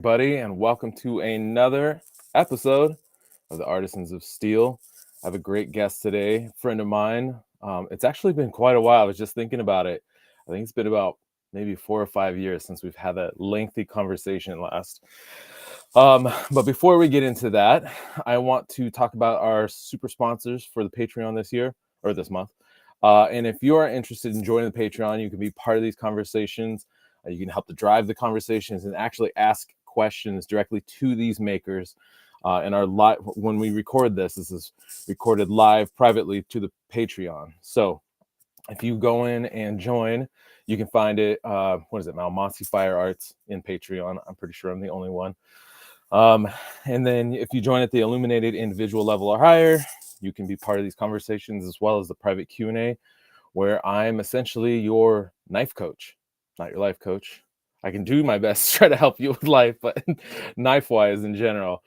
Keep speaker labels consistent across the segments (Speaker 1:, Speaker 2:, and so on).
Speaker 1: Buddy, and welcome to another episode of the Artisans of Steel. I have a great guest today, a friend of mine. It's actually been quite a while. I was just thinking about it. I think it's been about maybe 4 or 5 years since we've had that lengthy conversation last. But before we get into that, I want to talk about our super sponsors for the Patreon this year or this month. And if you are interested in joining the Patreon, you can be part of these conversations. You can help to drive the conversations and actually ask questions directly to these makers. And our live, when we record this is recorded live privately to the Patreon. So if you go in and join, you can find it. What is it? Malmossi Fire Arts in Patreon. I'm pretty sure I'm the only one. And then if you join at the illuminated individual level or higher, you can be part of these conversations as well as the private Q&A, where I'm essentially your knife coach, not your life coach. I can do my best to try to help you with life, but knife wise in general,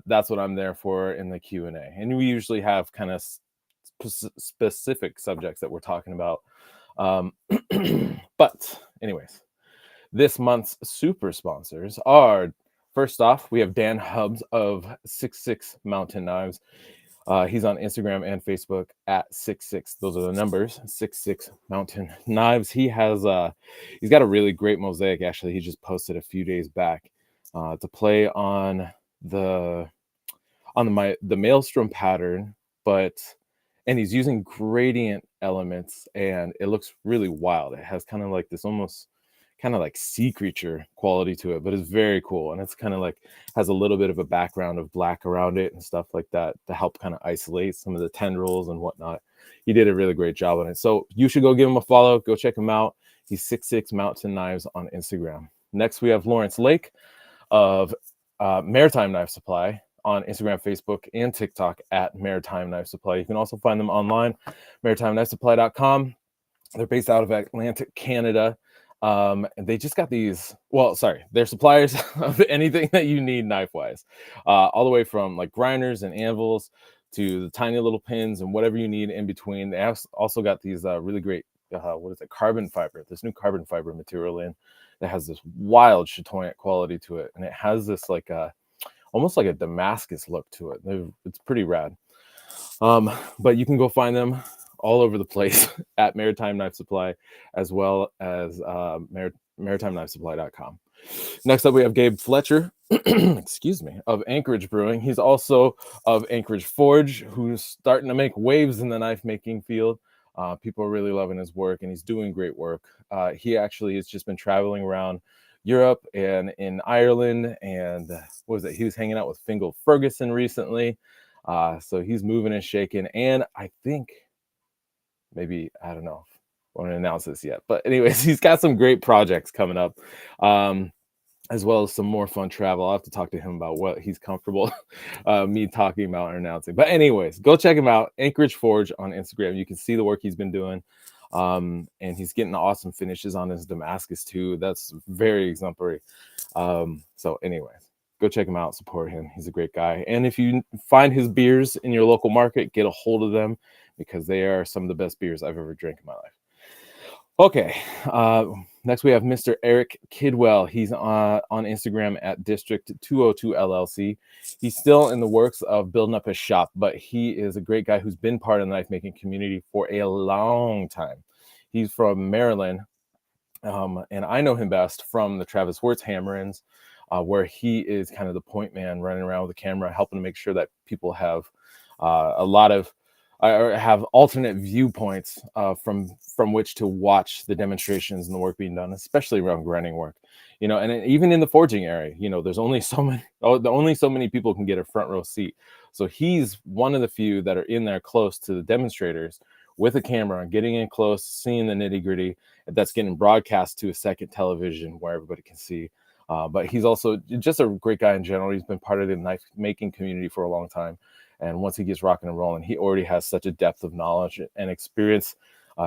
Speaker 1: that's what I'm there for in the Q&A. And we usually have kind of specific subjects that we're talking about. But anyways, this month's super sponsors are, first off, we have Dan Hubbs of 66 Mountain Knives. He's on Instagram and Facebook at 66. Those are the numbers, 66 Mountain Knives. He's got a really great mosaic. Actually, he just posted a few days back to play on the maelstrom pattern, and he's using gradient elements, and it looks really wild. It has kind of like this almost kind of like sea creature quality to it, but it's very cool. And it's kind of like has a little bit of a background of black around it and stuff like that to help kind of isolate some of the tendrils and whatnot. He did a really great job on it. So you should go give him a follow. Go check him out. He's 66 Mountain Knives on Instagram. Next, we have Lawrence Lake of Maritime Knife Supply on Instagram, Facebook, and TikTok at Maritime Knife Supply. You can also find them online, maritimenifesupply.com. They're based out of Atlantic, Canada. And they just got these, they're suppliers of anything that you need knife-wise, all the way from like grinders and anvils to the tiny little pins and whatever you need in between. They also got these really great, carbon fiber, this new carbon fiber material in that has this wild chatoyant quality to it. And it has this like almost like a Damascus look to it. It's pretty rad. But you can go find them all over the place at Maritime Knife Supply, as well as maritimenifesupply.com. Next up, we have Gabe Fletcher, excuse me, of Anchorage Brewing. He's also of Anchorage Forge, who's starting to make waves in the knife making field. People are really loving his work, and he's doing great work. He actually has just been traveling around Europe and in Ireland, and he was hanging out with Fingal Ferguson recently. So he's moving and shaking, and I think maybe, I don't know, I won't announce this yet, but anyways, he's got some great projects coming up, as well as some more fun travel. I'll have to talk to him about what he's comfortable me talking about or announcing. But anyways, go check him out, Anchorage Forge on Instagram. You can see the work he's been doing, and he's getting awesome finishes on his Damascus too. That's very exemplary. So anyways, go check him out, support him. He's a great guy. And if you find his beers in your local market, get a hold of them, because they are some of the best beers I've ever drank in my life. Okay, next we have Mr. Eric Kidwell. He's on Instagram at District 202 LLC. He's still in the works of building up his shop, but he is a great guy who's been part of the knife making community for a long time. He's from Maryland, and I know him best from the Travis Wirtz Hammer-ins, where he is kind of the point man, running around with the camera, helping to make sure that people have have alternate viewpoints from which to watch the demonstrations and the work being done, especially around grinding work. And even in the forging area, there's only so many people can get a front row seat. So he's one of the few that are in there close to the demonstrators with a camera, getting in close, seeing the nitty gritty. That's getting broadcast to a second television where everybody can see. But he's also just a great guy in general. He's been part of the knife making community for a long time. And once he gets rocking and rolling, he already has such a depth of knowledge and experience.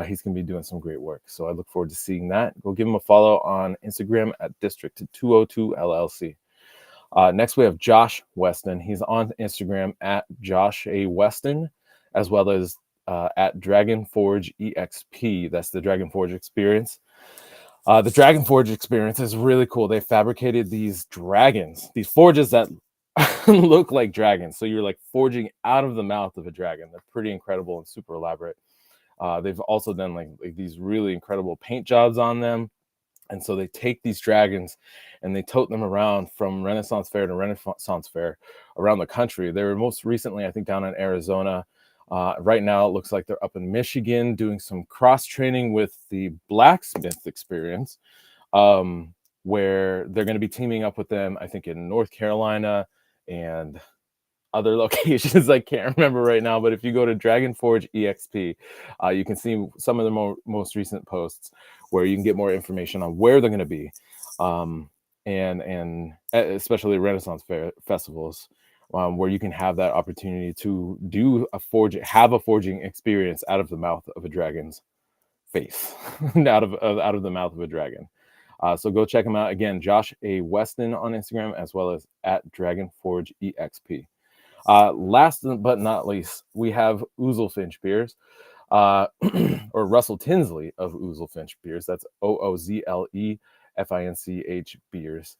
Speaker 1: He's going to be doing some great work. So I look forward to seeing that. Go give him a follow on Instagram at District 202 LLC. Next, we have Josh Weston. He's on Instagram at Josh A. Weston, as well as at Dragon Forge EXP. That's the Dragon Forge experience. The Dragon Forge experience is really cool. They fabricated these dragons, these forges that look like dragons. So you're like forging out of the mouth of a dragon. They're pretty incredible and super elaborate. They've also done like these really incredible paint jobs on them. And so they take these dragons and they tote them around from Renaissance fair to Renaissance fair around the country. They were most recently, I think, down in Arizona. Right now, it looks like they're up in Michigan doing some cross training with the blacksmith experience, where they're going to be teaming up with them, I think, in North Carolina and other locations I can't remember right now. But if you go to Dragon Forge EXP, you can see some of the most recent posts where you can get more information on where they're going to be, and especially Renaissance fair festivals, where you can have that opportunity to do have a forging experience out of the mouth of a dragon's face, out of the mouth of a dragon. So go check them out. Again, Josh A. Weston on Instagram, as well as at Dragon Forge EXP. Last but not least, we have Oozlefinch Beers, or Russell Tinsley of Oozlefinch Beers. That's OOZLEFINCH Beers.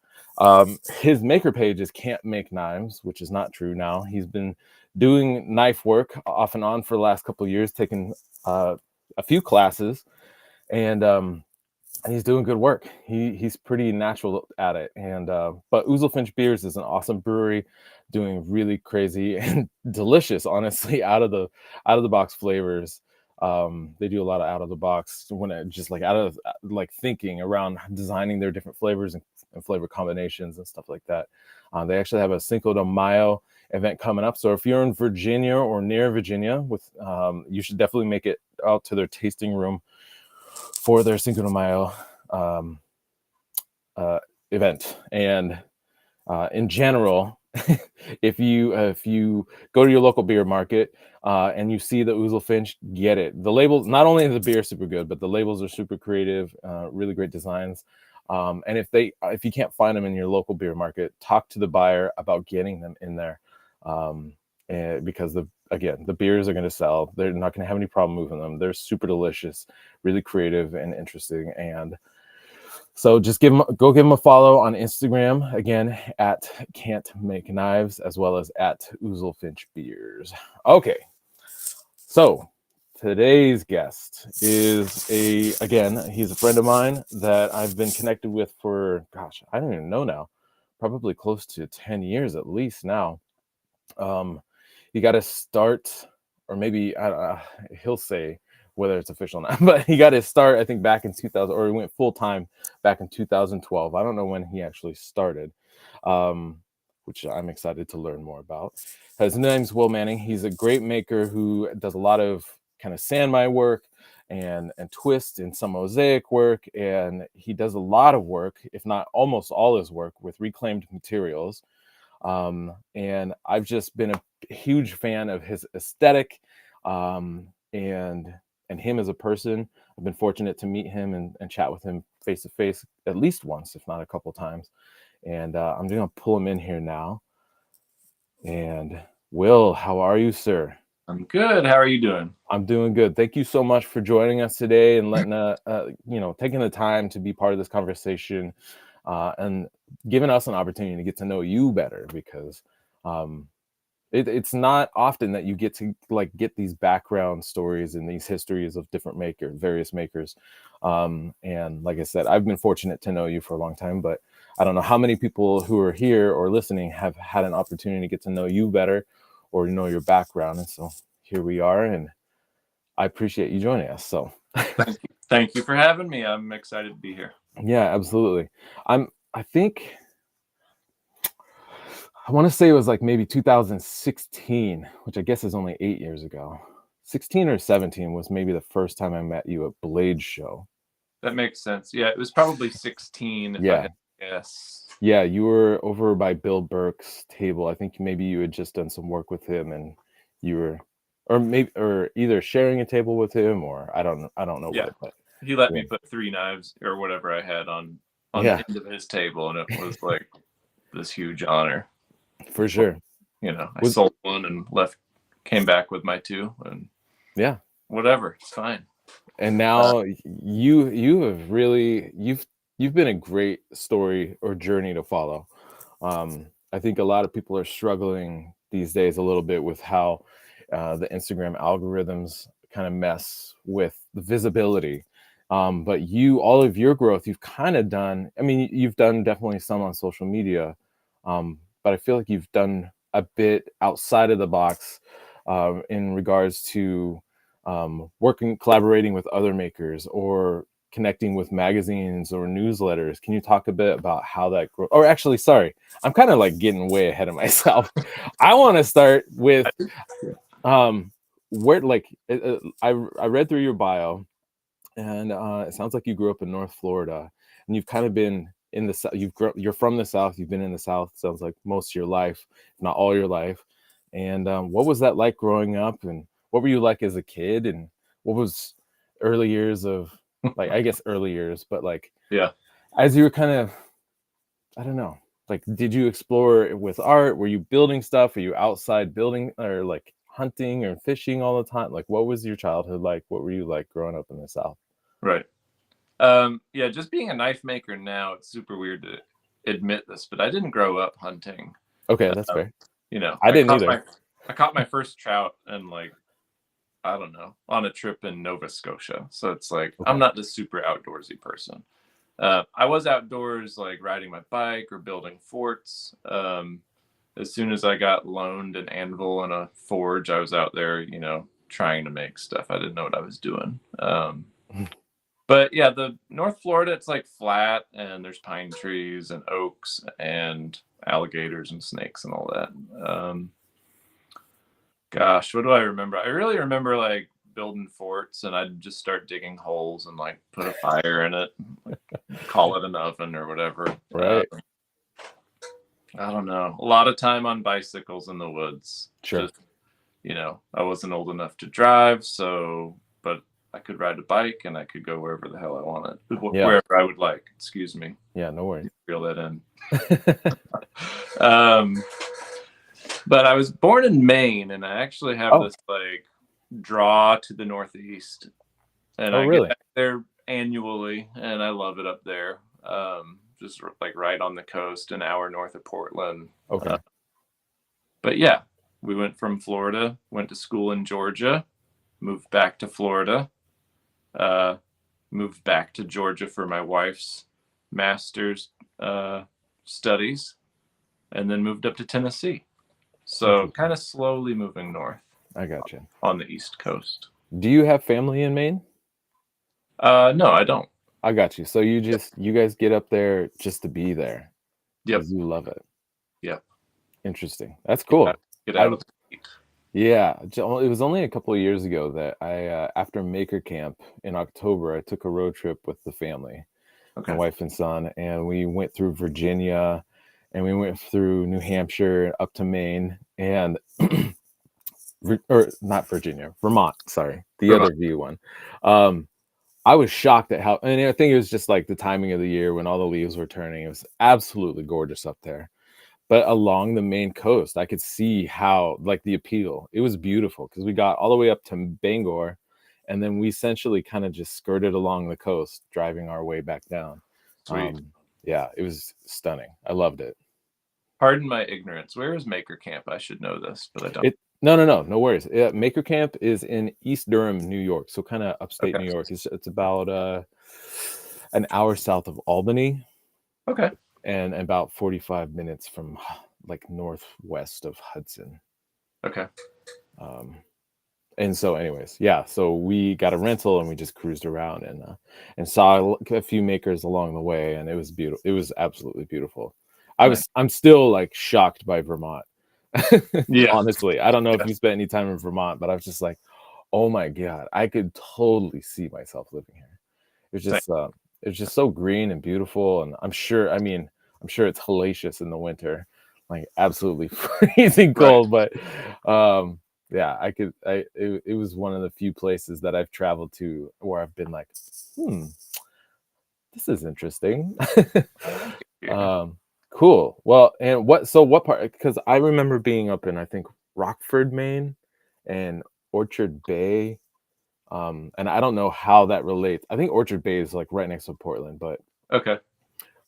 Speaker 1: His maker page is Can't Make Knives, which is not true now. He's been doing knife work off and on for the last couple of years, taking a few classes, and he's doing good work. He's pretty natural at it. And but Oozlefinch Beers is an awesome brewery, doing really crazy and delicious, honestly, out of the box flavors. They do a lot of out of the box, when it just like out of like thinking around designing their different flavors and flavor combinations and stuff like that. They actually have a Cinco de Mayo event coming up. So if you're in Virginia or near Virginia, you should definitely make it out to their tasting room for their Cinco de Mayo event. And in general, if you go to your local beer market and you see the Oozlefinch, get it. The labels, not only is the beer super good, but the labels are super creative, really great designs. And if you can't find them in your local beer market, talk to the buyer about getting them in there, because the beers are going to sell. They're not going to have any problem moving them. They're super delicious, really creative and interesting. And so just go give them a follow on Instagram, again, at Can't Make Knives, as well as at Oozlefinch Beers. Okay, so today's guest is he's a friend of mine that I've been connected with for, gosh, I don't even know now, probably close to 10 years at least now. He got his start, or maybe he'll say whether it's official or not, but he got his start, I think, back in 2000, or he went full time back in 2012. I don't know when he actually started, which I'm excited to learn more about. His name's Will Manning. He's a great maker who does a lot of kind of San Mai work and twist and some mosaic work, and he does a lot of work, if not almost all his work, with reclaimed materials. And I've just been a huge fan of his aesthetic, and him as a person. I've been fortunate to meet him and chat with him face to face at least once, if not a couple times. And I'm going to pull him in here now. And Will, how are you, sir?
Speaker 2: I'm good. How are you doing?
Speaker 1: I'm doing good. Thank you so much for joining us today and letting taking the time to be part of this conversation, and giving us an opportunity to get to know you better, because it's not often that you get to get these background stories and these histories of various makers. And like I said, I've been fortunate to know you for a long time, but I don't know how many people who are here or listening have had an opportunity to get to know you better or know your background. And so here we are, and I appreciate you joining us. So
Speaker 2: Thank you for having me. I'm excited to be here.
Speaker 1: Yeah, absolutely. I want to say it was like maybe 2016, which I guess is only 8 years ago. 16 or 17 was maybe the first time I met you at Blade Show.
Speaker 2: That makes sense. Yeah, it was probably 16. Yes.
Speaker 1: Yeah, you were over by Bill Burke's table. I think maybe you had just done some work with him, and you were, or either sharing a table with him, or I don't know
Speaker 2: Yeah.
Speaker 1: what. But
Speaker 2: he let me put 3 knives or whatever I had on the end of his table, and it was like this huge honor.
Speaker 1: For sure.
Speaker 2: I sold one and came back with my 2, and whatever, it's fine.
Speaker 1: And now you have really you've been a great story or journey to follow. I think a lot of people are struggling these days a little bit with how the Instagram algorithms kind of mess with the visibility. But all of your growth, you've kind of done. I mean, you've done definitely some on social media, but I feel like you've done a bit outside of the box in regards to collaborating with other makers or connecting with magazines or newsletters. Can you talk a bit about how that grew? Or actually, sorry, I'm kind of like getting way ahead of myself. I want to start with where like I read through your bio, and it sounds like you grew up in North Florida, and you've kind of been in the South. You're from the South. You've been in the South. Sounds like most of your life, if not all your life. And what was that like growing up? And what were you like as a kid? And what was early years of like, I guess early years, but like,
Speaker 2: Yeah.
Speaker 1: as you were kind of, I don't know, like, did you explore with art? Were you building stuff? Were you outside building or like hunting or fishing all the time? Like, what was your childhood like? What were you like growing up in the South?
Speaker 2: Right. Yeah, just being a knife maker now, it's super weird to admit this, but I didn't grow up hunting.
Speaker 1: Okay, that's fair.
Speaker 2: You know,
Speaker 1: I didn't either.
Speaker 2: I caught my first trout and like, I don't know, on a trip in Nova Scotia. So it's like,
Speaker 1: Okay.
Speaker 2: I'm not the super outdoorsy person. I was outdoors, like riding my bike or building forts. As soon as I got loaned an anvil and a forge, I was out there, you know, trying to make stuff. I didn't know what I was doing. But yeah, the North Florida, it's like flat and there's pine trees and oaks and alligators and snakes and all that. Gosh, what do I remember? I really remember like building forts, and I'd just start digging holes and like put a fire in it, like, call it an oven or whatever.
Speaker 1: Right.
Speaker 2: I don't know. A lot of time on bicycles in the woods.
Speaker 1: Sure.
Speaker 2: Just, you know, I wasn't old enough to drive, but I could ride a bike and I could go wherever the hell I wanted, wherever I would like. Excuse me.
Speaker 1: Yeah, no worries.
Speaker 2: Reel that in. But I was born in Maine, and I actually have this like draw to the Northeast, and I get back there annually, and I love it up there. Just like right on the coast, an hour north of Portland.
Speaker 1: Okay.
Speaker 2: But yeah, we went from Florida, went to school in Georgia, moved back to Florida, moved back to Georgia for my wife's master's studies, and then moved up to Tennessee. So kind of slowly moving north.
Speaker 1: I got you.
Speaker 2: On the East Coast.
Speaker 1: Do you have family in Maine?
Speaker 2: No, I don't.
Speaker 1: I got you. So you guys get up there just to be there.
Speaker 2: Yep.
Speaker 1: You love it.
Speaker 2: Yep.
Speaker 1: Interesting. That's cool.
Speaker 2: Get out of the heat.
Speaker 1: Yeah. It was only a couple of years ago that I, after Maker Camp in October, I took a road trip with the family, my wife and son, and we went through Virginia, and we went through New Hampshire up to Maine, and or not Virginia, Vermont. Sorry, the other view one. I was shocked at how, and I think it was just like the timing of the year when all the leaves were turning. It was absolutely gorgeous up there. But along the Maine coast, I could see how, like, the appeal. It was beautiful because we got all the way up to Bangor, and then we essentially kind of just skirted along the coast, driving our way back down.
Speaker 2: Sweet.
Speaker 1: Yeah, it was stunning. I loved it.
Speaker 2: Pardon my ignorance. Where is Maker Camp? I should know this, but I don't.
Speaker 1: No worries. Maker Camp is in East Durham, New York, so kind of upstate New York. It's about an hour south of Albany.
Speaker 2: Okay.
Speaker 1: And about 45 minutes from like northwest of Hudson.
Speaker 2: Okay.
Speaker 1: And so anyways, yeah, so we got a rental and we just cruised around and saw a few makers along the way, and it was beautiful. It was absolutely beautiful. I'm still like shocked by Vermont. Yeah. Honestly, I don't know if you spent any time in Vermont, but I was just like, oh my God, I could totally see myself living here. It's just so green and beautiful, and I'm sure it's hellacious in the winter, like absolutely freezing cold. Right. But yeah, it was one of the few places that I've traveled to where I've been like, this is interesting. Cool. Well, and what part? Because I remember being up in, I think, Rockford, Maine, and Orchard Bay. And I don't know how that relates. I think Orchard Bay is like right next to Portland, but
Speaker 2: Okay.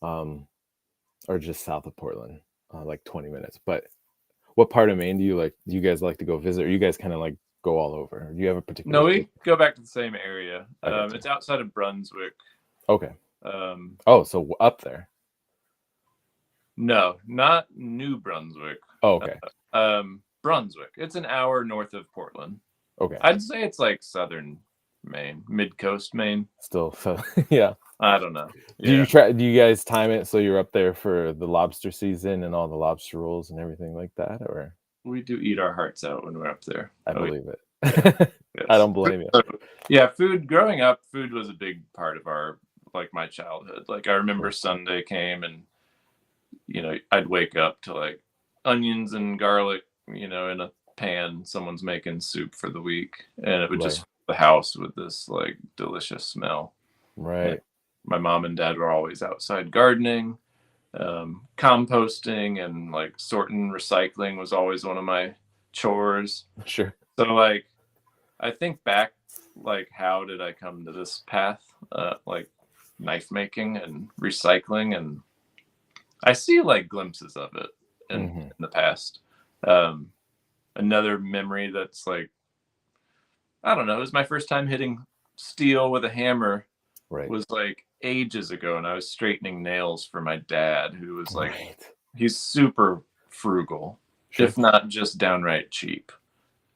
Speaker 1: or just south of Portland, like 20 minutes. But what part of Maine do you like? Do you guys like to go visit, or you guys kind of like go all over? Or do you have a particular?
Speaker 2: No, we go back to the same area.
Speaker 1: I gotcha.
Speaker 2: It's outside of Brunswick.
Speaker 1: Okay.
Speaker 2: Um,
Speaker 1: Oh, so up there.
Speaker 2: no, not New Brunswick.
Speaker 1: Oh, okay.
Speaker 2: Brunswick. It's an hour north of Portland.
Speaker 1: Okay.
Speaker 2: I'd say it's like southern Maine, mid-coast Maine.
Speaker 1: Still, so yeah.
Speaker 2: I don't know.
Speaker 1: Do you try? Do you guys time it so you're up there for the lobster season and all the lobster rolls and everything like that, or?
Speaker 2: We do eat our hearts out when we're up there.
Speaker 1: I believe it.
Speaker 2: Yes.
Speaker 1: I don't blame you.
Speaker 2: Yeah, food. Growing up, food was a big part of our my childhood. Like I remember Sunday came and I'd wake up to like onions and garlic, in a pan. Someone's making soup for the week, and it would just fill the house with this like delicious smell.
Speaker 1: Right.
Speaker 2: Like, my mom and dad were always outside gardening, composting, and like sorting recycling was always one of my chores.
Speaker 1: Sure.
Speaker 2: So like, I think back, like, how did I come to this path? Like knife making and recycling, and I see like glimpses of it in the past. Another memory that's like, I don't know, it was my first time hitting steel with a hammer.
Speaker 1: Right.
Speaker 2: Was like ages ago, and I was straightening nails for my dad, who was like, he's super frugal, if not just downright cheap,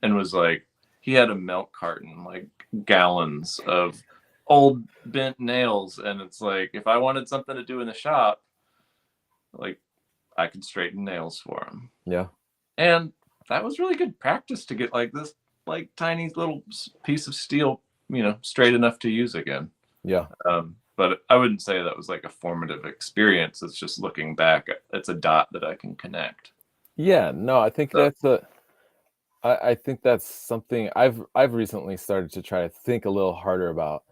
Speaker 2: and was like, he had a milk carton, like gallons of old bent nails, and it's like, if I wanted something to do in the shop, like I could straighten nails for him.
Speaker 1: Yeah.
Speaker 2: And that was really good practice to get like this like tiny little piece of steel, straight enough to use again.
Speaker 1: Yeah.
Speaker 2: But I wouldn't say that was like a formative experience. It's just looking back, it's a dot that I can connect.
Speaker 1: Yeah, no, I think I think that's something I've recently started to try to think a little harder about,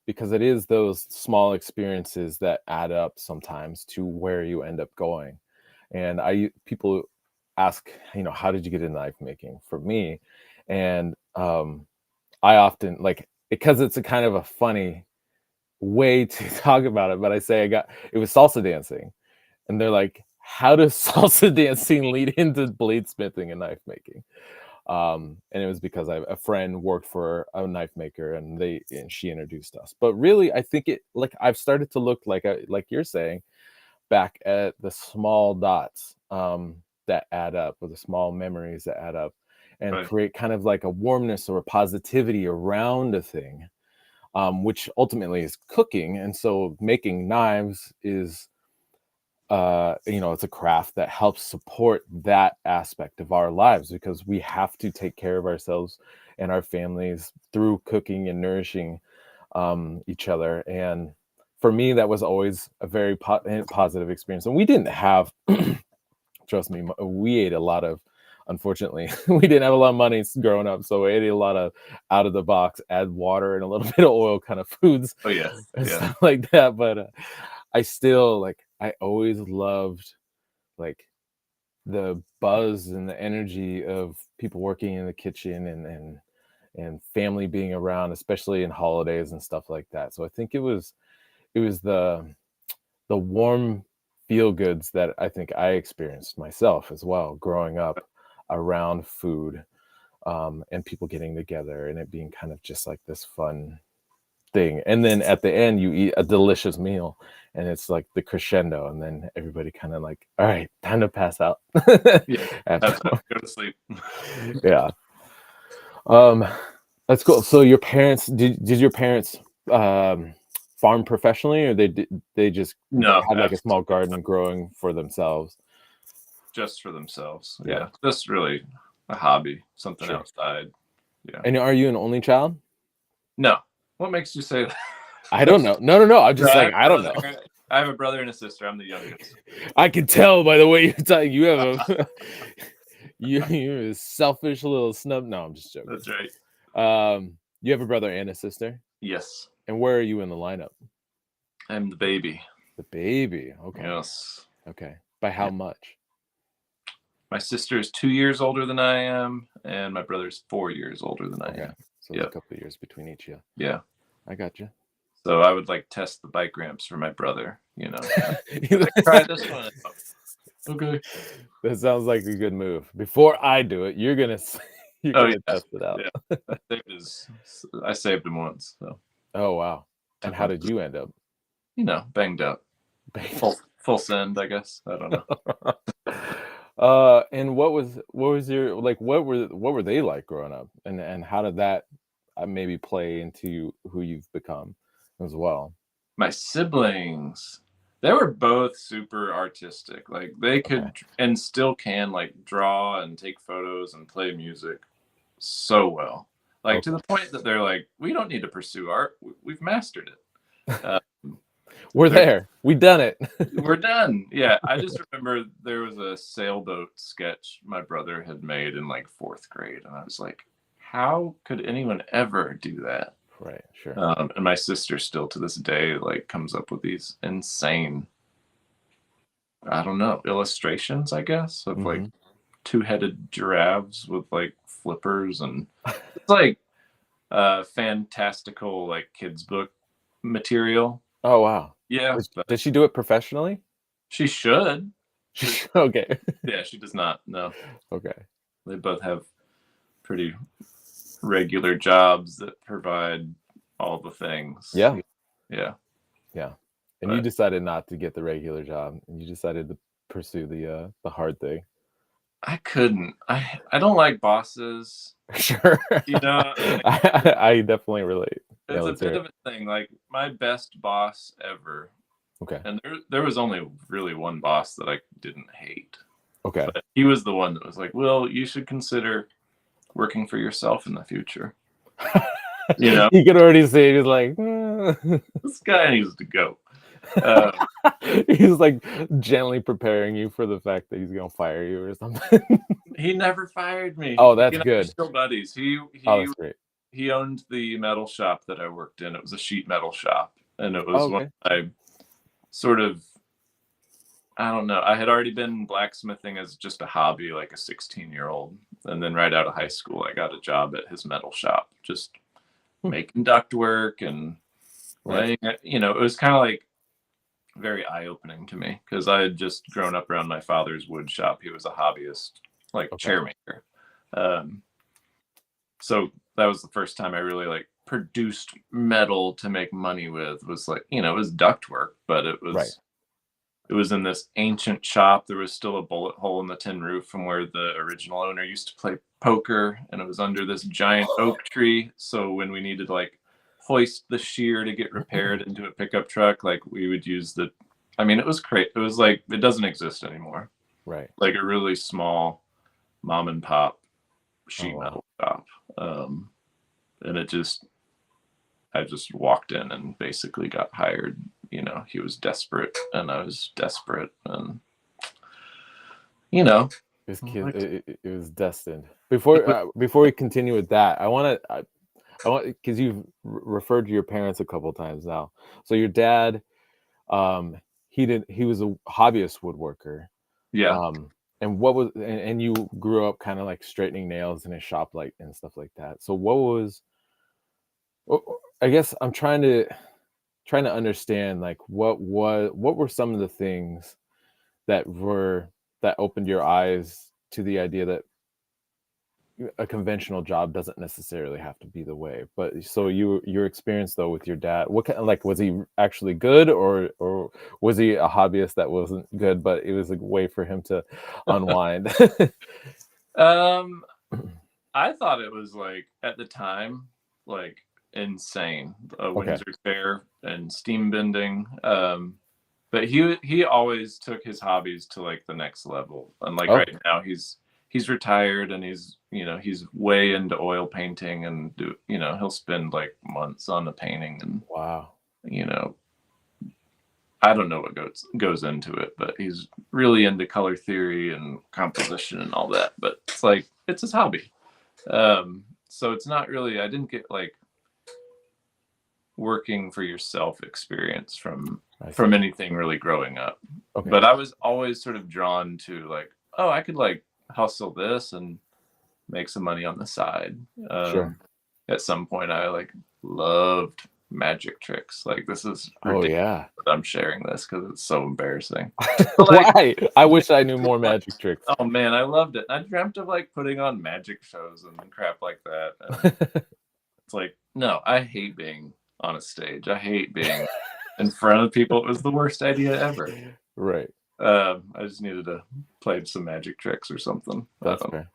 Speaker 1: because it is those small experiences that add up sometimes to where you end up going. And people ask, how did you get into knife making? For me, and I often like, because it's a kind of a funny way to talk about it, but I say it was salsa dancing, and they're like, how does salsa dancing lead into bladesmithing and knife making? And it was because a friend worked for a knife maker, and she introduced us. But really, I think I've started to look like you're saying, back at the small dots that add up, or the small memories that add up, and create kind of like a warmness or a positivity around a thing, which ultimately is cooking. And so making knives is, it's a craft that helps support that aspect of our lives, because we have to take care of ourselves and our families through cooking and nourishing each other. And for me, that was always a very positive experience. And we didn't have, trust me, we ate a lot of, unfortunately, we didn't have a lot of money growing up. So we ate a lot of out of the box, add water and a little bit of oil kind of foods.
Speaker 2: Oh, yeah.
Speaker 1: And stuff like that. But I still I always loved like the buzz and the energy of people working in the kitchen, and family being around, especially in holidays and stuff like that. So I think it was the warm feel goods that I think I experienced myself as well, growing up around food, and people getting together, and it being kind of just like this fun thing. And then at the end, you eat a delicious meal, and it's like the crescendo, and then everybody kind of like, all right, time to pass out.
Speaker 2: Yeah, go to sleep.
Speaker 1: Yeah. That's cool. So your parents, did your parents farm professionally, or they just had like a small garden growing for themselves?
Speaker 2: Just for themselves. Yeah. Just really a hobby, something outside. Yeah.
Speaker 1: And are you an only child?
Speaker 2: No. What makes you say that?
Speaker 1: I don't know. No. I'm just saying, I don't know.
Speaker 2: I have a brother and a sister. I'm the youngest.
Speaker 1: I can tell by the way you're talking. You have you're a selfish little snub. No, I'm just joking.
Speaker 2: That's right.
Speaker 1: You have a brother and a sister?
Speaker 2: Yes.
Speaker 1: And where are you in the lineup?
Speaker 2: I'm the baby.
Speaker 1: The baby. Okay.
Speaker 2: Yes.
Speaker 1: Okay. By how much?
Speaker 2: My sister is 2 years older than I am, and my brother's 4 years older than I am.
Speaker 1: So there's a couple of years between each.
Speaker 2: Yeah.
Speaker 1: I got you.
Speaker 2: So I would like test the bike ramps for my brother, you know. Like, try this one out. Okay.
Speaker 1: That sounds like a good move. Before I do it, you're gonna test it out.
Speaker 2: Yeah. I saved him once. So.
Speaker 1: Oh wow! And how did you end up?
Speaker 2: You know, banged up. Full send, I guess. I don't
Speaker 1: know. And what was your like? What were they like growing up? And how did that maybe play into who you've become as well?
Speaker 2: My siblings, they were both super artistic. Like they could and still can like draw and take photos and play music so well. Like to the point that they're like, we don't need to pursue art. We've mastered it.
Speaker 1: We're there. We've done it.
Speaker 2: We're done. Yeah. I just remember there was a sailboat sketch my brother had made in like 4th grade. And I was like, how could anyone ever do that?
Speaker 1: Right. Sure.
Speaker 2: And my sister still to this day, like comes up with these insane, I don't know, illustrations, I guess, of like 2-headed giraffes with like flippers. And it's like fantastical, like kids book material.
Speaker 1: Oh, wow.
Speaker 2: Yeah.
Speaker 1: Does she do it professionally?
Speaker 2: She should.
Speaker 1: Okay.
Speaker 2: Yeah, she does not. No.
Speaker 1: Okay.
Speaker 2: They both have pretty regular jobs that provide all the things.
Speaker 1: Yeah.
Speaker 2: Yeah.
Speaker 1: Yeah. And you decided not to get the regular job, and you decided to pursue the hard thing.
Speaker 2: I couldn't. I don't like bosses.
Speaker 1: Sure.
Speaker 2: You know,
Speaker 1: I definitely relate.
Speaker 2: It's a bit of a thing. Like my best boss ever.
Speaker 1: Okay.
Speaker 2: And there was only really one boss that I didn't hate.
Speaker 1: Okay.
Speaker 2: But he was the one that was like, "Well, you should consider working for yourself in the future." You know,
Speaker 1: you could already see he's like,
Speaker 2: this guy needs to go.
Speaker 1: He's like gently preparing you for the fact that he's gonna fire you or something.
Speaker 2: He never fired me.
Speaker 1: Oh, that's good.
Speaker 2: We're still buddies.
Speaker 1: That's great.
Speaker 2: He owned the metal shop that I worked in. It was a sheet metal shop, and it was when I sort of, I don't know. I had already been blacksmithing as just a hobby, like a 16-year-old, and then right out of high school, I got a job at his metal shop, just making ductwork and laying. You know, it was kind of like very eye-opening to me because I had just grown up around my father's wood shop. He was a hobbyist, like chair maker. So that was the first time I really like produced metal to make money with. Was like, you know, it was ductwork, but it was it was in this ancient shop. There was still a bullet hole in the tin roof from where the original owner used to play poker, and it was under this giant oak tree. So when we needed to like hoist the shear to get repaired into a pickup truck, like we would use the, I mean, it was great. It was like, it doesn't exist anymore.
Speaker 1: Right.
Speaker 2: Like a really small mom and pop sheet metal shop. And it just, I just walked in and basically got hired. You know, he was desperate and I was desperate, and you know,
Speaker 1: this kid, it was destined. Before we continue with that, I want because you've referred to your parents a couple of times now. So your dad, he was a hobbyist woodworker.
Speaker 2: Yeah.
Speaker 1: And what was, and you grew up kind of like straightening nails in a shop, like, and stuff like that. So what was, I guess I'm trying to understand, like, what were some of the things that opened your eyes to the idea that a conventional job doesn't necessarily have to be the way. But so your experience though with your dad, what kind of, like, was he actually good, or was he a hobbyist that wasn't good, but it was a way for him to unwind?
Speaker 2: I thought it was like at the time, like insane. Windsor Fair and steam bending. But he always took his hobbies to like the next level. And like right now he's retired and he's way into oil painting, and he'll spend like months on a painting, and
Speaker 1: wow,
Speaker 2: I don't know what goes into it, but he's really into color theory and composition and all that. But it's like, it's his hobby. So it's not really, I didn't get like working for yourself experience from anything really growing up. But I was always sort of drawn to like, I could like hustle this and make some money on the side.
Speaker 1: Sure.
Speaker 2: at some point I like loved magic tricks. Like, this is
Speaker 1: Oh
Speaker 2: ridiculous
Speaker 1: yeah.
Speaker 2: that I'm sharing this because it's so embarrassing. But, like,
Speaker 1: Why? I wish I knew more magic tricks.
Speaker 2: oh man, I loved it. I dreamt of like putting on magic shows and crap like that. And it's like, no, I hate being on a stage. I hate being in front of people. It was the worst idea ever.
Speaker 1: Right.
Speaker 2: I just needed to play some magic tricks or something.
Speaker 1: That's fair.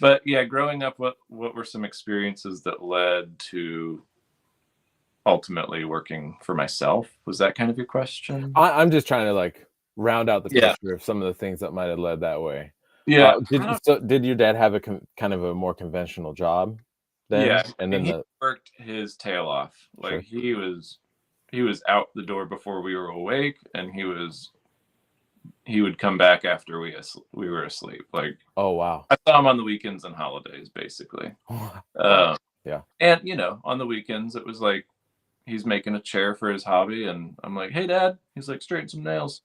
Speaker 2: But yeah, growing up, what were some experiences that led to ultimately working for myself? Was that kind of your question?
Speaker 1: I'm just trying to like round out the
Speaker 2: Yeah.
Speaker 1: picture of some of the things that might have led that way.
Speaker 2: Yeah.
Speaker 1: Did your dad have a kind of a more conventional job then?
Speaker 2: Yeah.
Speaker 1: And then
Speaker 2: he worked his tail off. Like,
Speaker 1: Sure.
Speaker 2: he was out the door before we were awake, and he would come back after we were asleep. Like,
Speaker 1: oh wow.
Speaker 2: I saw him on the weekends and holidays, basically.
Speaker 1: Yeah.
Speaker 2: And on the weekends it was like he's making a chair for his hobby, and I'm like, "Hey, Dad." He's like, "Straighten some nails."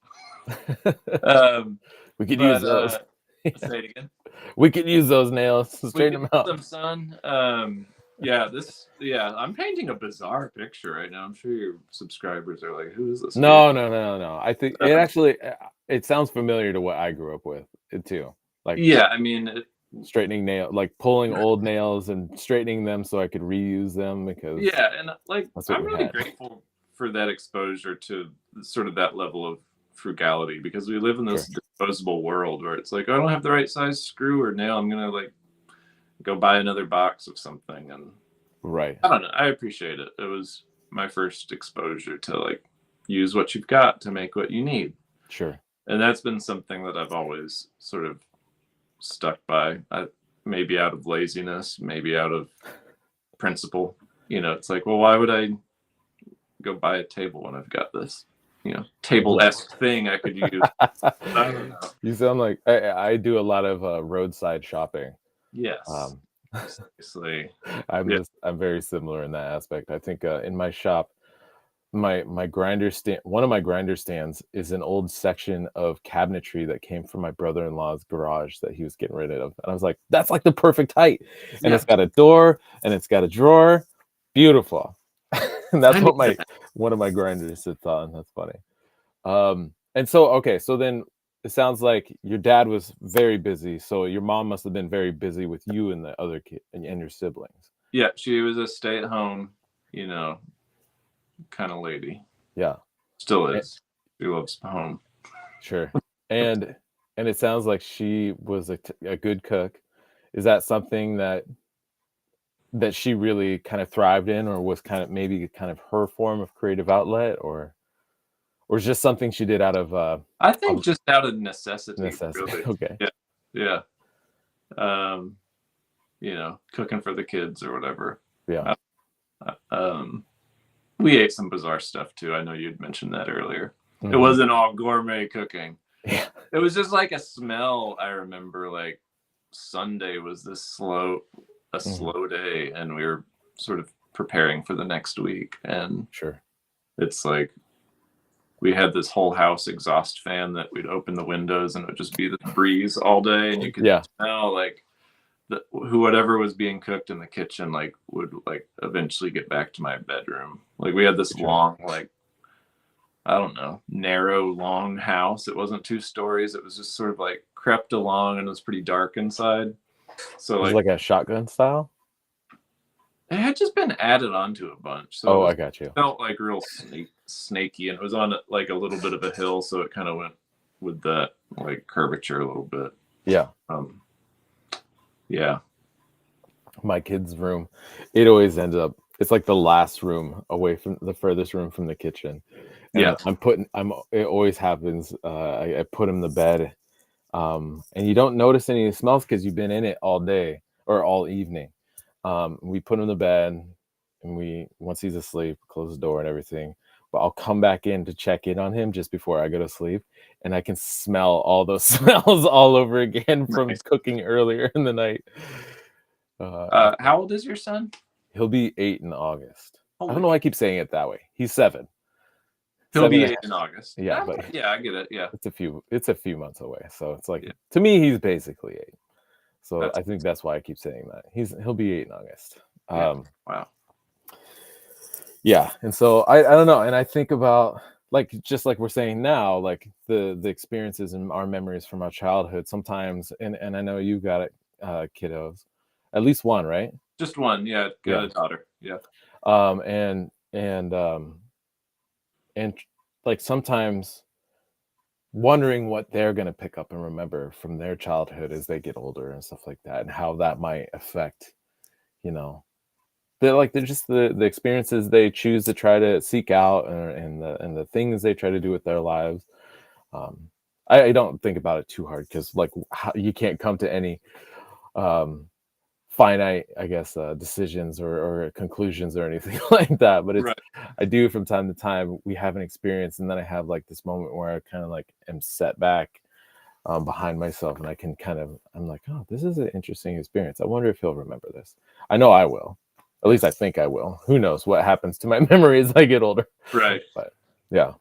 Speaker 1: We could use those.
Speaker 2: Say it again.
Speaker 1: We could use those nails. Straighten them out.
Speaker 2: Son. I'm painting a bizarre picture right now. I'm sure your subscribers are like, "Who is this?"
Speaker 1: No. I think it actually it sounds familiar to what I grew up with too. Like,
Speaker 2: yeah, I mean,
Speaker 1: straightening nail, like pulling old nails and straightening them so I could reuse them because
Speaker 2: yeah, and like I'm really
Speaker 1: had.
Speaker 2: grateful for that exposure to sort of that level of frugality, because we live in this disposable world where it's like, I don't have the right size screw or nail, I'm gonna like go buy another box of something. And
Speaker 1: right,
Speaker 2: I don't know, I appreciate it. It was my first exposure to like use what you've got to make what you need.
Speaker 1: Sure.
Speaker 2: And that's been something that I've always sort of stuck by. Maybe out of laziness, maybe out of principle. It's like, well, why would I go buy a table when I've got this, table-esque thing I could use? I don't know.
Speaker 1: You sound like I do a lot of roadside shopping.
Speaker 2: Yes. Seriously.
Speaker 1: I'm very similar in that aspect. I think in my shop, my grinder stand, one of my grinder stands is an old section of cabinetry that came from my brother-in-law's garage that he was getting rid of. And I was like, that's like the perfect height. And it's got a door and it's got a drawer. Beautiful. And that's what one of my grinders sits on. That's funny. And so, okay, so then it sounds like your dad was very busy. So your mom must have been very busy with you and the other kid and your siblings.
Speaker 2: Yeah, she was a stay-at-home, kind of lady.
Speaker 1: Yeah.
Speaker 2: Still is. She loves home.
Speaker 1: Sure. And it sounds like she was a good cook. Is that something that she really kind of thrived in, or was kind of her form of creative outlet, or just something she did out of
Speaker 2: I think just out of necessity. Really.
Speaker 1: Okay.
Speaker 2: Yeah. Cooking for the kids or whatever.
Speaker 1: Yeah.
Speaker 2: We ate some bizarre stuff too. I know you'd mentioned that earlier.
Speaker 1: Mm-hmm.
Speaker 2: It wasn't all gourmet cooking.
Speaker 1: Yeah.
Speaker 2: It was just like a smell. I remember like Sunday was this slow day, and we were sort of preparing for the next week. And
Speaker 1: sure, it's
Speaker 2: like we had this whole house exhaust fan that we'd open the windows and it would just be the breeze all day, and you could smell like whatever was being cooked in the kitchen like would like eventually get back to my bedroom. Like we had this long, like, I don't know, narrow, long house. It wasn't 2 stories. It was just sort of like crept along, and it was pretty dark inside. So
Speaker 1: it was like a shotgun style?
Speaker 2: It had just been added onto a bunch. So
Speaker 1: I got you.
Speaker 2: It felt like real snaky, and it was on like a little bit of a hill, so it kind of went with that like curvature a little bit.
Speaker 1: Yeah.
Speaker 2: Yeah.
Speaker 1: My kid's room, it always ends up, it's like the last room away from the furthest room from the kitchen. And it always happens. I put him to bed, and you don't notice any smells because you've been in it all day or all evening. We put him to bed, and once he's asleep, close the door and everything. But I'll come back in to check in on him just before I go to sleep, and I can smell all those smells all over again from cooking earlier in the night.
Speaker 2: How old is your son?
Speaker 1: He'll be 8 in August. I don't know why I keep saying it that way. He's 7.
Speaker 2: He'll be 8 in August.
Speaker 1: Yeah, but
Speaker 2: yeah, I get it. Yeah,
Speaker 1: it's a few months away. So it's like, to me, he's basically 8. So I think that's why I keep saying that. He'll be 8 in August.
Speaker 2: Wow.
Speaker 1: Yeah, and so I don't know, and I think about, like, just like we're saying now, like the experiences and our memories from our childhood sometimes, and I know you got it, kiddos, at least one, right?
Speaker 2: Just one. Yeah, got
Speaker 1: Yeah.
Speaker 2: a daughter. Yeah.
Speaker 1: Um, and and um, and like sometimes wondering what they're gonna pick up and remember from their childhood as they get older and stuff like that, and how that might affect, you know, they're just the experiences they choose to try to seek out, and the things they try to do with their lives. Um, I don't think about it too hard because, like, you can't come to any um, finite, I guess, decisions or conclusions or anything like that. But
Speaker 2: Right.
Speaker 1: I do from time to time. We have an experience, and then I have like this moment where I kind of like am set back behind myself, and I'm like, oh, this is an interesting experience. I wonder if he'll remember this. I know I will. At least I think I will. Who knows what happens to my memory as I get older?
Speaker 2: Right.
Speaker 1: But yeah.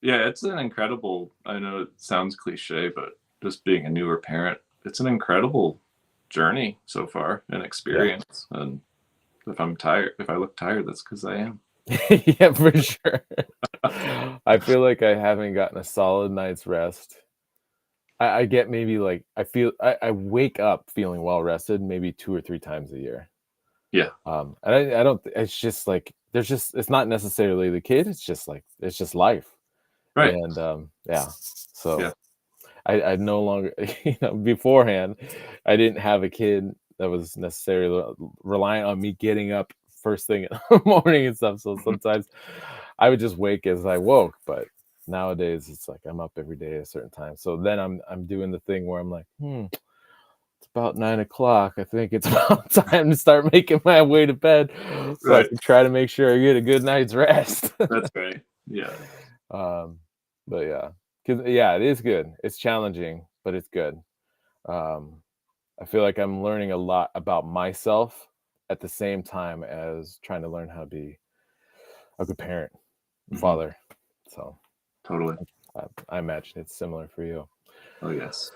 Speaker 2: Yeah, it's an incredible, I know it sounds cliche, but just being a newer parent, it's an incredible journey so far and experience. And if I'm tired, if I look tired, that's because I am.
Speaker 1: Yeah, for sure. I feel like I haven't gotten a solid night's rest. I get maybe like I wake up feeling well rested maybe 2 or 3 times a year.
Speaker 2: Yeah.
Speaker 1: And I don't. It's just like it's not necessarily the kid. It's just like it's just life.
Speaker 2: Right.
Speaker 1: And yeah. So
Speaker 2: Yeah.
Speaker 1: I no longer, beforehand, I didn't have a kid that was necessarily relying on me getting up first thing in the morning and stuff. So sometimes I would just wake as I woke, but nowadays it's like I'm up every day at a certain time. So then I'm doing the thing where I'm like, it's about 9 o'clock. I think it's about time to start making my way to bed, so I
Speaker 2: Right.
Speaker 1: can try to make sure I get a good night's rest.
Speaker 2: That's right. Yeah.
Speaker 1: um, but yeah, because yeah, it is good. It's challenging, but it's good. Um, I feel like I'm learning a lot about myself at the same time as trying to learn how to be a good parent,
Speaker 2: Mhm.
Speaker 1: father. So
Speaker 2: Totally.
Speaker 1: I imagine it's similar for you.
Speaker 2: Oh, yes.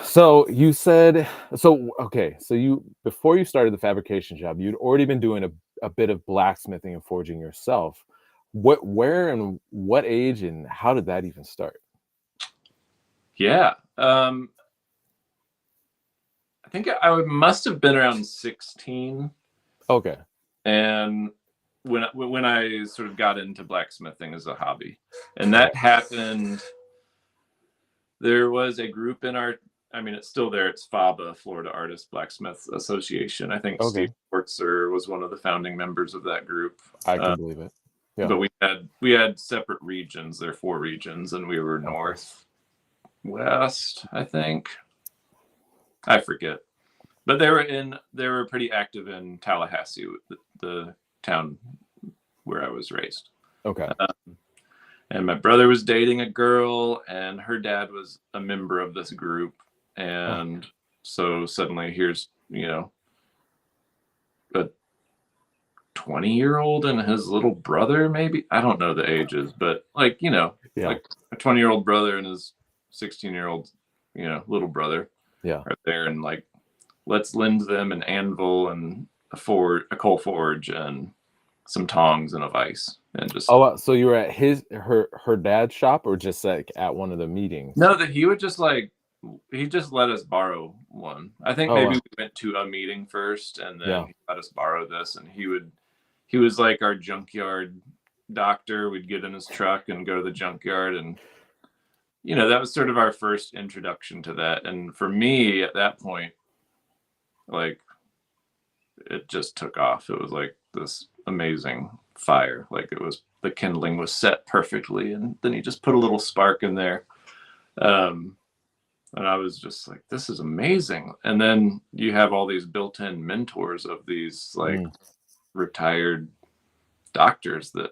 Speaker 1: So you said, okay, so you, before you started the fabrication job, you'd already been doing a bit of blacksmithing and forging yourself. Where and what age and how did that even start?
Speaker 2: Yeah. I think must have been around 16.
Speaker 1: Okay.
Speaker 2: And when I sort of got into blacksmithing as a hobby, and that
Speaker 1: Right.
Speaker 2: happened, there was a group in our, I mean, it's still there. It's FABA, Florida Artists Blacksmith Association. I think Steve
Speaker 1: Okay.
Speaker 2: Schwartzer was one of the founding members of that group.
Speaker 1: I can believe it. Yeah.
Speaker 2: But we had separate regions. There are 4 regions, and we were
Speaker 1: Okay.
Speaker 2: northwest, I think. I forget. But they were pretty active in Tallahassee, the town where I was raised.
Speaker 1: Okay.
Speaker 2: And my brother was dating a girl, and her dad was a member of this group.
Speaker 1: Oh,
Speaker 2: And so suddenly here's, a 20-year-old and his little brother, maybe. I don't know the ages, but
Speaker 1: yeah.
Speaker 2: like a 20-year-old brother and his 16-year-old, little brother
Speaker 1: Yeah.
Speaker 2: are there, and like, let's lend them an anvil and a coal forge and some tongs and a vise, and just
Speaker 1: Oh, wow. So you were at her dad's shop, or just like at one of the meetings?
Speaker 2: know that he just let us borrow one. I think
Speaker 1: Oh,
Speaker 2: maybe
Speaker 1: wow.
Speaker 2: we went to a meeting first, and then
Speaker 1: Yeah.
Speaker 2: he let us borrow this, and he was like our junkyard doctor. We'd get in his truck and go to the junkyard, and that was sort of our first introduction to that. And for me at that point, like, it just took off. It was like this amazing fire. Like, the kindling was set perfectly, and then he just put a little spark in there. Um, and I was just like, this is amazing. And then you have all these built-in mentors of these like
Speaker 1: Mm,
Speaker 2: retired doctors that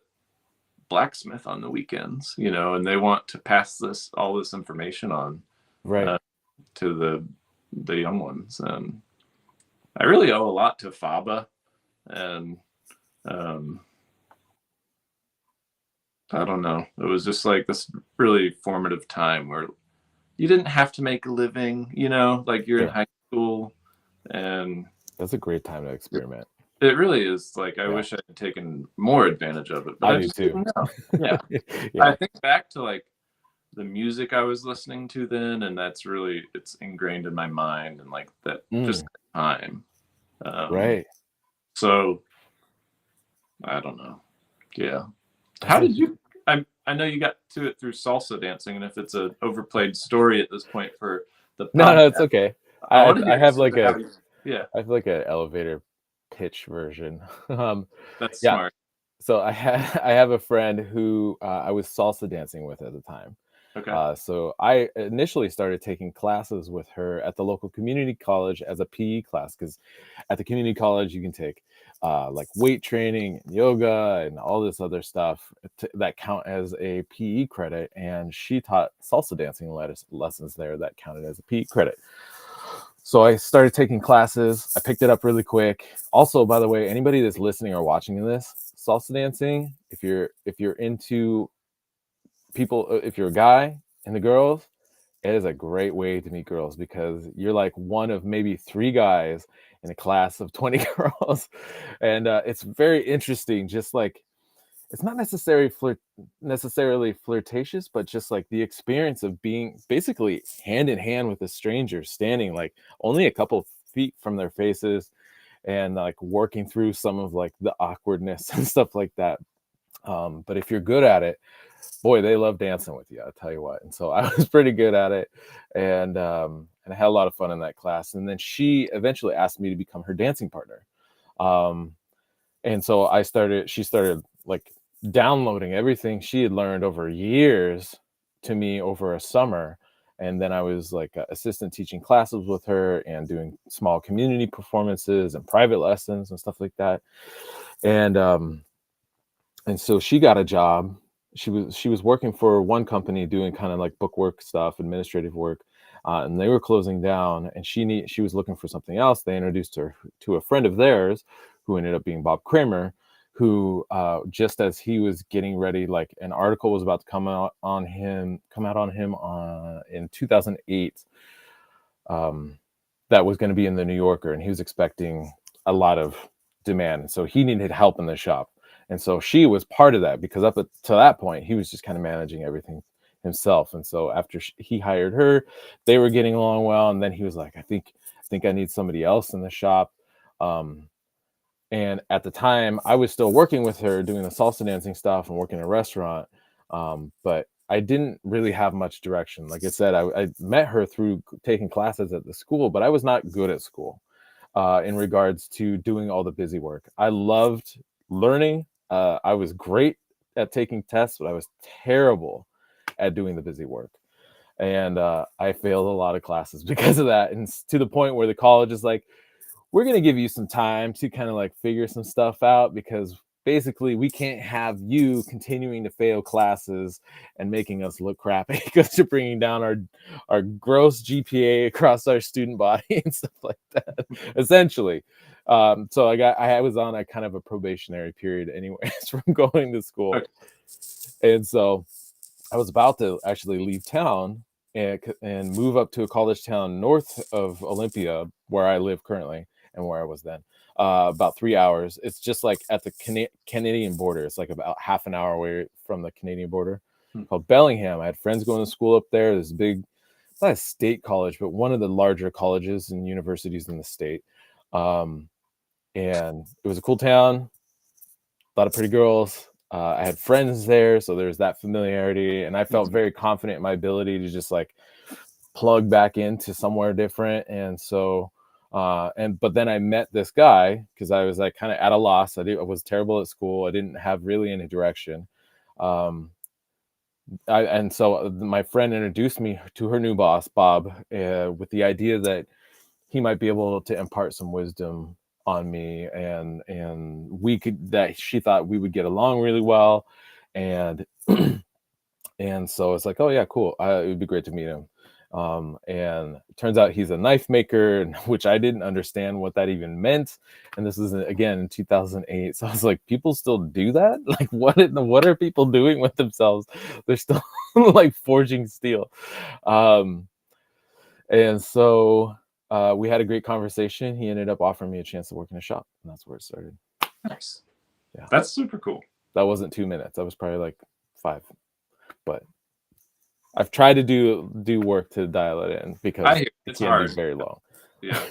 Speaker 2: blacksmith on the weekends, and they want to pass all this information on
Speaker 1: right.
Speaker 2: to the young ones. And I really owe a lot to FABA, and um, I don't know. It was just like this really formative time where you didn't have to make a living, like you're in
Speaker 1: Sure.
Speaker 2: high school. And
Speaker 1: That's a great time to experiment.
Speaker 2: it really is. Like, I
Speaker 1: Yeah.
Speaker 2: wish I had taken more advantage of it, but
Speaker 1: I
Speaker 2: I
Speaker 1: do
Speaker 2: just
Speaker 1: too.
Speaker 2: didn't know. Yeah. I
Speaker 1: Yeah.
Speaker 2: think back to like the music I was listening to then, and that's really, it's ingrained in my mind, and like that just
Speaker 1: Mm,
Speaker 2: time.
Speaker 1: right.
Speaker 2: So I don't know. Yeah.
Speaker 1: That's
Speaker 2: How did
Speaker 1: interesting.
Speaker 2: you? I know you got to it through salsa dancing, and if it's an overplayed story at this point for the
Speaker 1: No, it's
Speaker 2: podcast,
Speaker 1: okay.
Speaker 2: I want to
Speaker 1: I
Speaker 2: hear
Speaker 1: have
Speaker 2: sort
Speaker 1: like
Speaker 2: of how
Speaker 1: a
Speaker 2: you. Yeah,
Speaker 1: I have like an elevator pitch version.
Speaker 2: that's
Speaker 1: Yeah.
Speaker 2: smart.
Speaker 1: So I have a friend who I was salsa dancing with at the time.
Speaker 2: Okay.
Speaker 1: So I initially started taking classes with her at the local community college as a PE class, because at the community college you can take like weight training and yoga and all this other stuff that count as a PE credit. And she taught salsa dancing lessons there that counted as a PE credit. So I started taking classes. I picked it up really quick. Also, by the way, anybody that's listening or watching this, salsa dancing, if you're into people, if you're a guy and the girls, it is a great way to meet girls, because you're like one of maybe 3 guys in a class of 20 girls. And it's very interesting. Just like, it's not necessarily flirtatious, but just like the experience of being basically hand in hand with a stranger, standing like only a couple feet from their faces, and like working through some of like the awkwardness and stuff like that. But if you're good at it, boy, they love dancing with you, I'll tell you what. And so I was pretty good at it, and I had a lot of fun in that class. And then she eventually asked me to become her dancing partner. Um, and so she started like downloading everything she had learned over years to me over a summer. And then I was like assistant teaching classes with her and doing small community performances and private lessons and stuff like that. And so she got a job. She was working for one company doing kind of like bookwork stuff, administrative work, and they were closing down. And she was looking for something else. They introduced her to a friend of theirs, who ended up being Bob Kramer, who just as he was getting ready, like an article was about to come out on him in 2008. That was going to be in the New Yorker, and he was expecting a lot of demand. So he needed help in the shop. And so she was part of that, because to that point, he was just kind of managing everything himself. And so after he hired her, they were getting along well. And then he was like, I think I need somebody else in the shop. Um, and at the time, I was still working with her doing the salsa dancing stuff and working in a restaurant. But I didn't really have much direction. Like I said, I met her through taking classes at the school, but I was not good at school in regards to doing all the busy work. I loved learning. I was great at taking tests, but I was terrible at doing the busy work. And I failed a lot of classes because of that. And to the point where the college is like, we're going to give you some time to kind of like figure some stuff out, because basically we can't have you continuing to fail classes and making us look crappy, because you're bringing down our gross GPA across our student body and stuff like that, essentially. So I was on a kind of a probationary period anyways from going to school.
Speaker 2: Okay.
Speaker 1: And so I was about to actually leave town and move up to a college town north of Olympia, where I live currently and where I was then. About 3 hours. It's just like at the Canadian border. It's like about half an hour away from the Canadian border,
Speaker 2: Hmm.
Speaker 1: called Bellingham. I had friends going to school up there. This big, not a state college, but one of the larger colleges and universities in the state. Um, and it was a cool town, a lot of pretty girls. I had friends there, so there's that familiarity, and I felt very confident in my ability to just like plug back into somewhere different. And so, but then I met this guy because I was like kind of at a loss. I was terrible at school. I didn't have really any direction. Um, and so my friend introduced me to her new boss, Bob, with the idea that he might be able to impart some wisdom on me, and that she thought we would get along really well. And and so it's like, oh yeah, cool, it would be great to meet him. And it turns out he's a knife maker, which I didn't understand what that even meant. And this is again in 2008, so I was like, people still do that? Like, what are people doing with themselves? They're still like forging steel. And so We had a great conversation. He ended up offering me a chance to work in a shop, and that's where it started.
Speaker 2: Nice.
Speaker 1: Yeah.
Speaker 2: That's super cool.
Speaker 1: That wasn't 2 minutes. That was probably like 5. But I've tried to do work to dial it in because it
Speaker 2: it's
Speaker 1: can
Speaker 2: hard.
Speaker 1: be very long.
Speaker 2: Yeah.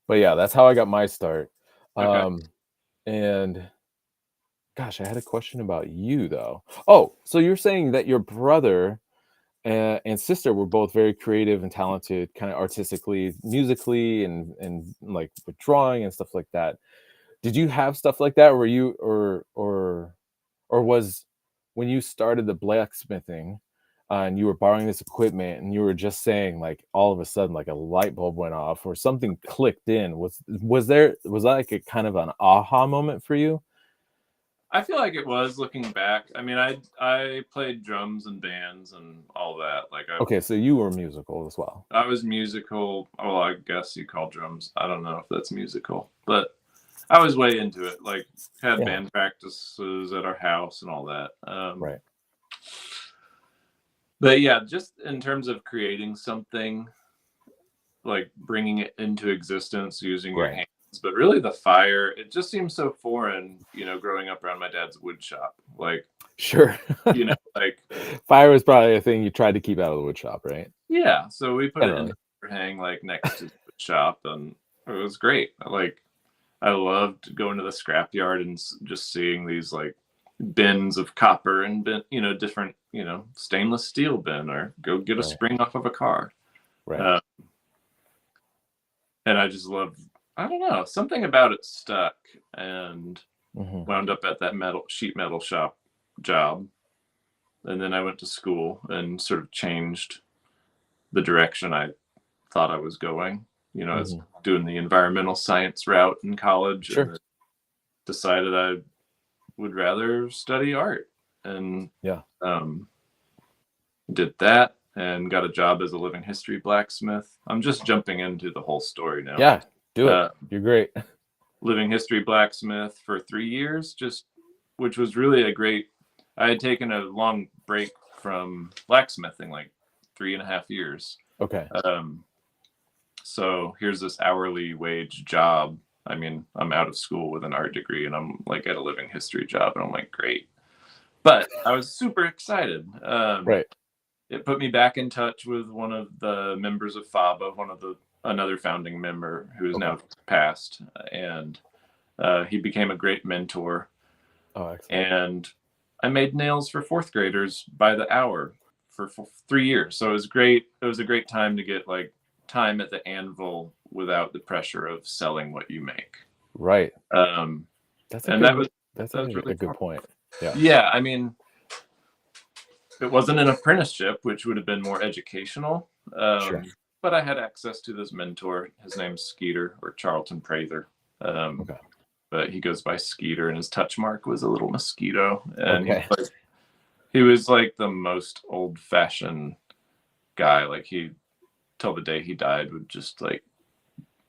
Speaker 1: But yeah, that's how I got my start.
Speaker 2: Okay.
Speaker 1: And gosh, I had a question about you though. Oh, so you're saying that your brother and sister were both very creative and talented, kind of artistically, musically, and like with drawing and stuff like that. Did you have stuff like that? Were you or was when you started the blacksmithing and you were borrowing this equipment and you were just saying like all of a sudden like a light bulb went off or something clicked in? Was that like a kind of an aha moment for you?
Speaker 2: I feel like it was looking back. I mean, I played drums and bands and all that. Like
Speaker 1: Okay, so you were musical as well.
Speaker 2: I was musical. Well, I guess you call drums. I don't know if that's musical, but I was way into it. Like had
Speaker 1: Yeah.
Speaker 2: band practices at our house and all that.
Speaker 1: Right.
Speaker 2: But yeah, just in terms of creating something, like bringing it into existence using your
Speaker 1: Right.
Speaker 2: hands. But really, the fire, it just seems so foreign. Growing up around my dad's wood shop, like
Speaker 1: Sure.
Speaker 2: like
Speaker 1: Fire was probably a thing you tried to keep out of the wood shop, right?
Speaker 2: yeah. So we put it in
Speaker 1: Generally.
Speaker 2: the overhang, like next to the wood shop, and it was great. Like I loved going to the scrapyard and just seeing these like bins of copper and different stainless steel bin or go get a
Speaker 1: Right.
Speaker 2: spring off of a car.
Speaker 1: Right.
Speaker 2: And I just loved, I don't know, something about it stuck and wound up at that sheet metal shop job. And then I went to school and sort of changed the direction I thought I was going. I was doing the environmental science route in college.
Speaker 1: Sure.
Speaker 2: And decided I would rather study art. And
Speaker 1: Yeah.
Speaker 2: did that and got a job as a living history blacksmith. I'm just jumping into the whole story now.
Speaker 1: Yeah, do it. You're great.
Speaker 2: Living history blacksmith for 3 years, which was really I had taken a long break from blacksmithing, like 3.5 years.
Speaker 1: Okay.
Speaker 2: So here's this hourly wage job. I mean, I'm out of school with an art degree and I'm like at a living history job and I'm like, great. But I was super excited.
Speaker 1: Right.
Speaker 2: It put me back in touch with one of the members of FABA, another founding member who is now passed, and he became a great mentor.
Speaker 1: Oh, excellent.
Speaker 2: And I made nails for 4th graders by the hour for 3 years. So it was great. It was a great time to get like time at the anvil without the pressure of selling what you make.
Speaker 1: Right.
Speaker 2: That's
Speaker 1: really a good point. Yeah.
Speaker 2: Yeah. I mean, it wasn't an apprenticeship, which would have been more educational.
Speaker 1: Sure.
Speaker 2: But I had access to this mentor. His name's Skeeter, or Charlton Prather. But he goes by Skeeter, and his touch mark was a little mosquito. And he was like the most old-fashioned guy. Like till the day he died, would just like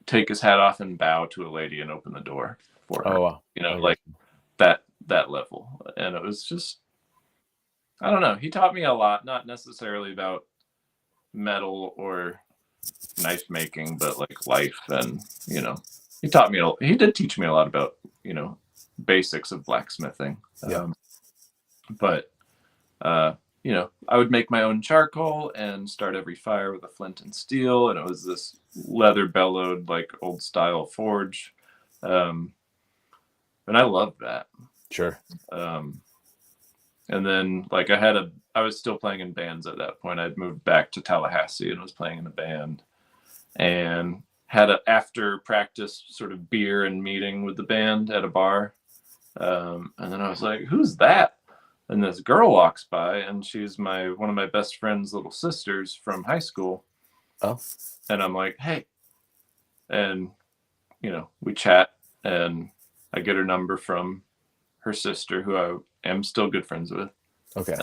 Speaker 2: take his hat off and bow to a lady and open the door for her.
Speaker 1: Oh, wow.
Speaker 2: Like that level. And it was just, I don't know. He taught me a lot, not necessarily about metal or knife making, but like life. And, he did teach me a lot about, basics of blacksmithing. But, I would make my own charcoal and start every fire with a flint and steel. And it was this leather bellowed, like old style forge. And I loved that.
Speaker 1: Sure.
Speaker 2: And then like I was still playing in bands at that point. I'd moved back to Tallahassee and was playing in a band and had an after practice sort of beer and meeting with the band at a bar. And then I was like, who's that? And this girl walks by and she's one of my best friend's little sisters from high school.
Speaker 1: Oh.
Speaker 2: And I'm like, hey. And, we chat and I get her number from her sister, who I am still good friends with.
Speaker 1: Okay.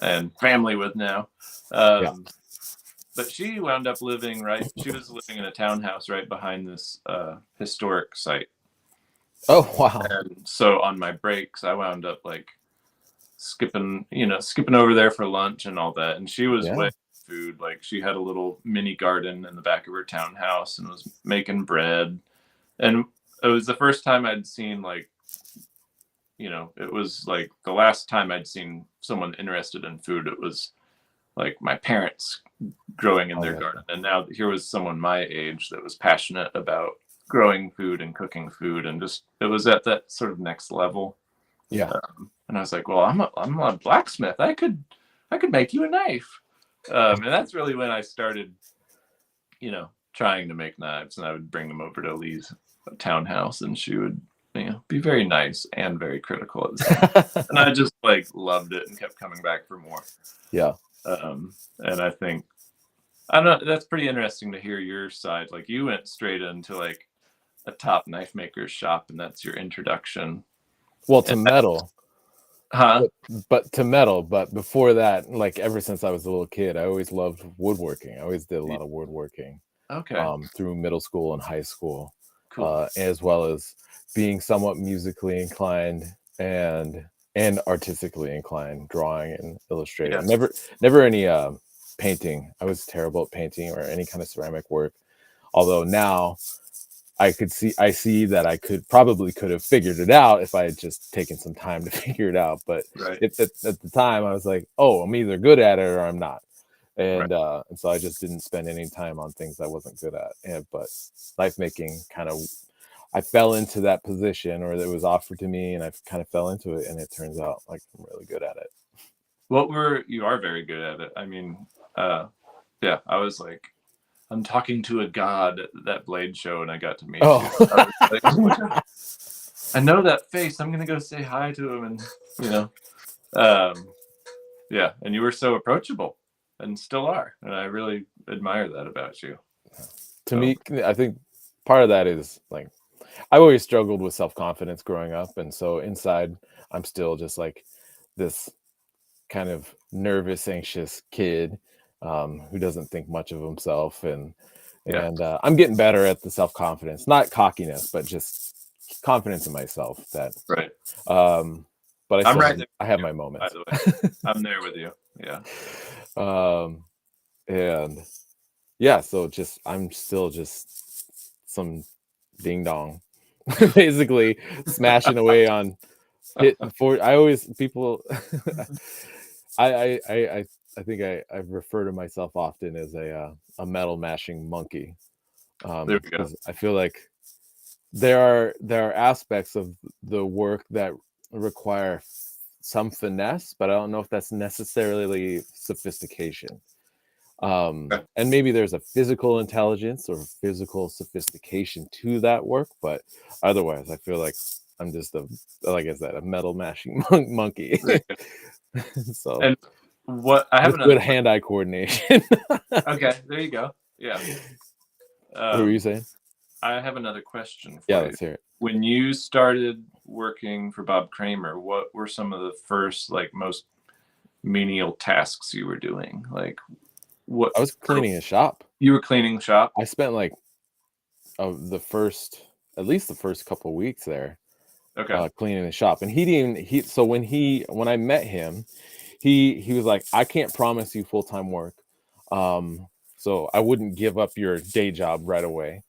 Speaker 2: And family with now. But she wound up she was living in a townhouse right behind this historic site.
Speaker 1: Oh, wow.
Speaker 2: And so on my breaks, I wound up like skipping over there for lunch and all that. And she was food. Like she had a little mini garden in the back of her townhouse and was making bread. And it was the first time I'd seen like, you know, it was like the last time I'd seen someone interested in food. It was like my parents growing in their garden. And now here was someone my age that was passionate about growing food and cooking food, and just it was at that sort of next level.
Speaker 1: Yeah.
Speaker 2: And I was like, well, I'm a blacksmith. I could make you a knife. And that's really when I started, you know, trying to make knives. And I would bring them over to Lee's townhouse, and she would, you know, be very nice and very critical at the same time. And I just like loved it and kept coming back for more.
Speaker 1: Yeah.
Speaker 2: And I think, I don't know, that's pretty interesting to hear your side. Like you went straight into like a top knife maker's shop, and that's your introduction.
Speaker 1: Well, to metal.
Speaker 2: Huh?
Speaker 1: But to metal. But before that, like ever since I was a little kid, I always loved woodworking. I always did a lot of woodworking.
Speaker 2: Okay.
Speaker 1: Through middle school and high school.
Speaker 2: Cool.
Speaker 1: As well as being somewhat musically inclined and artistically inclined, drawing and illustrating.
Speaker 2: Yeah.
Speaker 1: Never any painting. I was terrible at painting or any kind of ceramic work. Although now I see that I could have figured it out if I had just taken some time to figure it out. But
Speaker 2: right.
Speaker 1: at the time I was like, oh, I'm either good at it or I'm not. And and so I just didn't spend any time on things I wasn't good at. But knife making I fell into that position, or it was offered to me, and I kind of fell into it, and it turns out like I'm really good at it.
Speaker 2: You are very good at it. I mean, yeah, I was like, I'm talking to a god at that Blade show, and I got to meet you. I was like, oh my God, I know that face. I'm gonna go say hi to him, and you know, yeah. And you were so approachable, and still are, and I really admire that about you.
Speaker 1: To me, I think part of that is like I always struggled with self-confidence growing up, and so inside I'm still just like this kind of nervous, anxious kid who doesn't think much of himself, and I'm getting better at the self-confidence, not cockiness, but just confidence in myself. That
Speaker 2: right.
Speaker 1: But I have my moments.
Speaker 2: By the way, I'm there with you. Yeah.
Speaker 1: And yeah, so I'm still just some ding dong, basically smashing away on hitting for. I always people. I think I refer to myself often as a metal mashing monkey.
Speaker 2: There we go.
Speaker 1: I feel like there are aspects of the work that require some finesse, but I don't know if that's necessarily sophistication. And maybe there's a physical intelligence or physical sophistication to that work, but otherwise I feel like I'm just like I said, a metal mashing monkey. So
Speaker 2: and what I have
Speaker 1: good hand-eye coordination.
Speaker 2: Okay, there you go. Yeah.
Speaker 1: What were you saying?
Speaker 2: I have another question for
Speaker 1: you.
Speaker 2: you.
Speaker 1: Let's hear it.
Speaker 2: When you started working for Bob Kramer, what were some of the first, like, most menial tasks you were doing? Like, what?
Speaker 1: I was cleaning a shop.
Speaker 2: You were cleaning shop?
Speaker 1: I spent like at least the first couple of weeks there.
Speaker 2: Okay.
Speaker 1: Cleaning the shop. And so when I met him, he was like, I can't promise you full-time work. So I wouldn't give up your day job right away.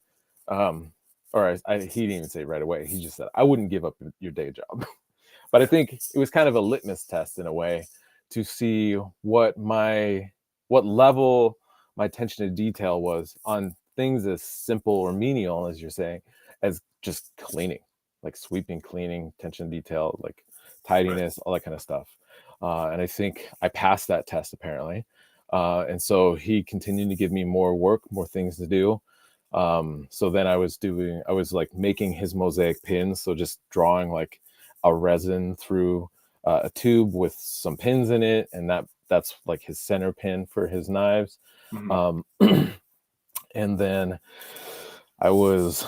Speaker 1: Or he didn't even say right away. He just said, I wouldn't give up your day job. But I think it was kind of a litmus test in a way to see what level my attention to detail was on things as simple or menial, as you're saying, as just cleaning, like sweeping, cleaning, attention to detail, like tidiness, all that kind of stuff. And I think I passed that test apparently. And so he continued to give me more work, more things to do. So then I was like making his mosaic pins. So just drawing like a resin through a tube with some pins in it. And that's like his center pin for his knives. Mm-hmm. And then I was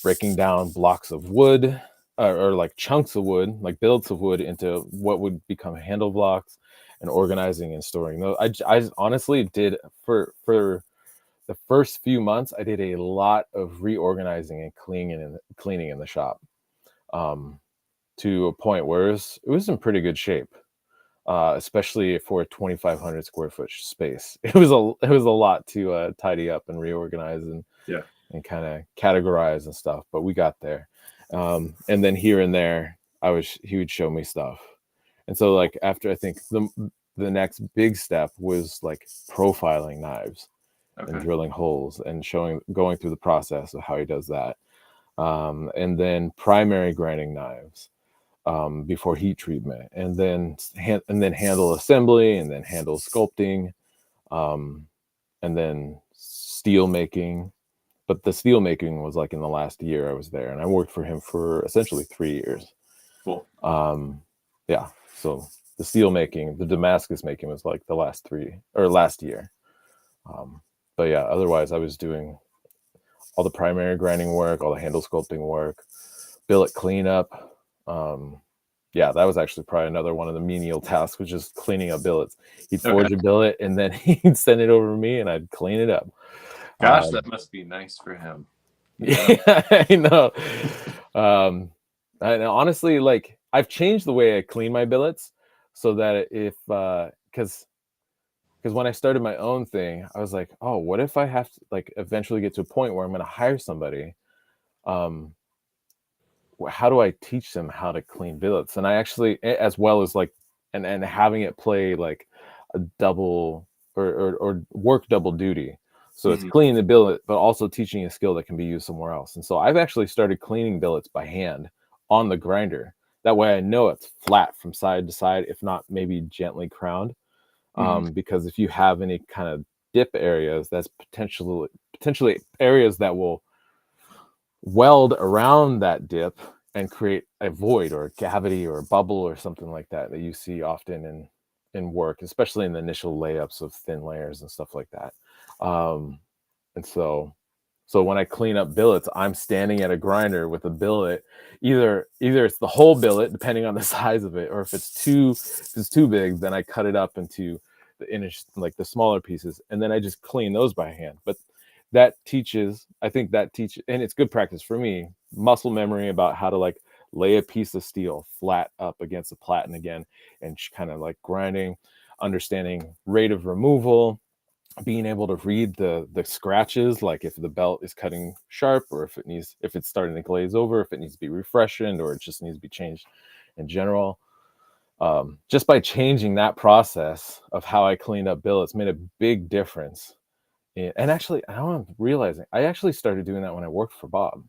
Speaker 1: breaking down blocks of wood or like chunks of wood, like billets of wood, into what would become handle blocks, and organizing and storing those. I honestly did for the first few months, I did a lot of reorganizing and cleaning in the shop, to a point where it was in pretty good shape. especially for a 2,500 square foot space. It was a lot to tidy up and reorganize and kind of categorize and stuff, but we got there. And then here and there, he would show me stuff. And so like after, I think the next big step was like profiling knives and drilling holes and going through the process of how he does that. And then primary grinding knives before heat treatment, and then handle assembly, and then handle sculpting, and then steel making. But the steel making was like in the last year I was there, and I worked for him for essentially 3 years.
Speaker 2: Cool.
Speaker 1: Yeah. So the steel making, the Damascus making was like the last year. But yeah, otherwise I was doing all the primary grinding work, all the handle sculpting work, billet cleanup. Yeah, that was actually probably another one of the menial tasks, was just cleaning up billets. He'd forge a billet and then he'd send it over to me and I'd clean it up.
Speaker 2: Gosh, that must be nice for him.
Speaker 1: Yeah, I know. And honestly, like I've changed the way I clean my billets so that because when I started my own thing, I was like, oh, what if I have to like eventually get to a point where I'm going to hire somebody? How do I teach them how to clean billets? And I actually, as well as like, and having it play like a double or work double duty. So it's cleaning the billet, but also teaching a skill that can be used somewhere else. And so I've actually started cleaning billets by hand on the grinder. That way I know it's flat from side to side, if not maybe gently crowned. Because if you have any kind of dip areas, that's potentially areas that will weld around that dip and create a void or a cavity or a bubble or something like that you see often in work, especially in the initial layups of thin layers and stuff like that. And so when I clean up billets, I'm standing at a grinder with a billet. Either it's the whole billet, depending on the size of it, or if it's too big, then I cut it up into the smaller pieces, and then I just clean those by hand. But I think that teaches, and it's good practice for me, muscle memory about how to like lay a piece of steel flat up against a platen again, and kind of like grinding, understanding rate of removal, being able to read the scratches, like if the belt is cutting sharp, or if it's starting to glaze over, if it needs to be refreshened, or it just needs to be changed in general. Just by changing that process of how I cleaned up billets made a big difference. And actually, I'm realizing I actually started doing that when I worked for Bob.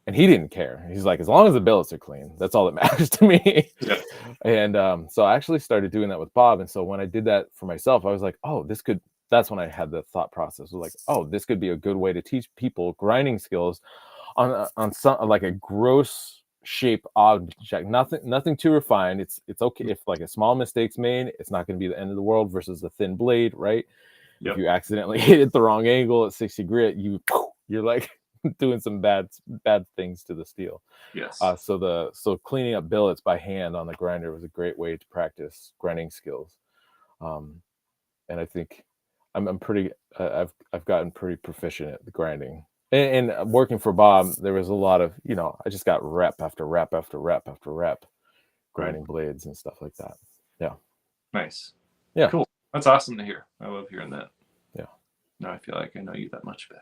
Speaker 1: And he didn't care. He's like, as long as the billets are clean, that's all that matters to me.
Speaker 2: Yeah.
Speaker 1: And so I actually started doing that with Bob. And so when I did that for myself, I was like, oh, that's when I had the thought process. Was like, oh, this could be a good way to teach people grinding skills on some like a gross shape object, nothing too refined. It's okay if like a small mistake's made, it's not going to be the end of the world versus a thin blade, right? Yep. If you accidentally hit it the wrong angle at 60 grit, you're like doing some bad things to the steel.
Speaker 2: Yes.
Speaker 1: So cleaning up billets by hand on the grinder was a great way to practice grinding skills. And I think I'm pretty I've gotten pretty proficient at the grinding. And working for Bob, there was a lot of, I just got rep after rep after rep after rep grinding blades and stuff like that. Yeah.
Speaker 2: Nice.
Speaker 1: Yeah.
Speaker 2: Cool. That's awesome to hear. I love hearing that.
Speaker 1: Yeah.
Speaker 2: Now I feel like I know you that much better.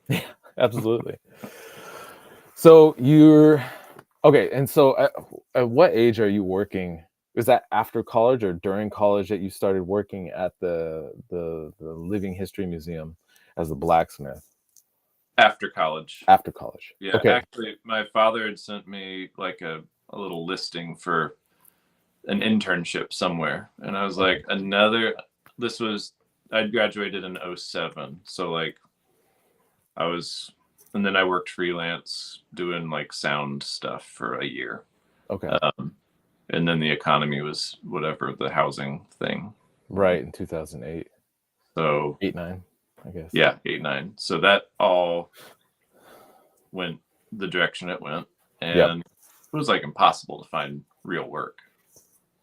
Speaker 1: Yeah, absolutely. So you're okay. And so at what age are you working? Was that after college or during college that you started working at the Living History Museum as a blacksmith?
Speaker 2: After college.
Speaker 1: After college.
Speaker 2: Yeah.
Speaker 1: Okay.
Speaker 2: Actually, my father had sent me like a little listing for an internship somewhere. And I was like, I'd graduated in 2007. So like and then I worked freelance doing like sound stuff for a year.
Speaker 1: Okay.
Speaker 2: And then the economy was whatever, the housing thing.
Speaker 1: Right, in 2008.
Speaker 2: So
Speaker 1: 8-9, I guess.
Speaker 2: Yeah, 8-9. So that all went the direction it went. And it was like impossible to find real work.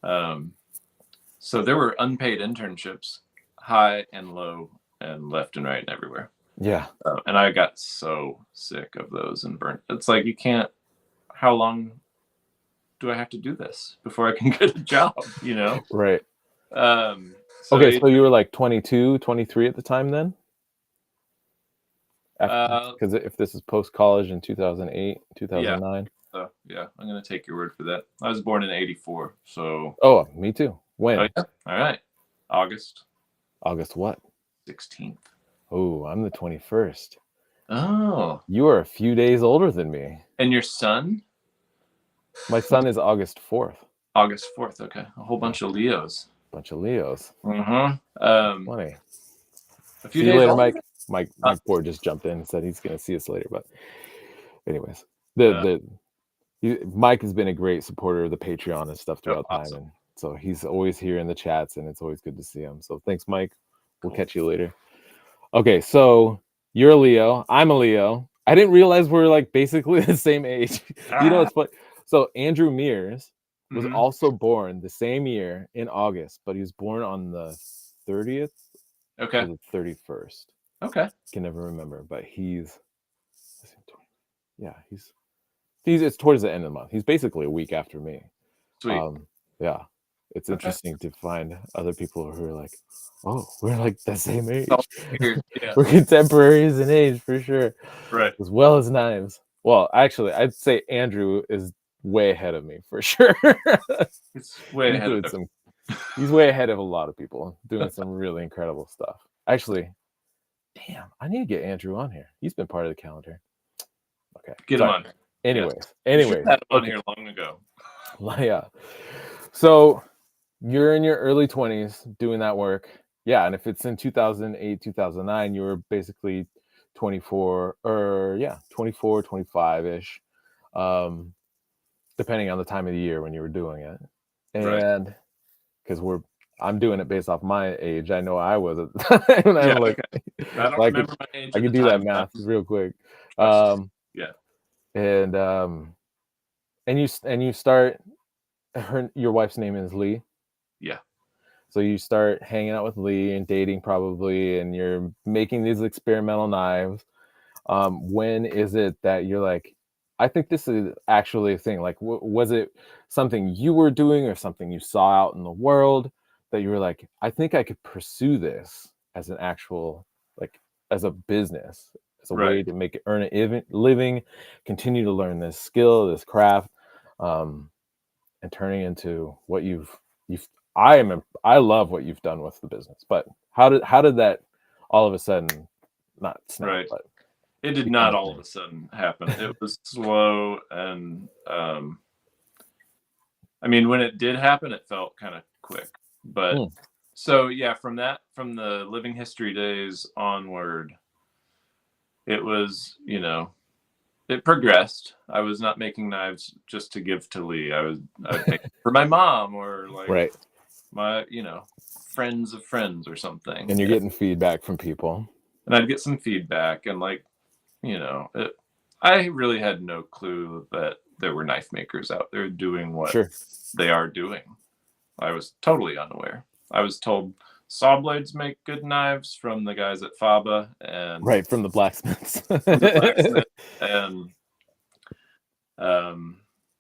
Speaker 2: So there were unpaid internships, high and low and left and right and everywhere.
Speaker 1: Yeah.
Speaker 2: And I got so sick of those and burnt. It's like, how long do I have to do this before I can get a job? You know?
Speaker 1: Right.
Speaker 2: So
Speaker 1: Okay, so you were like 22, 23 at the time then? Because if this is post college in 2008, 2009.
Speaker 2: So yeah, I'm gonna take your word for that. I was born in '84, so.
Speaker 1: Oh, me too. When?
Speaker 2: Oh yeah. All right. August
Speaker 1: what?
Speaker 2: 16th.
Speaker 1: Oh, I'm the 21st.
Speaker 2: Oh.
Speaker 1: You are a few days older than me.
Speaker 2: And your son?
Speaker 1: My son is August 4th.
Speaker 2: August 4th. Okay, a whole bunch of Leos.
Speaker 1: Bunch of Leos.
Speaker 2: Mm-hmm.
Speaker 1: Funny.
Speaker 2: A few
Speaker 1: See you
Speaker 2: days
Speaker 1: later,
Speaker 2: older?
Speaker 1: Mike. Mike Ford just jumped in and said he's going to see us later. But anyways, Mike has been a great supporter of the Patreon and stuff throughout time, and so he's always here in the chats, and it's always good to see him. So thanks, Mike. We'll catch you later. Okay, so you're a Leo. I'm a Leo. I didn't realize we're like basically the same age. You know, it's funny. So Andrew Mears was also born the same year in August, but he was born on the 30th or the 31st.
Speaker 2: Okay.
Speaker 1: Can never remember, but he's it's towards the end of the month. He's basically a week after me.
Speaker 2: Sweet.
Speaker 1: Yeah. It's interesting to find other people who are like, oh, we're like the same age.
Speaker 2: Yeah.
Speaker 1: We're contemporaries in age for sure.
Speaker 2: Right.
Speaker 1: As well as knives. Well, actually, I'd say Andrew is way ahead of me for sure.
Speaker 2: It's way ahead of
Speaker 1: him. He's way ahead of a lot of people doing some really incredible stuff. Actually, damn, I need to get Andrew on here. He's been part of the calendar. Okay.
Speaker 2: Get him on.
Speaker 1: Anyways.
Speaker 2: Had him on here long ago.
Speaker 1: Yeah. So you're in your early 20s doing that work. Yeah. And if it's in 2008, 2009, you were basically 24 or 24, 25-ish, depending on the time of the year when you were doing it. And because I'm doing it based off my age. I know I was at the time.
Speaker 2: I don't remember my age.
Speaker 1: I could do that math real quick. And you start. Your wife's name is Lee.
Speaker 2: Yeah.
Speaker 1: So you start hanging out with Lee and dating probably, and you're making these experimental knives. When is it that you're like, I think this is actually a thing? Like, was it something you were doing or something you saw out in the world that you were like, I think I could pursue this as an actual, like, as a business, as a way to earn a living, continue to learn this skill, this craft, and turning into what I love what you've done with the business. But how did that all of a sudden not snap? But
Speaker 2: it did not all of a sudden happen. It was slow, and I mean, when it did happen, it felt kind of quick. But so yeah, from the living history days onward, it was, it progressed. I was not making knives just to give to Lee. I would make for my mom or like my, friends of friends or something.
Speaker 1: And you're getting feedback from people.
Speaker 2: And I'd get some feedback, and I really had no clue that there were knife makers out there doing what they are doing. I was totally unaware. I was told saw blades make good knives from the guys at Faba, and
Speaker 1: from the blacksmiths.
Speaker 2: And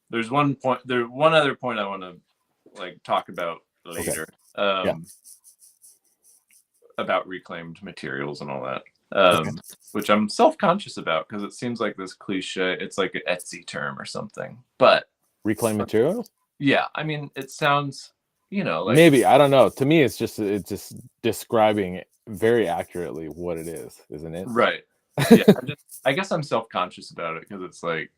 Speaker 2: there's one other point I want to talk about later. About reclaimed materials and all that, which I'm self-conscious about because it seems like this cliche. It's like an Etsy term or something. But
Speaker 1: reclaimed materials?
Speaker 2: Yeah, I mean, it sounds, like
Speaker 1: maybe, I don't know. To me, it's just describing very accurately what it is, isn't it?
Speaker 2: Right. Yeah. I guess I'm self-conscious about it because it's like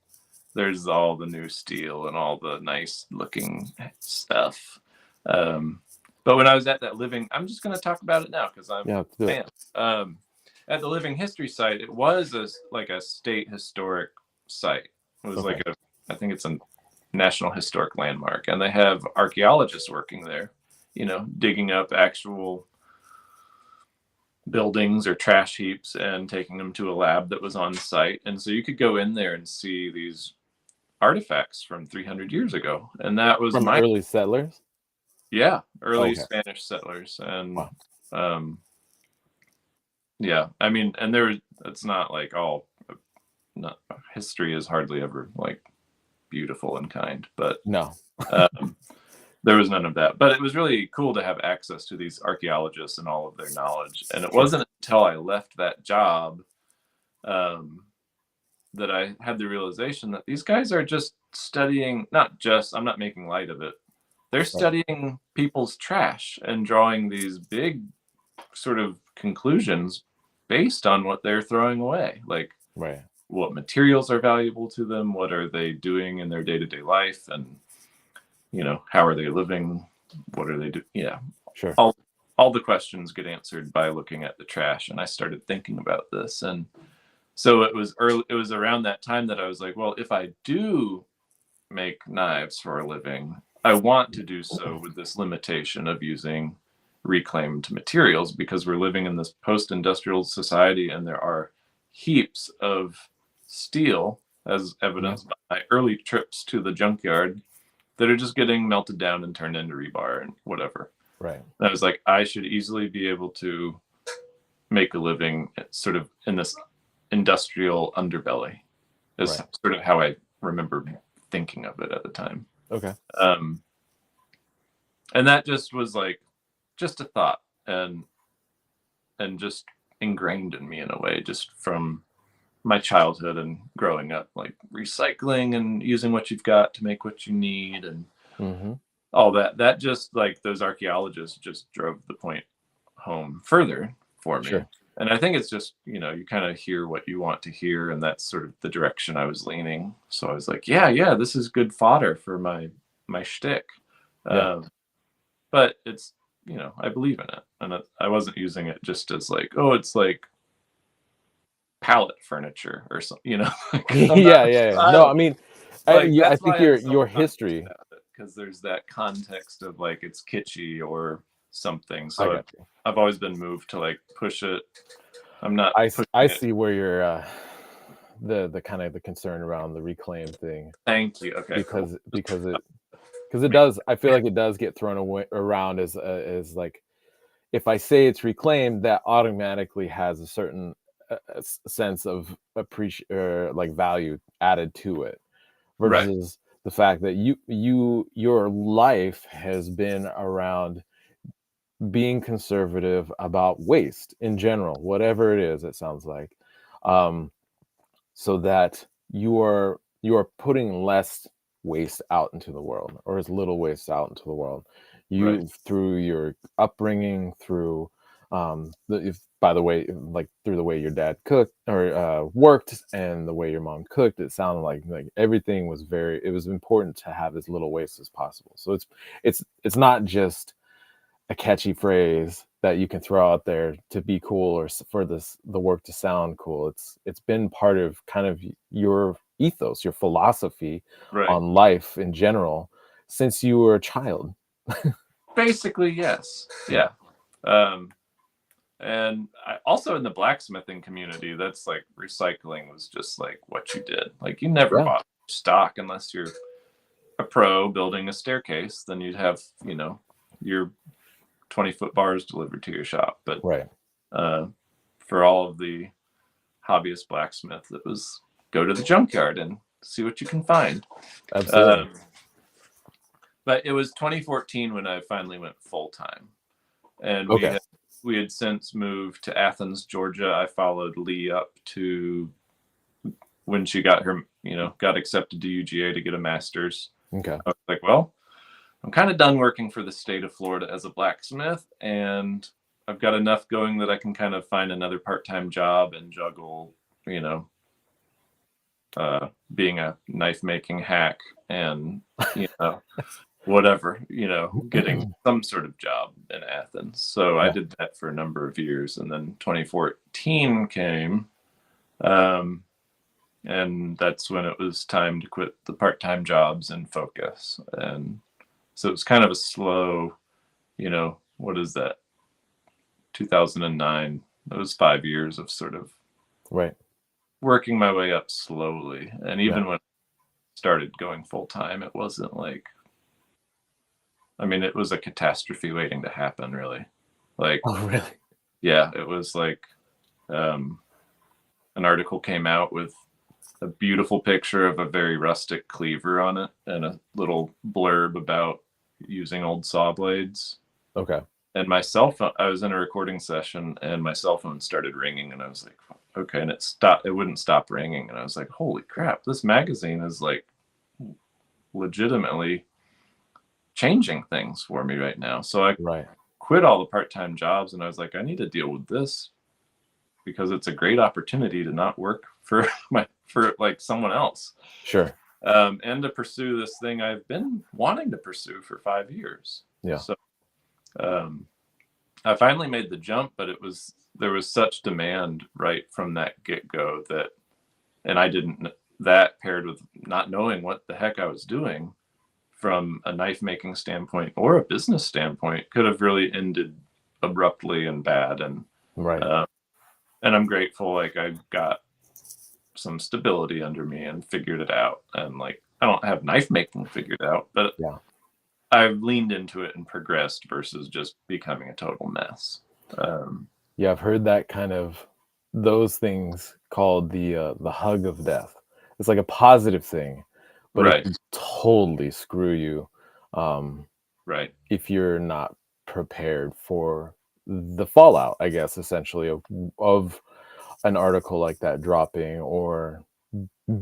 Speaker 2: there's all the new steel and all the nice looking stuff. But when I was at that I'm just going to talk about it now because I'm a fan. At the Living History site, it was a state historic site. It was I think it's a National Historic Landmark, and they have archaeologists working there, digging up actual buildings or trash heaps and taking them to a lab that was on site. And so you could go in there and see these artifacts from 300 years ago. And that was
Speaker 1: from early settlers?
Speaker 2: Yeah, early Spanish settlers. And I mean, and it's not like history is hardly ever beautiful and kind, but
Speaker 1: No.
Speaker 2: there was none of that. But it was really cool to have access to these archaeologists and all of their knowledge. And it wasn't until I left that job that I had the realization that these guys are just studying, I'm not making light of it. They're studying people's trash and drawing these big sort of conclusions based on what they're throwing away. Like, what materials are valuable to them? What are they doing in their day-to-day life? And, how are they living? What are they doing? Yeah.
Speaker 1: Sure.
Speaker 2: All the questions get answered by looking at the trash. And I started thinking about this. And so it was around that time that I was like, well, if I do make knives for a living, I want to do so with this limitation of using reclaimed materials, because we're living in this post-industrial society and there are heaps of steel, as evidenced by my early trips to the junkyard, that are just getting melted down and turned into rebar and whatever.
Speaker 1: Right.
Speaker 2: And I was like, I should easily be able to make a living sort of in this industrial underbelly, is sort of how I remember thinking of it at the time.
Speaker 1: Okay.
Speaker 2: And that just was like just a thought, and just ingrained in me in a way, just from my childhood and growing up, like recycling and using what you've got to make what you need, and all that just, like, those archaeologists just drove the point home further for me.
Speaker 1: Sure.
Speaker 2: And I think it's just, you kind of hear what you want to hear, and that's sort of the direction I was leaning. So I was like, yeah, this is good fodder for my shtick. But it's, I believe in it, and I wasn't using it just as like, oh, it's like pallet furniture or something,
Speaker 1: No, I mean,
Speaker 2: like,
Speaker 1: I think your history,
Speaker 2: because there's that context of like it's kitschy or something. So I've always been moved to like push it. I'm not.
Speaker 1: I see where you're the kind of the concern around the reclaim thing.
Speaker 2: Thank you. Okay.
Speaker 1: Because it does. I feel like it does get thrown around as like, if I say it's reclaimed, that automatically has a certain sense of like value added to it, versus the fact that your life has been around being conservative about waste in general, whatever it is, it sounds like, so that you are putting less waste out into the world, or as little waste out into the world, through your upbringing, through by the way, like through the way your dad cooked or worked, and the way your mom cooked, it sounded like everything was it was important to have as little waste as possible. So it's not just a catchy phrase that you can throw out there to be cool, or for the work to sound cool. It's been part of kind of your ethos, your philosophy on life in general since you were a child.
Speaker 2: Basically, yes. Yeah. And I also, in the blacksmithing community, that's like recycling was just like what you did. Like, you never bought stock unless you're a pro building a staircase. Then you'd have, your 20-foot bars delivered to your shop. But for all of the hobbyist blacksmith, it was go to the junkyard and see what you can find.
Speaker 1: Absolutely.
Speaker 2: But it was 2014 when I finally went full time, and we had since moved to Athens, Georgia. I followed Lee up to when she got her, got accepted to UGA to get a master's. Okay. I was like, well, I'm kind of done working for the state of Florida as a blacksmith, and I've got enough going that I can kind of find another part-time job and juggle, being a knife making hack and, whatever, getting some sort of job in Athens. So I did that for a number of years, and then 2014 came, and that's when it was time to quit the part-time jobs and focus. And so it was kind of a slow, what is that? 2009. That was 5 years of sort of working my way up slowly. And even when I started going full time, it wasn't like, it was a catastrophe waiting to happen, really. Like,
Speaker 1: oh, really?
Speaker 2: Yeah, it was like an article came out with a beautiful picture of a very rustic cleaver on it and a little blurb about using old saw blades.
Speaker 1: Okay.
Speaker 2: And my cell phone, I was in a recording session and my cell phone started ringing and I was like, okay. And it wouldn't stop ringing. And I was like, holy crap, this magazine is like legitimately changing things for me right now. So I
Speaker 1: Right.
Speaker 2: quit all the part-time jobs and I was like, I need to deal with this because it's a great opportunity to not work for like someone else.
Speaker 1: Sure.
Speaker 2: And to pursue this thing I've been wanting to pursue for 5 years.
Speaker 1: Yeah.
Speaker 2: So I finally made the jump, but there was such demand right from that get-go that paired with not knowing what the heck I was doing from a knife making standpoint or a business standpoint could have really ended abruptly and bad. And
Speaker 1: Right.
Speaker 2: and I'm grateful, like I got some stability under me and figured it out. And like, I don't have knife making figured out, but
Speaker 1: Yeah.
Speaker 2: I've leaned into it and progressed versus just becoming a total mess.
Speaker 1: Yeah, I've heard that those things called the hug of death. It's like a positive thing, but it
Speaker 2: Right.
Speaker 1: can totally screw you
Speaker 2: Right.
Speaker 1: if you're not prepared for the fallout, I guess, essentially of an article like that dropping, or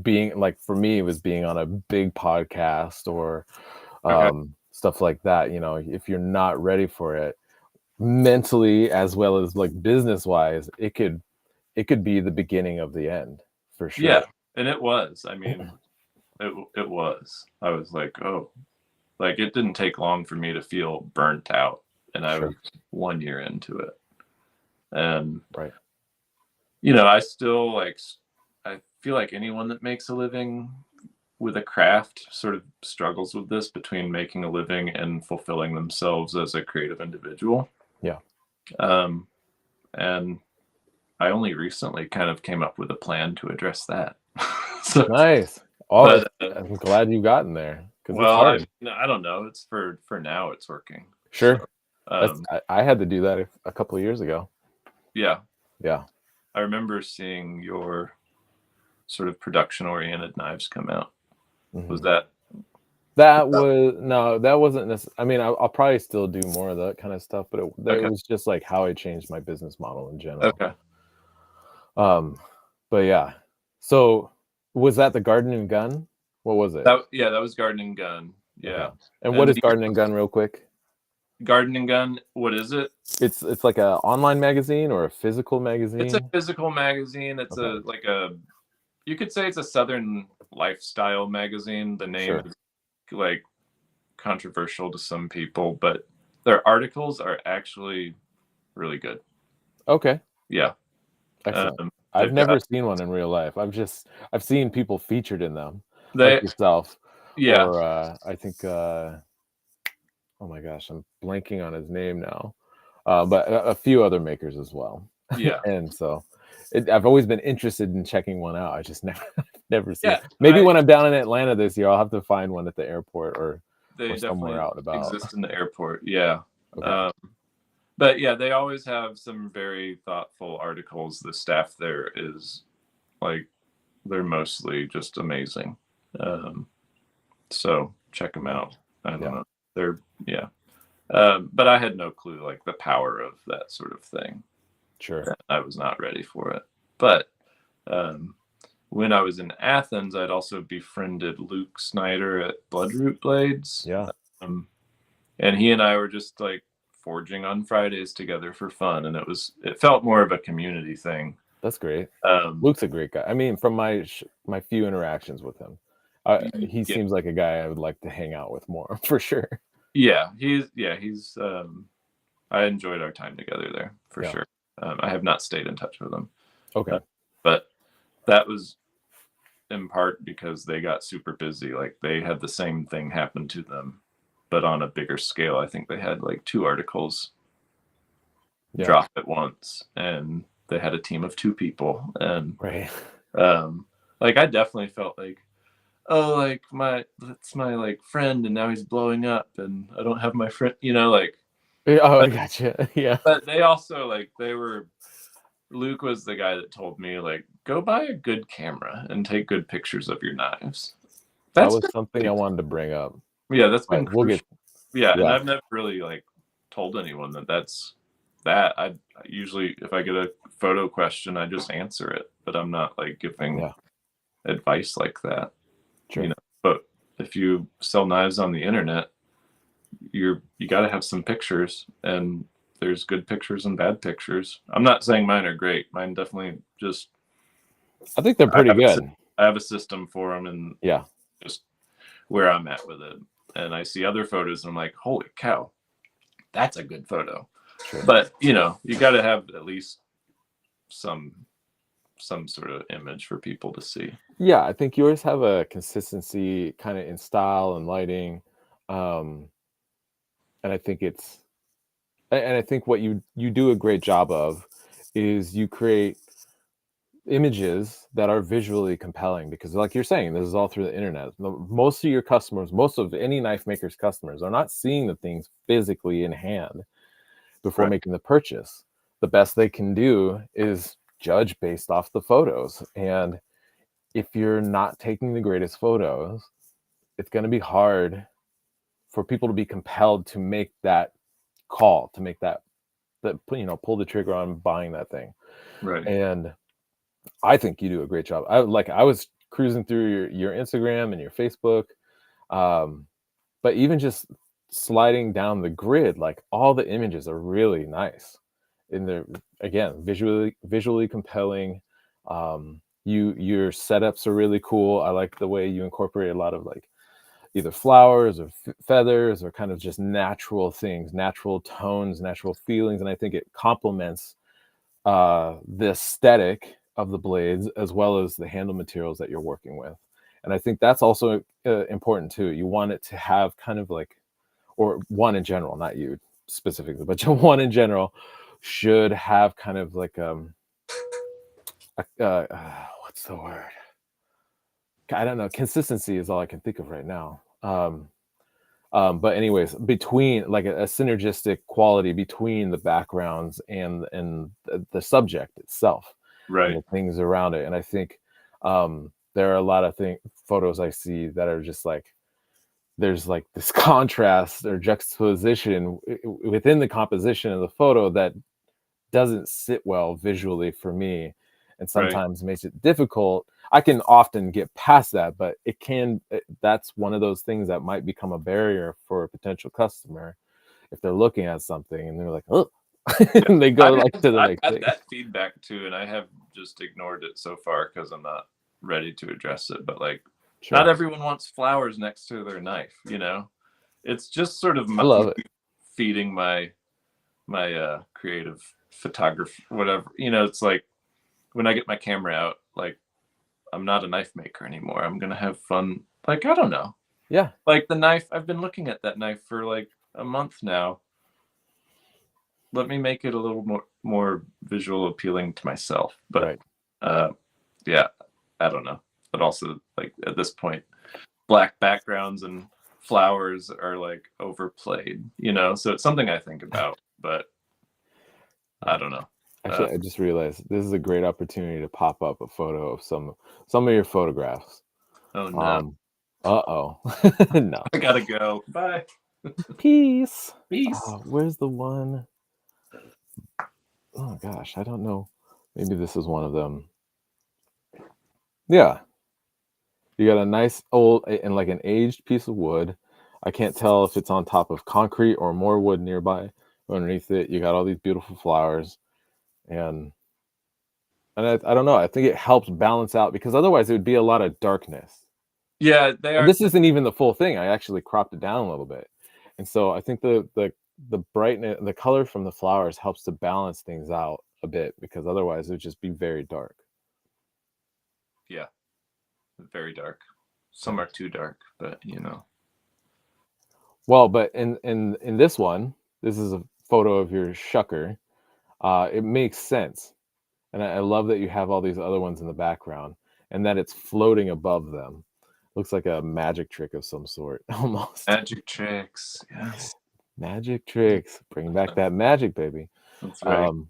Speaker 1: being like, for me, it was being on a big podcast or
Speaker 2: Okay.
Speaker 1: stuff like that. If you're not ready for it mentally as well as like business wise, it could be the beginning of the end for sure.
Speaker 2: Yeah. And it was, I mean, it was, I was like, oh, like it didn't take long for me to feel burnt out. And I was
Speaker 1: Sure.
Speaker 2: 1 year into it. And,
Speaker 1: Right.
Speaker 2: I still I feel like anyone that makes a living with a craft sort of struggles with this between making a living and fulfilling themselves as a creative individual.
Speaker 1: Yeah.
Speaker 2: And I only recently kind of came up with a plan to address that. So,
Speaker 1: Nice. Oh,
Speaker 2: but
Speaker 1: I'm glad you gotten there, because it's
Speaker 2: well,
Speaker 1: hard.
Speaker 2: I don't know. It's for now. It's working. So,
Speaker 1: Sure. I had to do that a couple of years ago.
Speaker 2: yeah,
Speaker 1: Yeah.
Speaker 2: I remember seeing your sort of production-oriented knives come out. Was
Speaker 1: Mhm.
Speaker 2: that
Speaker 1: That wasn't necessarily. I mean, I'll probably still do more of that kind of stuff, but it
Speaker 2: okay?
Speaker 1: was just like how I changed my business model in general.
Speaker 2: Okay.
Speaker 1: Um, but yeah. So was that the Garden and Gun? What was it?
Speaker 2: That was Garden and Gun.
Speaker 1: Okay.
Speaker 2: Yeah,
Speaker 1: And what
Speaker 2: and
Speaker 1: is Garden and Gun, real quick?
Speaker 2: Garden and Gun. What is it?
Speaker 1: It's like a online magazine or a physical
Speaker 2: It's a
Speaker 1: magazine?
Speaker 2: physical magazine. It's
Speaker 1: Okay.
Speaker 2: you could say it's a Southern lifestyle magazine. The name
Speaker 1: Sure.
Speaker 2: is like controversial to some people, but their articles are actually really good.
Speaker 1: Okay.
Speaker 2: Yeah.
Speaker 1: Excellent. I've
Speaker 2: They've
Speaker 1: never
Speaker 2: got
Speaker 1: seen one in real life. I've seen people featured in them, like
Speaker 2: they
Speaker 1: yourself,
Speaker 2: yeah.
Speaker 1: or I think oh my gosh, I'm blanking on his name now. But a few other makers as well.
Speaker 2: Yeah.
Speaker 1: And so I've always been interested in checking one out. I just never seen
Speaker 2: Yeah.
Speaker 1: it. Maybe when I'm down in Atlanta this year, I'll have to find one at the airport
Speaker 2: They
Speaker 1: or somewhere
Speaker 2: definitely
Speaker 1: out and about.
Speaker 2: exist in the airport. Yeah.
Speaker 1: Okay.
Speaker 2: Um, but yeah, they always have some very thoughtful articles. The staff there is like they're mostly just amazing. Um, so check them out. I don't
Speaker 1: Yeah.
Speaker 2: know. They're yeah. But I had no clue like the power of that sort of thing.
Speaker 1: Sure.
Speaker 2: I was not ready for it. But um, when I was in Athens, I'd also befriended Luke Snyder at Bloodroot Blades.
Speaker 1: Yeah.
Speaker 2: Um, and he and I were just like forging on Fridays together for fun. And it felt more of a community thing.
Speaker 1: That's great.
Speaker 2: Um,
Speaker 1: Luke's a great guy. I mean, from my few interactions with him, he
Speaker 2: yeah,
Speaker 1: seems like a guy I would like to hang out with more for sure.
Speaker 2: he's I enjoyed our time together there for
Speaker 1: Yeah.
Speaker 2: sure. I have not stayed in touch with him,
Speaker 1: Okay.
Speaker 2: but that was in part because they got super busy. Like they had the same thing happen to them, but on a bigger scale. I think they had like 2 articles
Speaker 1: Yeah.
Speaker 2: drop at once, and they had a team of 2 people. And
Speaker 1: Right.
Speaker 2: like I definitely felt like, oh, like that's my like friend, and now he's blowing up, and I don't have my friend. Like.
Speaker 1: Oh, I
Speaker 2: But,
Speaker 1: gotcha. Yeah.
Speaker 2: but they also like they were Luke was the guy that told me, like, go buy a good camera and take good pictures of your knives.
Speaker 1: That
Speaker 2: That's
Speaker 1: was
Speaker 2: been
Speaker 1: something I wanted to bring up,
Speaker 2: yeah, that's been
Speaker 1: but we'll get
Speaker 2: crucial. Yeah, and
Speaker 1: yeah.
Speaker 2: I've never really like told anyone that that's that. I usually, if I get a photo question, I just answer it, but I'm not like giving
Speaker 1: Yeah,
Speaker 2: advice like that, you
Speaker 1: true.
Speaker 2: know. But if you sell knives on the internet, you got to have some pictures, and there's good pictures and bad pictures. I'm not saying mine are great. Mine definitely just
Speaker 1: I think they're
Speaker 2: I
Speaker 1: pretty
Speaker 2: have
Speaker 1: good.
Speaker 2: I have a system for them, and
Speaker 1: Yeah,
Speaker 2: just where I'm at with it. And I see other photos, and I'm like, holy cow, that's a good photo.
Speaker 1: true.
Speaker 2: But you know, you got to have at least some sort of image for people to see.
Speaker 1: Yeah, I think yours have a consistency kind of in style and lighting. Um, and I think and I think what you do a great job of is you create images that are visually compelling because like you're saying, this is all through the internet. Most of your customers, most of any knife maker's customers are not seeing the things physically in hand before
Speaker 2: Right.
Speaker 1: making the purchase. The best they can do is judge based off the photos. And if you're not taking the greatest photos, it's going to be hard for people to be compelled to make that call, to make that pull the trigger on buying that thing.
Speaker 2: Right.
Speaker 1: And I think you do a great job. I was cruising through your Instagram and your Facebook, but even just sliding down the grid, like all the images are really nice. And they're again visually compelling. Your setups are really cool. I like the way you incorporate a lot of like either flowers or feathers or kind of just natural things, natural tones, natural feelings, and I think it complements the aesthetic of the blades as well as the handle materials that you're working with. And I think that's also important too. You want it to have kind of like, or one in general, not you specifically, but one in general should have kind of like what's the word? I don't know. Consistency is all I can think of right now. But anyways, between like a synergistic quality between the backgrounds and the subject itself and
Speaker 2: Right.
Speaker 1: the things around it. And I think there are a lot of photos I see that are just like there's like this contrast or juxtaposition within the composition of the photo that doesn't sit well visually for me and
Speaker 2: Right.
Speaker 1: sometimes makes it difficult. I can often get past that, but that's one of those things that might become a barrier for a potential customer if they're looking at something and they're like, oh, and they go like to the
Speaker 2: I've
Speaker 1: next
Speaker 2: had
Speaker 1: thing.
Speaker 2: that feedback too, and I have just ignored it so far because I'm not ready to address it. But like, not
Speaker 1: Sure.
Speaker 2: everyone wants flowers next to their knife. You know, it's just sort of
Speaker 1: I love it.
Speaker 2: feeding my creative photography, whatever. You know, it's like when I get my camera out, like I'm not a knife maker anymore. I'm gonna have fun. Like I don't know,
Speaker 1: Yeah.
Speaker 2: like the knife. I've been looking at that knife for like a month now. Let me make it a little more visual appealing to myself. But
Speaker 1: Right.
Speaker 2: yeah, I don't know. But also like at this point, black backgrounds and flowers are like overplayed, you know. So it's something I think about, but I don't know.
Speaker 1: Actually, I just realized this is a great opportunity to pop up a photo of some of your photographs.
Speaker 2: Oh no,
Speaker 1: Um, uh-oh. No.
Speaker 2: I gotta go. Bye.
Speaker 1: Peace.
Speaker 2: Peace.
Speaker 1: Where's the one? Oh gosh, I don't know. Maybe this is one of them. Yeah, you got a nice old and like an aged piece of wood. I can't tell if it's on top of concrete or more wood nearby. Underneath it, you got all these beautiful flowers, and I don't know. I think it helps balance out because otherwise it would be a lot of darkness.
Speaker 2: Yeah, they
Speaker 1: And
Speaker 2: are.
Speaker 1: this isn't even the full thing. I actually cropped it down a little bit, and so I think the brightness, the color from the flowers helps to balance things out a bit because otherwise it would just be very dark.
Speaker 2: Yeah, very dark. Some
Speaker 1: Yeah.
Speaker 2: are too dark, but you know.
Speaker 1: Well, but in this one, this is a photo of your shucker. It makes sense, and I love that you have all these other ones in the background, and that it's floating above them. Looks like a magic trick of some sort, almost.
Speaker 2: Magic tricks. Yes,
Speaker 1: Magic tricks, bring back that magic, baby.
Speaker 2: that's right.
Speaker 1: Um,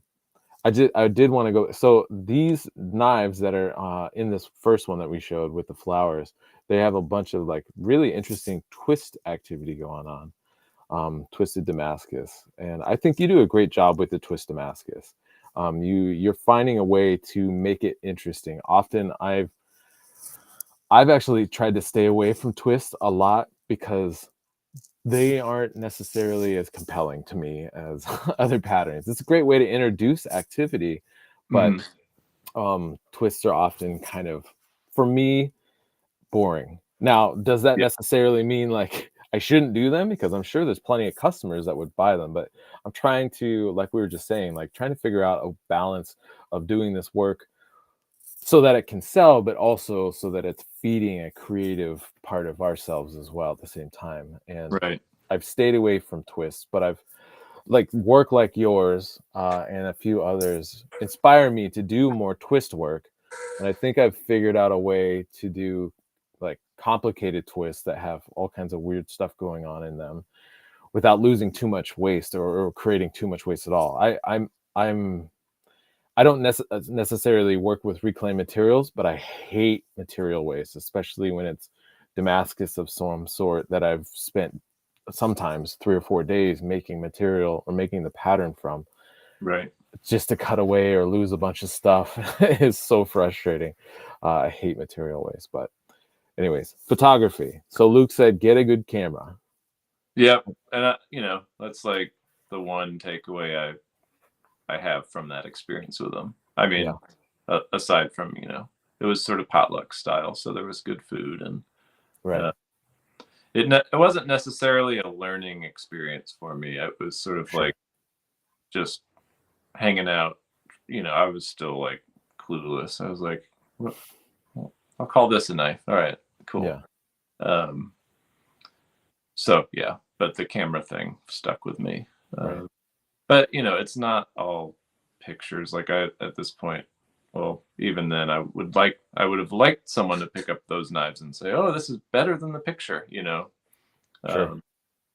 Speaker 1: I did want to go. So these knives that are in this first one that we showed with the flowers, they have a bunch of like really interesting twist activity going on. Twisted Damascus, and I think you do a great job with the twist Damascus. You're finding a way to make it interesting. Often I've actually tried to stay away from twists a lot because they aren't necessarily as compelling to me as other patterns. It's a great way to introduce activity, but
Speaker 2: Mhm.
Speaker 1: twists are often kind of, for me, boring. Now, does that
Speaker 2: Yeah.
Speaker 1: necessarily mean like I shouldn't do them? Because I'm sure there's plenty of customers that would buy them, but I'm trying to, like we were just saying, like trying to figure out a balance of doing this work so that it can sell, but also so that it's feeding a creative part of ourselves as well at the same time. And
Speaker 2: Right.
Speaker 1: I've stayed away from twists, but I've like work like yours and a few others inspire me to do more twist work. And I think I've figured out a way to do like complicated twists that have all kinds of weird stuff going on in them without losing too much waste or creating too much waste at all. I don't necessarily work with reclaimed materials, but I hate material waste, especially when it's Damascus of some sort that I've spent sometimes 3 or 4 days making material or making the pattern from,
Speaker 2: Right.
Speaker 1: just to cut away or lose a bunch of stuff is so frustrating. I hate material waste. But anyways, photography. So Luke said, get a good camera.
Speaker 2: Yep. And that's like the one takeaway I have from that experience with them. I
Speaker 1: Yeah,
Speaker 2: mean, aside from, it was sort of potluck style, so there was good food, and
Speaker 1: right.
Speaker 2: uh, it wasn't necessarily a learning experience for me. It was sort of
Speaker 1: Sure.
Speaker 2: like just hanging out. I was still like clueless. I was like, "What- well, I'll call this a knife. All right, cool."
Speaker 1: Yeah,
Speaker 2: Um, so yeah, but the camera thing stuck with me.
Speaker 1: right.
Speaker 2: But it's not all pictures. Like at this point, well, even then, I would have liked someone to pick up those knives and say, "Oh, this is better than the picture."
Speaker 1: Sure.
Speaker 2: Um,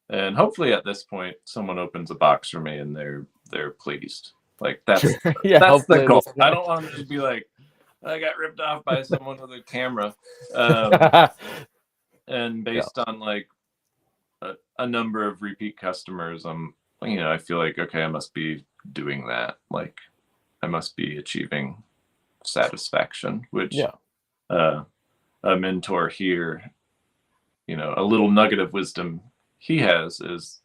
Speaker 2: and hopefully, at this point, someone opens a box for me and they're pleased. Like
Speaker 1: Sure.
Speaker 2: that's
Speaker 1: Yeah,
Speaker 2: that's the
Speaker 1: hopefully at
Speaker 2: goal.
Speaker 1: this
Speaker 2: I
Speaker 1: point.
Speaker 2: don't want them to just be like, "I got ripped off by someone with a camera," um, and
Speaker 1: Yeah,
Speaker 2: based on like a number of repeat customers, I feel like, okay, I must be doing that. Like I must be achieving satisfaction, which
Speaker 1: yeah,
Speaker 2: uh, a mentor here, a little nugget of wisdom he has is,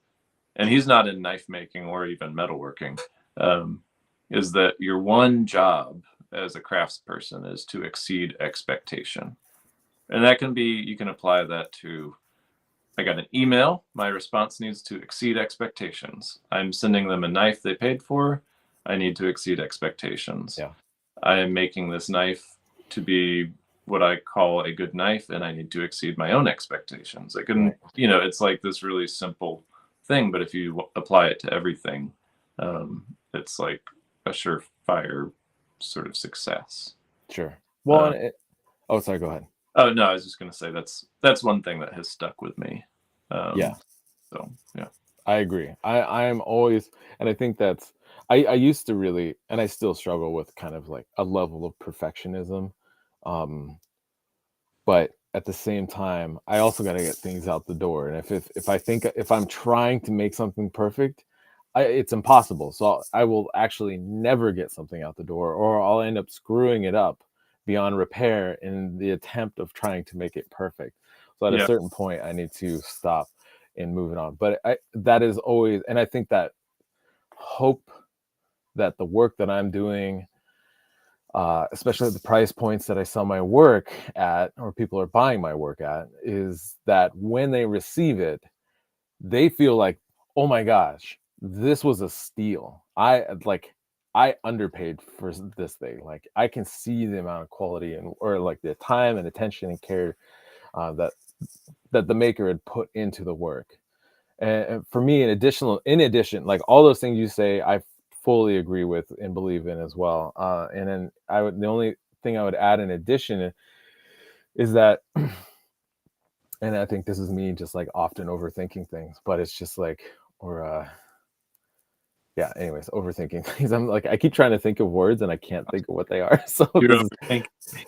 Speaker 2: and he's not in knife making or even metalworking, um, is that your one job as a craftsperson is to exceed expectation. And that can be, you can apply that to, I got an email. My response needs to exceed expectations. I'm sending them a knife they paid for. I need to exceed expectations.
Speaker 1: yeah,
Speaker 2: I am making this knife to be what I call a good knife, and I need to exceed my own expectations. It can,
Speaker 1: right.
Speaker 2: it's like this really simple thing, but if you apply it to everything, it's like a surefire sort of success.
Speaker 1: Sure. Well,
Speaker 2: Uh,
Speaker 1: and oh, sorry, go ahead.
Speaker 2: oh no, I was just gonna say that's one thing that has stuck with me.
Speaker 1: Yeah,
Speaker 2: Um, so yeah.
Speaker 1: I agree. I am always, and I think that's, I used to really, and I still struggle with kind of like a level of perfectionism. Um, but at the same time, I also got to get things out the door. And if I think if I'm trying to make something perfect, it's impossible. So I will actually never get something out the door, or I'll end up screwing it up beyond repair in the attempt of trying to make it perfect. So at a
Speaker 2: Yeah.
Speaker 1: certain point, I need to stop and move it on. But that is always, and I think that hope that the work that I'm doing, especially at the price points that I sell my work at, or people are buying my work at, is that when they receive it, they feel like, oh my gosh, this was a steal. I underpaid for this thing. Like I can see the amount of quality and or like the time and attention and care that the maker had put into the work. And for me, in addition, like all those things you say, I fully agree with and believe in as well. And then the only thing I would add in addition is that, and I think this is me just like often overthinking things, but it's just like, or yeah, anyways, overthinking things. I'm like, I keep trying to think of words and I can't think of what they are. So
Speaker 2: You're
Speaker 1: this is
Speaker 2: overthinking.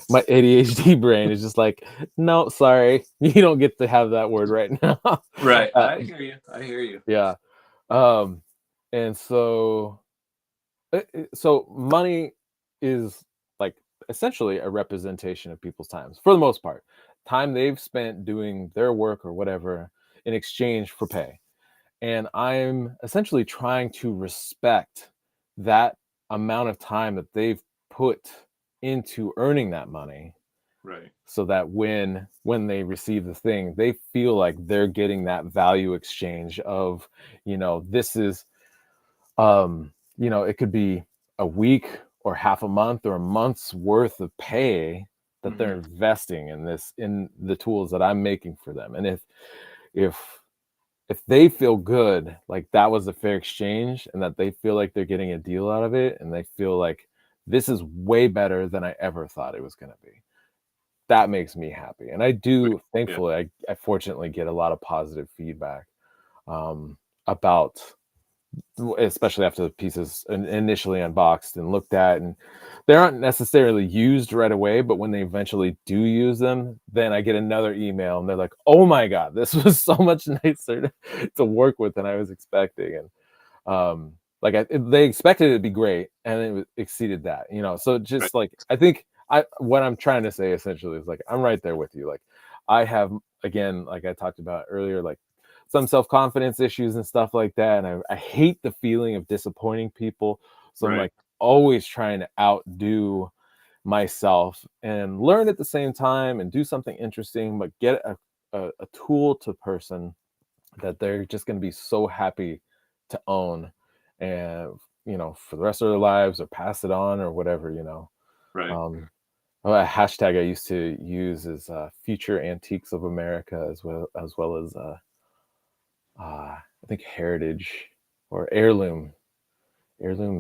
Speaker 1: my ADHD brain is just like, no, sorry, you don't get to have that word right now.
Speaker 2: Right.
Speaker 1: Uh,
Speaker 2: I hear you. I hear you.
Speaker 1: yeah. Um, and so, so money is like essentially a representation of people's times for the most part, time they've spent doing their work or whatever in exchange for pay. And I'm essentially trying to respect that amount of time that they've put into earning that money
Speaker 2: Right.
Speaker 1: so that when they receive the thing they feel like they're getting that value exchange of, this is, it could be a week or half a month or a month's worth of pay that they're
Speaker 2: Hmm.
Speaker 1: investing in this, in the tools that I'm making for them. And if if they feel good, like that was a fair exchange and that they feel like they're getting a deal out of it and they feel like this is way better than I ever thought it was going to be, that makes me happy. And I do,
Speaker 2: Yeah.
Speaker 1: thankfully, I fortunately get a lot of positive feedback about, especially after the pieces initially unboxed and looked at, and they aren't necessarily used right away, but when they eventually do use them, then I get another email and they're like, oh my god, this was so much nicer to work with than I was expecting. And they expected it to be great and it exceeded that, so
Speaker 2: Right.
Speaker 1: just like, I think what I'm trying to say essentially is like, I'm right there with you. Like, I have, again, like I talked about earlier, like some self-confidence issues and stuff like that, and I hate the feeling of disappointing people. So I'm
Speaker 2: Right.
Speaker 1: like always trying to outdo myself and learn at the same time and do something interesting, but get a tool to person that they're just going to be so happy to own, and for the rest of their lives, or pass it on or whatever.
Speaker 2: Right.
Speaker 1: um a hashtag I used to use is future antiques of America, as well as I think heritage or heirloom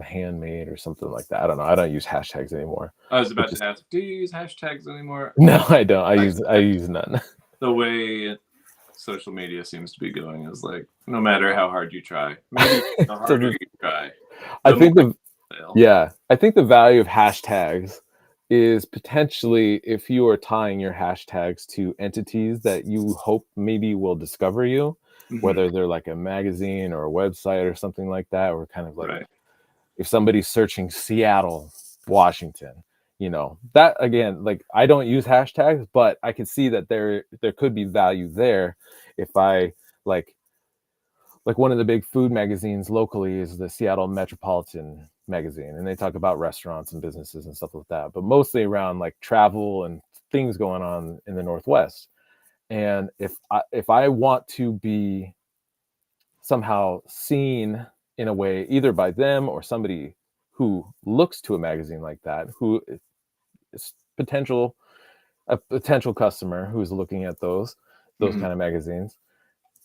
Speaker 1: handmade or something like that. I don't know, I don't use hashtags anymore.
Speaker 2: I was
Speaker 1: It
Speaker 2: about to
Speaker 1: just
Speaker 2: ask, do you use hashtags anymore?
Speaker 1: No, I don't. I
Speaker 2: I
Speaker 1: use I use none.
Speaker 2: the way social media seems to be going is like no matter how hard you try, maybe the harder
Speaker 1: Doesn't
Speaker 2: you try,
Speaker 1: I
Speaker 2: the more
Speaker 1: think the
Speaker 2: you fail.
Speaker 1: Yeah, I think the value of hashtags is potentially if you are tying your hashtags to entities that you hope maybe will discover you,
Speaker 2: Hmm.
Speaker 1: whether they're like a magazine or a website or something like that, or kind of like
Speaker 2: Right.
Speaker 1: if somebody's searching Seattle, Washington, that again, like I don't use hashtags, but I can see that there could be value there if I like one of the big food magazines locally is the Seattle Metropolitan magazine, and they talk about restaurants and businesses and stuff like that, but mostly around like travel and things going on in the Northwest. And if I want to be somehow seen in a way, either by them or somebody who looks to a magazine like that, who is a potential customer who's looking at those
Speaker 2: Hmm.
Speaker 1: kind of magazines,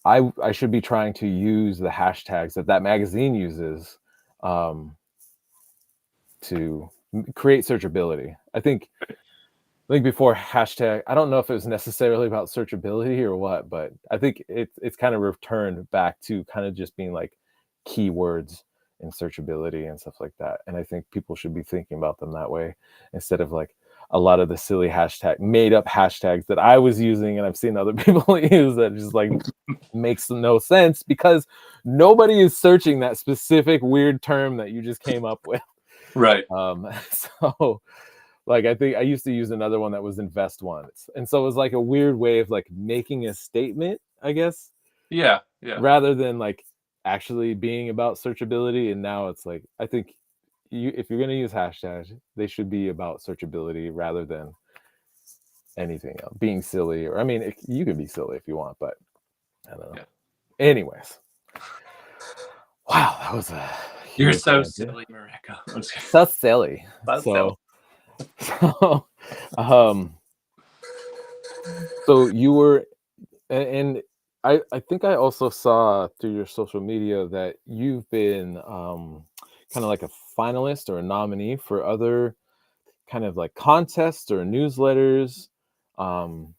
Speaker 1: I should be trying to use the hashtags that magazine uses, um, to create searchability. I think before hashtag, I don't know if it was necessarily about searchability or what, but I think it's kind of returned back to kind of just being like keywords and searchability and stuff like that. And I think people should be thinking about them that way instead of like a lot of the silly hashtag made up hashtags that I was using and I've seen other people use that just like makes no sense because nobody is searching that specific weird term that you just came up with.
Speaker 2: Right.
Speaker 1: So like I think I used to use another one that was invest once. And so it was like a weird way of like making a statement, I guess,
Speaker 2: Yeah. Yeah.
Speaker 1: rather than like actually being about searchability. And now it's like I think if you're gonna use hashtags, they should be about searchability rather than anything else. Being silly, or I mean, you can be silly if you want, but I don't know.
Speaker 2: Yeah.
Speaker 1: Anyways, wow, that was a
Speaker 2: You're
Speaker 1: huge
Speaker 2: so
Speaker 1: tangent.
Speaker 2: silly, Mareko. I'm just kidding.
Speaker 1: So silly.
Speaker 2: That's silly.
Speaker 1: So um so you were, and I think I also saw through your social media that you've been kind of like a finalist or a nominee for other kind of like contests or newsletters. um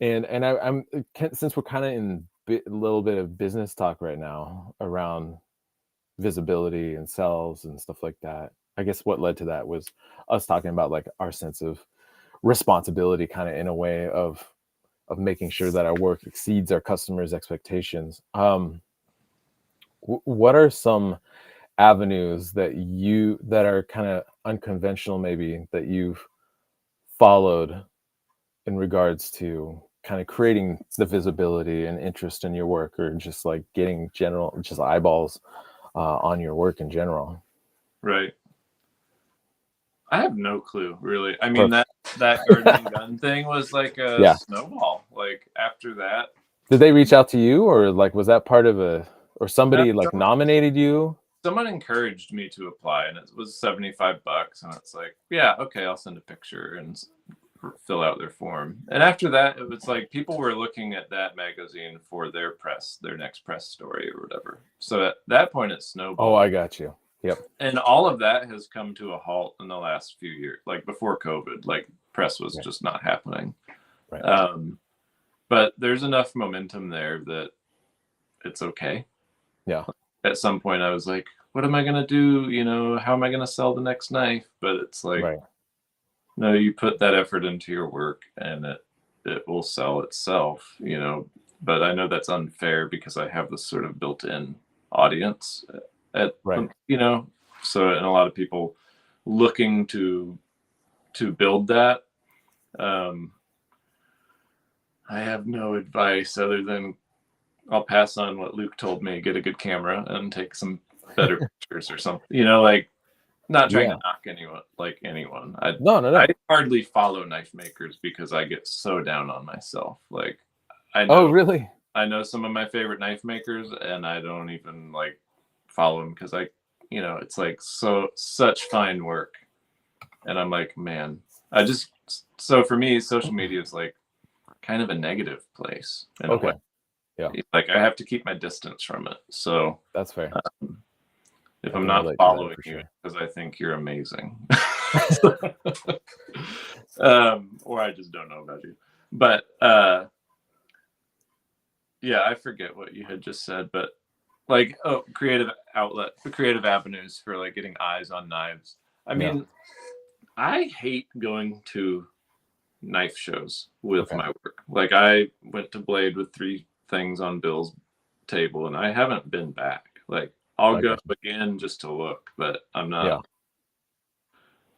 Speaker 1: I'm since we're kind of in a little bit of business talk right now around visibility and sales and stuff like that. I guess what led to that was us talking about like our sense of responsibility, kind of in a way of making sure that our work exceeds our customers' expectations. What are some avenues that are kind of unconventional, maybe, that you've followed in regards to kind of creating the visibility and interest in your work, or just like getting general just eyeballs on your work in general?
Speaker 2: Right. I have no clue, really. I mean,
Speaker 1: Perfect.
Speaker 2: that gardening gun thing was like a
Speaker 1: Yeah.
Speaker 2: snowball. Like after that,
Speaker 1: Did they reach out to you, or like was that part of or somebody like
Speaker 2: someone,
Speaker 1: nominated you?
Speaker 2: someone encouraged me to apply, and it was $75, and it's like, yeah, okay, I'll send a picture and fill out their form. And after that, it was like people were looking at that magazine for their next press story or whatever. So at that point, it
Speaker 1: Oh,
Speaker 2: snowballed.
Speaker 1: I got you. Yep.
Speaker 2: And all of that has come to a halt in the last few years. Like before COVID, like press was
Speaker 1: Right.
Speaker 2: just not happening.
Speaker 1: Right.
Speaker 2: But there's enough momentum there that it's okay.
Speaker 1: Yeah.
Speaker 2: At some point, I was like, what am I going to do? You know, how am I going to sell the next knife? But it's like,
Speaker 1: Right.
Speaker 2: no, you put that effort into your work and it will sell itself, you know. But I know that's unfair because I have this sort of built-in audience
Speaker 1: Right.
Speaker 2: you know, so, and a lot of people looking to build that. I have no advice other than I'll pass on what Luke told me: get a good camera and take some better pictures or something. You know, like, not trying
Speaker 1: Yeah.
Speaker 2: to knock anyone. I
Speaker 1: No, no,
Speaker 2: I
Speaker 1: no.
Speaker 2: hardly follow knife makers because I get so down on myself. Like, I
Speaker 1: Oh,
Speaker 2: know
Speaker 1: really?
Speaker 2: I know some of my favorite knife makers, and I don't even like follow them because it's like such fine work, and I'm like, man, so for me, social media is like kind of a negative place in a way.
Speaker 1: Okay. Yeah,
Speaker 2: Like I have to keep my distance from it. So
Speaker 1: that's fair.
Speaker 2: if
Speaker 1: I
Speaker 2: I'm
Speaker 1: can
Speaker 2: not
Speaker 1: relate to that
Speaker 2: following
Speaker 1: for
Speaker 2: you
Speaker 1: sure.
Speaker 2: because I think you're amazing, or I just don't know about you. But yeah, I forget what you had just said, but like, creative creative avenues for like getting eyes on knives. I
Speaker 1: Yeah.
Speaker 2: mean, I hate going to knife shows with
Speaker 1: Okay.
Speaker 2: my work. Like I went to Blade with 3 things on Bill's table, and I haven't been back. Like I'll
Speaker 1: I
Speaker 2: go
Speaker 1: got you.
Speaker 2: again just to look, but I'm
Speaker 1: Yeah.
Speaker 2: not.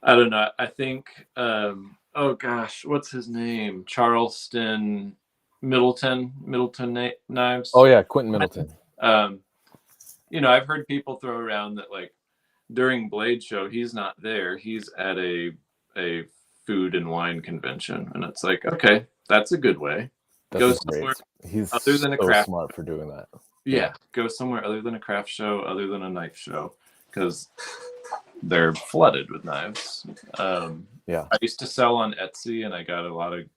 Speaker 2: I don't know. I think. Oh gosh, what's his name? Charleston Middleton
Speaker 1: Oh
Speaker 2: knives.
Speaker 1: yeah, Quentin Middleton.
Speaker 2: Um, I've heard people throw around that like during Blade show he's not there. He's at a food and wine convention, and it's like, okay, that's a good way.
Speaker 1: That's
Speaker 2: Go
Speaker 1: great.
Speaker 2: somewhere
Speaker 1: He's
Speaker 2: other than a
Speaker 1: so
Speaker 2: craft.
Speaker 1: smart for doing that. Yeah.
Speaker 2: Yeah, go somewhere other than a craft show, other than a knife show, because they're flooded with knives.
Speaker 1: Yeah.
Speaker 2: I used to sell on Etsy, and I got a lot of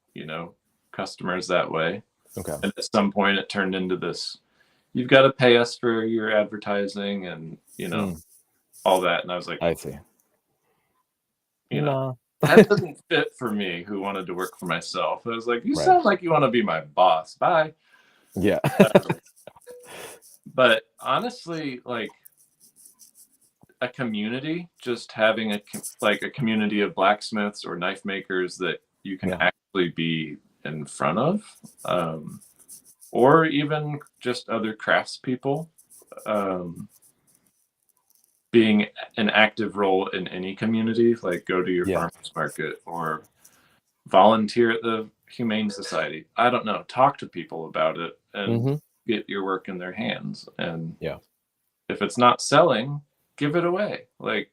Speaker 2: customers that way.
Speaker 1: Okay.
Speaker 2: And at some point, it turned into this: you've got to pay us for your advertising, and all that. And I was like,
Speaker 1: I see.
Speaker 2: you know,
Speaker 1: No.
Speaker 2: that doesn't fit for me, who wanted to work for myself. I was like, you
Speaker 1: Right.
Speaker 2: sound like you want to be my boss. Bye.
Speaker 1: Yeah.
Speaker 2: But honestly, like a community, just having a community of blacksmiths or knife makers that you can
Speaker 1: Yeah.
Speaker 2: actually be in front of, or even just other craftspeople, being an active role in any community, like go to your
Speaker 1: Yeah.
Speaker 2: farmers market or volunteer at the Humane Society. I don't know. Talk to people about it and
Speaker 1: Mm-hmm.
Speaker 2: get your work in their hands. And
Speaker 1: Yeah.
Speaker 2: if it's not selling, give it away. Like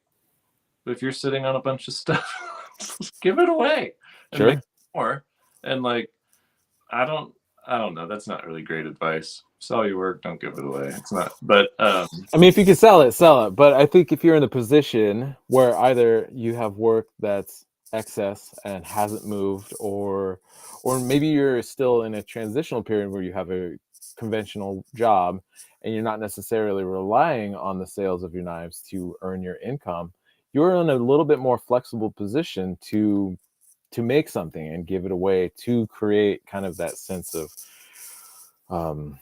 Speaker 2: if you're sitting on a bunch of stuff, just give it away and make
Speaker 1: Sure.
Speaker 2: more. And like, I don't know. That's not really great advice. Sell your work, don't give it away. It's not, but
Speaker 1: I mean, if you can sell it, sell it. But I think if you're in a position where either you have work that's excess and hasn't moved, or maybe you're still in a transitional period where you have a conventional job and you're not necessarily relying on the sales of your knives to earn your income, you're in a little bit more flexible position to make something and give it away, to create kind of that sense of um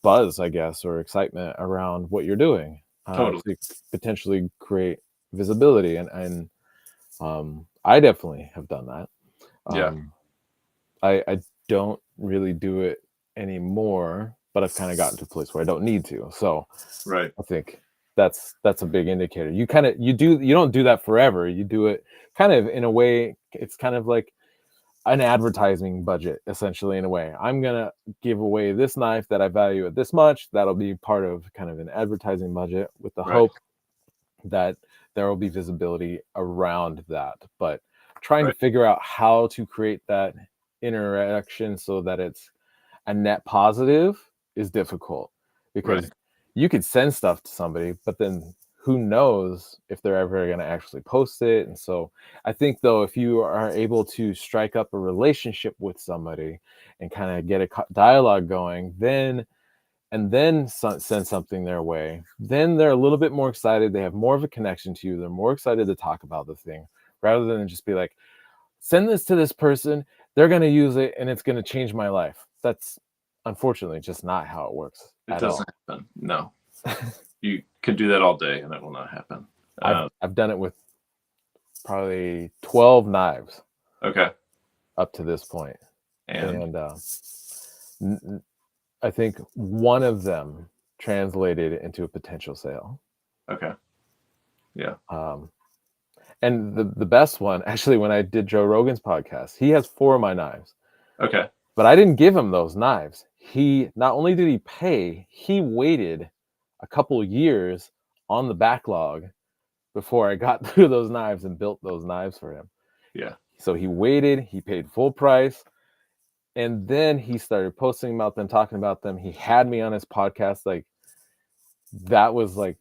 Speaker 1: buzz, I guess, or excitement around what you're doing.
Speaker 2: Totally.
Speaker 1: to potentially create visibility. And I definitely have done that.
Speaker 2: Yeah.
Speaker 1: I don't really do it anymore, but I've kind of gotten to a place where I don't need to. So
Speaker 2: Right.
Speaker 1: I think that's a big indicator. You don't do that forever. You do it kind of in a way. It's kind of like an advertising budget, essentially, in a way. I'm gonna give away this knife that I value at this much. That'll be part of kind of an advertising budget, with the
Speaker 2: Right.
Speaker 1: hope that there will be visibility around that. But trying to
Speaker 2: Right.
Speaker 1: figure out how to create that interaction so that it's a net positive is difficult, because
Speaker 2: Right.
Speaker 1: you could send stuff to somebody, but then who knows if they're ever going to actually post it. And so I think, though, if you are able to strike up a relationship with somebody and kind of get a dialogue going, then send something their way, then they're a little bit more excited. They have more of a connection to you. They're more excited to talk about the thing, rather than just be like, send this to this person, they're going to use it and it's going to change my life. That's unfortunately just not how it works
Speaker 2: It
Speaker 1: at all.
Speaker 2: doesn't happen. No. You could do that all day and it will not happen.
Speaker 1: I've done it with probably 12 knives
Speaker 2: Okay.
Speaker 1: up to this point.
Speaker 2: And
Speaker 1: I think one of them translated into a potential sale.
Speaker 2: okay. Yeah.
Speaker 1: And the best one, actually, when I did Joe Rogan's podcast, he has 4 of my knives.
Speaker 2: Okay.
Speaker 1: But I didn't give him those knives. He not only did he pay, he waited a couple of years on the backlog before I got through those knives and built those knives for him.
Speaker 2: Yeah.
Speaker 1: So he waited, he paid full price, and then he started posting about them, talking about them. He had me on his podcast. Like, that was like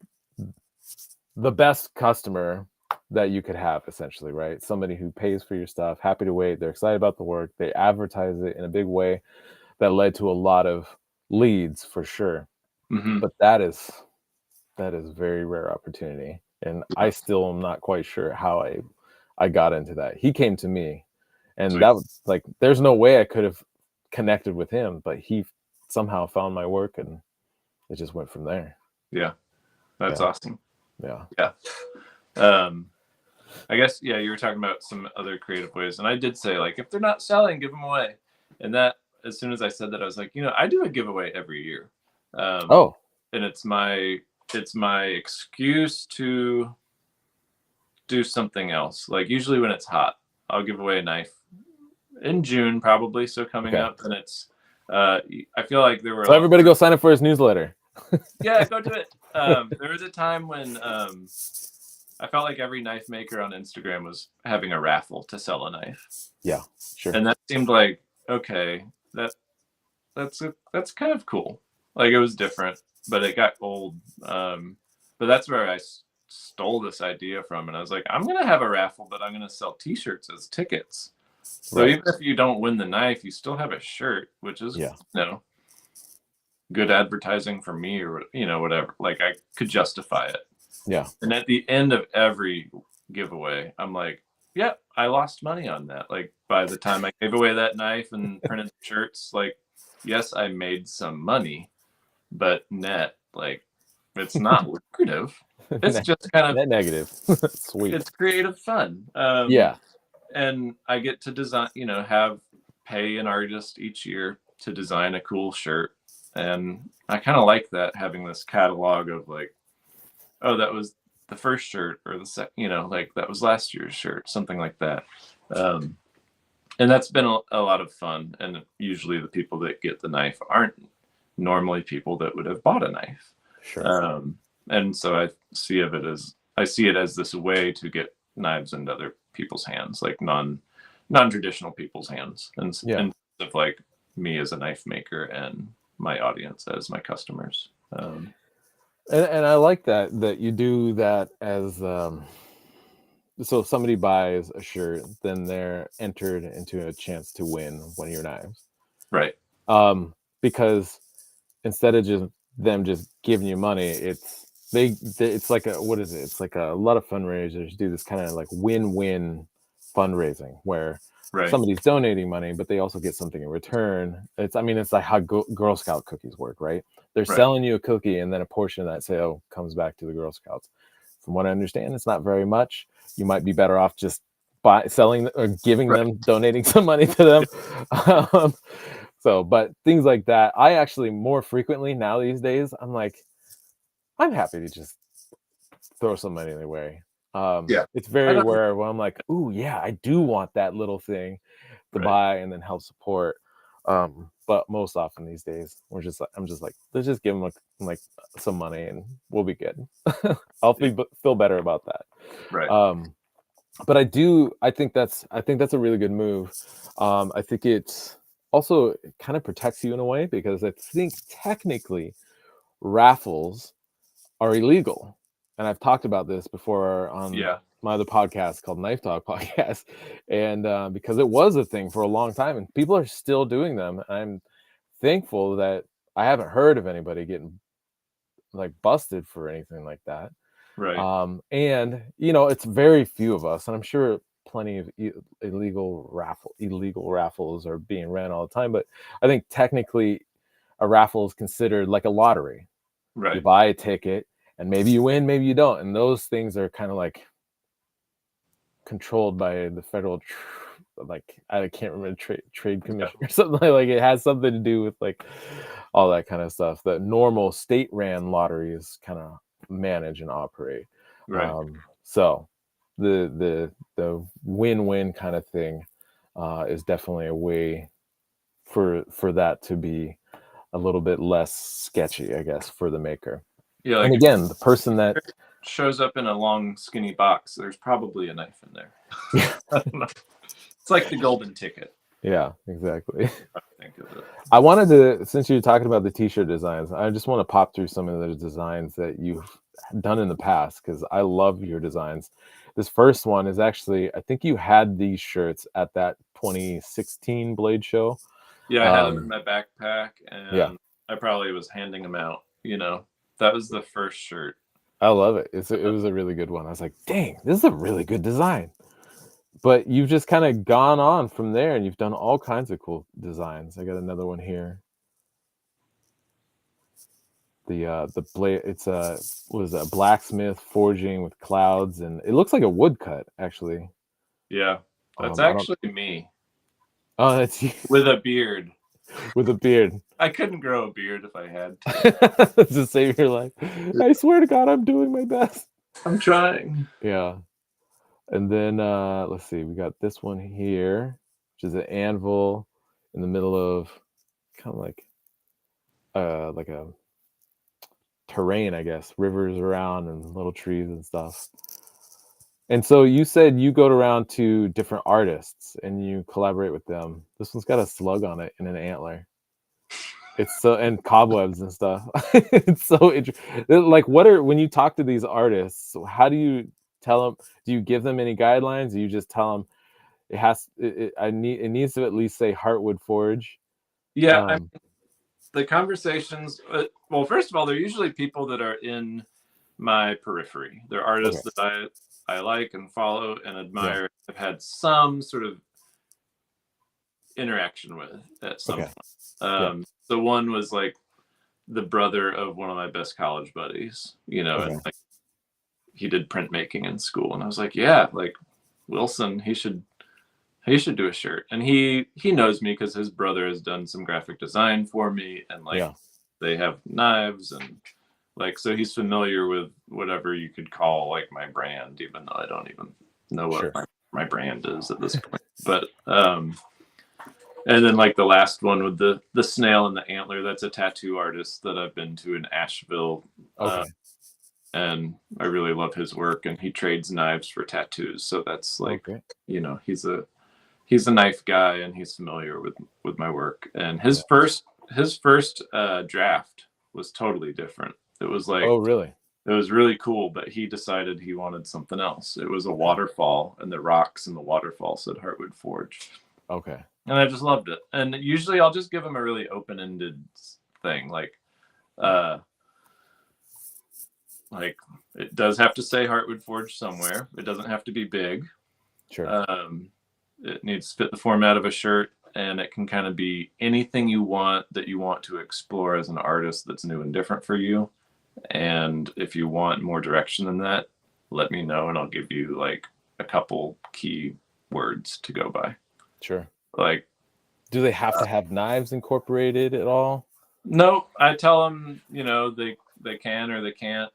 Speaker 1: the best customer that you could have, essentially, right? Somebody who pays for your stuff, happy to wait, they're excited about the work, they advertise it in a big way. That led to a lot of leads, for sure.
Speaker 2: Mm-hmm.
Speaker 1: But that is very rare opportunity, and I still am not quite sure how I got into that. He came to me, and
Speaker 2: Sweet.
Speaker 1: that was like, there's no way I could have connected with him, but he somehow found my work, and it just went from there.
Speaker 2: Yeah. That's awesome.
Speaker 1: Yeah.
Speaker 2: I guess, yeah, you were talking about some other creative ways, and I did say, like, if they're not selling, give them away. And that, as soon as I said that, I was like, I do a giveaway every year. And it's my excuse to do something else. Like, usually when it's hot, I'll give away a knife in June, probably. So coming up, and it's I feel like there were,
Speaker 1: so everybody go sign up for his newsletter.
Speaker 2: Yeah, go do it. There was a time when I felt like every knife maker on Instagram was having a raffle to sell a knife.
Speaker 1: Yeah, sure.
Speaker 2: And that seemed like, okay, that's kind of cool. Like, it was different, but it got old. But that's where I stole this idea from, and I was like, I'm gonna have a raffle, but I'm gonna sell T-shirts as tickets. So even if you don't win the knife, you still have a shirt, which is good advertising for me, or whatever. Like, I could justify it.
Speaker 1: Yeah.
Speaker 2: And at the end of every giveaway, I'm like, yeah, I lost money on that. Like, by the time I gave away that knife and printed shirts, like, yes, I made some money, but net, like, it's not lucrative. It's just kind of
Speaker 1: net negative. Sweet.
Speaker 2: It's creative fun. And I get to design, pay an artist each year to design a cool shirt. And I kind of like that, having this catalog of, like, oh, that was the first shirt, or the second, like, that was last year's shirt, something like that. And that's been a lot of fun. And usually the people that get the knife aren't normally people that would have bought a knife.
Speaker 1: Sure.
Speaker 2: And so I see it as this way to get knives into other people's hands, like non-traditional people's hands, and instead of, like, me as a knife maker and my audience as my customers.
Speaker 1: And I like that you do that as so if somebody buys a shirt, then they're entered into a chance to win one of your knives,
Speaker 2: right?
Speaker 1: Because instead of just giving you money, it's like it's like a lot of fundraisers do this kind of like win-win fundraising, where somebody's donating money, but they also get something in return. It's like how Girl Scout cookies work, right? They're
Speaker 2: Right.
Speaker 1: selling you a cookie, and then a portion of that sale comes back to the Girl Scouts. From what I understand, it's not very much. You might be better off just selling or giving
Speaker 2: Right.
Speaker 1: them, donating some money to them. But things like that, I actually more frequently now these days, I'm like, I'm happy to just throw some money their way.
Speaker 2: Yeah.
Speaker 1: It's
Speaker 2: I
Speaker 1: very
Speaker 2: don't.
Speaker 1: rare where I'm like, ooh, yeah, I do want that little thing to
Speaker 2: Right.
Speaker 1: buy and then help support. But most often these days, I'm just like, let's just give them like some money and we'll be good. I'll feel better about that.
Speaker 2: Right.
Speaker 1: But I think that's a really good move. I think it also kind of protects you in a way, because I think technically raffles are illegal. And I've talked about this before on
Speaker 2: Yeah.
Speaker 1: my other podcast called Knife Talk Podcast. And because it was a thing for a long time and people are still doing them. I'm thankful that I haven't heard of anybody getting like busted for anything like that.
Speaker 2: Right.
Speaker 1: And it's very few of us, and I'm sure plenty of illegal raffles are being ran all the time. But I think technically a raffle is considered like a lottery. You
Speaker 2: Right.
Speaker 1: buy a ticket and maybe you win, maybe you don't. And those things are kind of like controlled by the federal, like, I can't remember, trade commission or something like it has something to do with like all that kind of stuff. The normal state ran lotteries kind of manage and operate.
Speaker 2: Right.
Speaker 1: So the win-win kind of thing is definitely a way for that to be a little bit less sketchy, I guess, for the maker.
Speaker 2: Yeah.
Speaker 1: And
Speaker 2: Like
Speaker 1: again, the person that
Speaker 2: if it shows up in a long, skinny box, there's probably a knife in there. I don't know. It's like the golden ticket.
Speaker 1: yeah, exactly.
Speaker 2: I think of it.
Speaker 1: I wanted to, since you're talking about the t-shirt designs, I just want to pop through some of the designs that you've done in the past, because I love your designs. This first one is actually, I think you had these shirts at that 2016 Blade show.
Speaker 2: Yeah, I had them in my backpack,
Speaker 1: Yeah,
Speaker 2: and I probably was handing them out. That was the first shirt.
Speaker 1: I love it. It was a really good one. I was like, dang, this is a really good design. But you've just kind of gone on from there, and you've done all kinds of cool designs. I got another one here. The blade, it's a blacksmith forging with clouds, and it looks like a woodcut actually.
Speaker 2: Yeah, that's
Speaker 1: I don't.
Speaker 2: actually me
Speaker 1: Oh, that's you
Speaker 2: with a beard.
Speaker 1: with a beard.
Speaker 2: I couldn't grow a beard if I had to.
Speaker 1: To save your life. I swear to God, I'm doing my best.
Speaker 2: I'm trying.
Speaker 1: Yeah. And then let's see, we got this one here, which is an anvil in the middle of kind of like a terrain, I guess, rivers around and little trees and stuff. And so you said you go around to different artists and you collaborate with them. This one's got a slug on it and an antler. It's so, and cobwebs and stuff. It's so interesting. Like, when you talk to these artists, how do you tell them? Do you give them any guidelines? Do you just tell them it needs to at least say Heartwood Forge?
Speaker 2: Yeah, the conversations. Well, first of all, they're usually people that are in my periphery. They're artists that I like and follow and admire. Yeah. I've had some sort of interaction with at some point. So one was like the brother of one of my best college buddies, and like he did printmaking in school, and I was like, yeah, like Wilson, he should do a shirt. And he knows me because his brother has done some graphic design for me, and like they have knives, and like, so he's familiar with whatever you could call like my brand, even though I don't even know what my brand is at this point. But and then like the last one with the snail and the antler, that's a tattoo artist that I've been to in Asheville. And I really love his work, and he trades knives for tattoos. So that's like, he's a knife guy, and he's familiar with my work. And his first draft was totally different. It was like, oh really? It was really cool, but he decided he wanted something else. It was a waterfall, and the rocks in the waterfall said Heartwood Forge. Okay. And I just loved it. And usually I'll just give him a really open-ended thing, like it does have to say Heartwood Forge somewhere. It doesn't have to be big. Sure. It needs to fit the format of a shirt, and it can kind of be anything you want that you want to explore as an artist that's new and different for you. And if you want more direction than that, let me know and I'll give you like a couple key words to go by.
Speaker 1: Sure.
Speaker 2: Like,
Speaker 1: do they have to have knives incorporated at all?
Speaker 2: No, I tell them, they can or they can't.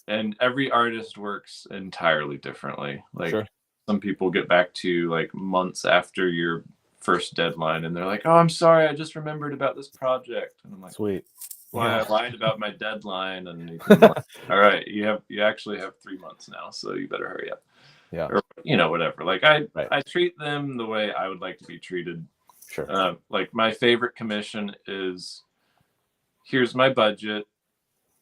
Speaker 2: And every artist works entirely differently. Like,
Speaker 1: Sure.
Speaker 2: some people get back to like months after your first deadline and they're like, oh, I'm sorry, I just remembered about this project. And I'm like,
Speaker 1: sweet.
Speaker 2: Well,
Speaker 1: Yeah.
Speaker 2: I lied about my deadline. And like, all right, you actually have 3 months now, so you better hurry up.
Speaker 1: Yeah.
Speaker 2: Or whatever. Like I treat them the way I would like to be treated.
Speaker 1: Sure.
Speaker 2: Like my favorite commission is, here's my budget.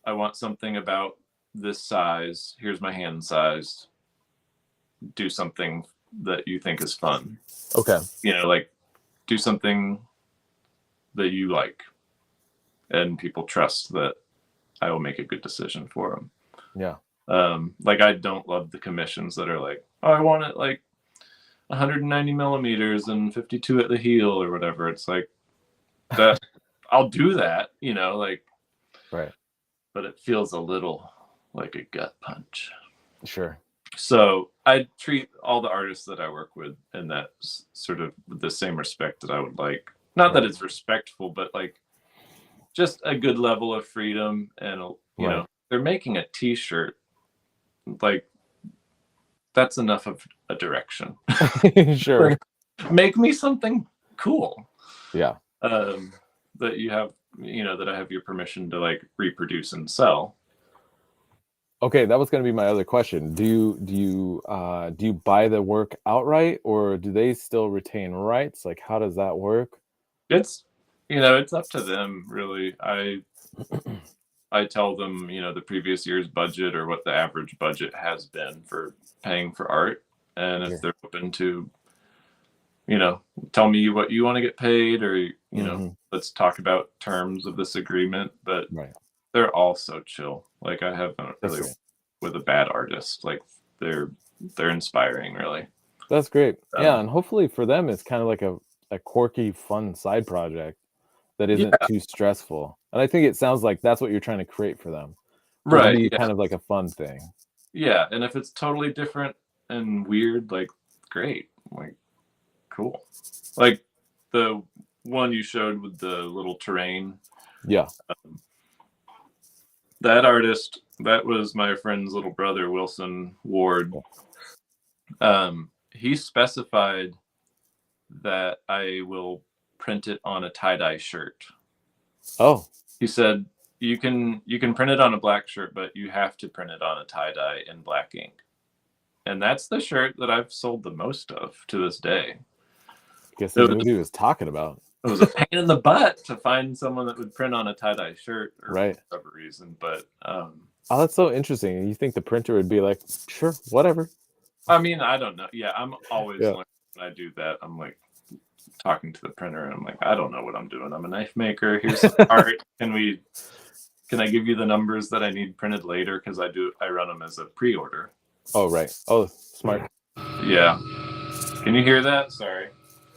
Speaker 2: I want something about this size. Here's my hand size. Do something that you think is fun.
Speaker 1: Okay.
Speaker 2: Like do something that you like, and people trust that I will make a good decision for them.
Speaker 1: Yeah.
Speaker 2: Like I don't love the commissions that are like, oh, I want it like 190 millimeters and 52 at the heel or whatever. It's like that. I'll do that, like,
Speaker 1: right.
Speaker 2: But it feels a little like a gut punch.
Speaker 1: Sure.
Speaker 2: So I treat all the artists that I work with in that sort of the same respect that I would like. Not that it's respectful, but like just a good level of freedom. And, they're making a t-shirt. Like, that's enough of a direction.
Speaker 1: Sure.
Speaker 2: Make me something cool.
Speaker 1: Yeah.
Speaker 2: That you have, that I have your permission to like reproduce and sell.
Speaker 1: Okay, that was going to be my other question. Do you buy the work outright, or do they still retain rights? Like, how does that work?
Speaker 2: It's it's up to them, really. I tell them, the previous year's budget or what the average budget has been for paying for art, and if they're open to, tell me what you want to get paid, or let's talk about terms of this agreement. But they're all so chill. Like I haven't really with a bad artist. Like they're inspiring, really.
Speaker 1: That's great. Yeah, and hopefully for them it's kind of like a quirky, fun side project that isn't too stressful. And I think it sounds like that's what you're trying to create for them.
Speaker 2: Right.
Speaker 1: It'll be kind of like a fun thing.
Speaker 2: Yeah, and if it's totally different and weird, like great. Like cool. Like the one you showed with the little terrain.
Speaker 1: Yeah.
Speaker 2: That artist, that was my friend's little brother, Wilson Ward. He specified that I will print it on a tie-dye shirt.
Speaker 1: Oh.
Speaker 2: He said, you can print it on a black shirt, but you have to print it on a tie-dye in black ink. And that's the shirt that I've sold the most of to this day.
Speaker 1: Guess he knew what he was talking about.
Speaker 2: It was a pain in the butt to find someone that would print on a tie-dye shirt for whatever reason. But
Speaker 1: oh, that's so interesting. You think the printer would be like, sure, whatever.
Speaker 2: I mean, I don't know. Yeah, I'm always learning when I do that. I'm like talking to the printer and I'm like, I don't know what I'm doing. I'm a knife maker. Here's some art. Can I give you the numbers that I need printed later? Because I run them as a pre-order.
Speaker 1: Oh, right. Oh, smart.
Speaker 2: Yeah. Can you hear that? Sorry.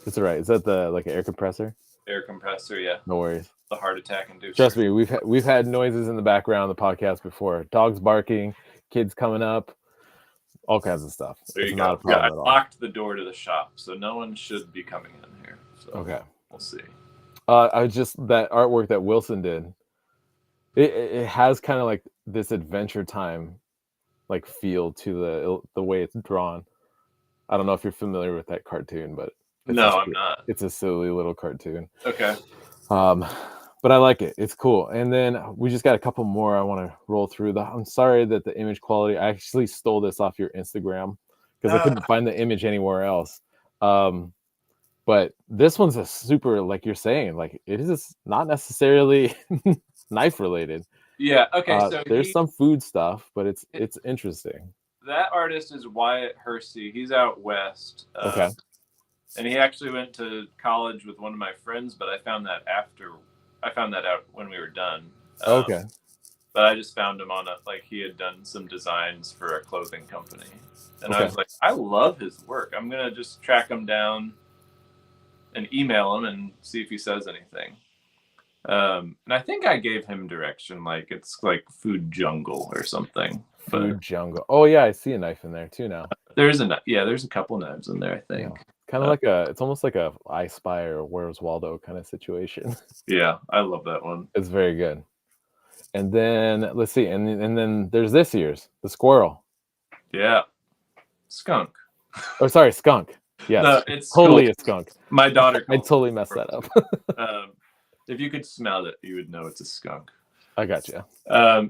Speaker 1: It's all right. Is that the like an air compressor?
Speaker 2: Air compressor, yeah.
Speaker 1: No worries.
Speaker 2: The heart attack inducer.
Speaker 1: Trust me, we've had noises in the background of the podcast before. Dogs barking, kids coming up, all kinds of stuff.
Speaker 2: There you go. I locked the door to the shop, so no one should be coming in here. So
Speaker 1: okay.
Speaker 2: We'll see.
Speaker 1: I just that artwork that Wilson did. It has kind of like this Adventure Time like feel to the way it's drawn. I don't know if you're familiar with that cartoon, but
Speaker 2: no, I'm not.
Speaker 1: It's a silly little cartoon.
Speaker 2: Okay.
Speaker 1: But I like it. It's cool. And then we just got a couple more I want to roll through. I'm sorry that the image quality. I actually stole this off your Instagram because I couldn't find the image anywhere else. But this one's a super, like you're saying, like it is not necessarily knife related.
Speaker 2: Yeah. Okay. So
Speaker 1: there's some food stuff, but it's interesting.
Speaker 2: That artist is Wyatt Hersey. He's out west.
Speaker 1: Okay.
Speaker 2: And he actually went to college with one of my friends, but I found that out when we were done.
Speaker 1: Okay.
Speaker 2: But I just found him on he had done some designs for a clothing company. And I was like, I love his work. I'm gonna just track him down and email him and see if he says anything. And I think I gave him direction, like it's like Food Jungle or something.
Speaker 1: Food Jungle. Oh yeah, I see a knife in there too now.
Speaker 2: There's a couple knives in there, I think.
Speaker 1: Yeah. Kind of like it's almost like a I Spy or Where's Waldo kind of situation.
Speaker 2: Yeah, I love that one.
Speaker 1: It's very good. And then let's see, and then there's this year's the squirrel.
Speaker 2: Yeah, skunk.
Speaker 1: Oh, sorry, skunk. Yes,
Speaker 2: No, it's
Speaker 1: totally
Speaker 2: cool.
Speaker 1: a skunk.
Speaker 2: My daughter.
Speaker 1: I totally messed that up.
Speaker 2: If you could smell it, you would know it's a skunk.
Speaker 1: I got you.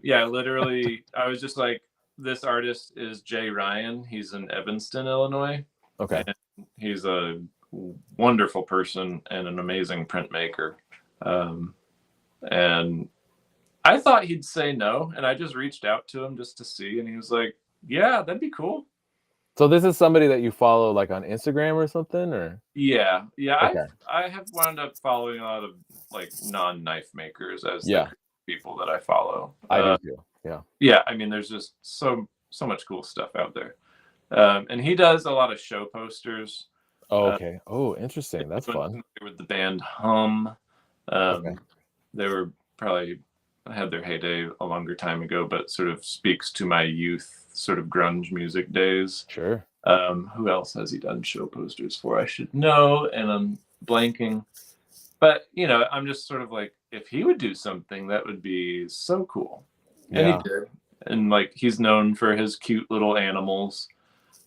Speaker 2: Yeah, literally, I was just like, this artist is Jay Ryan. He's in Evanston, Illinois.
Speaker 1: Okay.
Speaker 2: And he's a wonderful person and an amazing printmaker. And I thought he'd say no, and I just reached out to him just to see, and he was like, "Yeah, that'd be cool."
Speaker 1: So this is somebody that you follow like on Instagram or something, or?
Speaker 2: Yeah.
Speaker 1: Okay.
Speaker 2: I have wound up following a lot of like non-knife makers as
Speaker 1: Yeah.
Speaker 2: the people that I follow.
Speaker 1: I do too. Yeah.
Speaker 2: Yeah, I mean, there's just so much cool stuff out there. And he does a lot of show posters.
Speaker 1: Oh, okay. Oh, interesting. That's fun.
Speaker 2: With the band Hum.
Speaker 1: Okay.
Speaker 2: They were probably had their heyday a longer time ago, but sort of speaks to my youth, sort of grunge music days.
Speaker 1: Sure.
Speaker 2: Who else has he done show posters for? I should know, and I'm blanking. But you know, I'm just sort of like, if he would do something, that would be so cool. And
Speaker 1: Yeah.
Speaker 2: he did. And like, he's known for his cute little animals.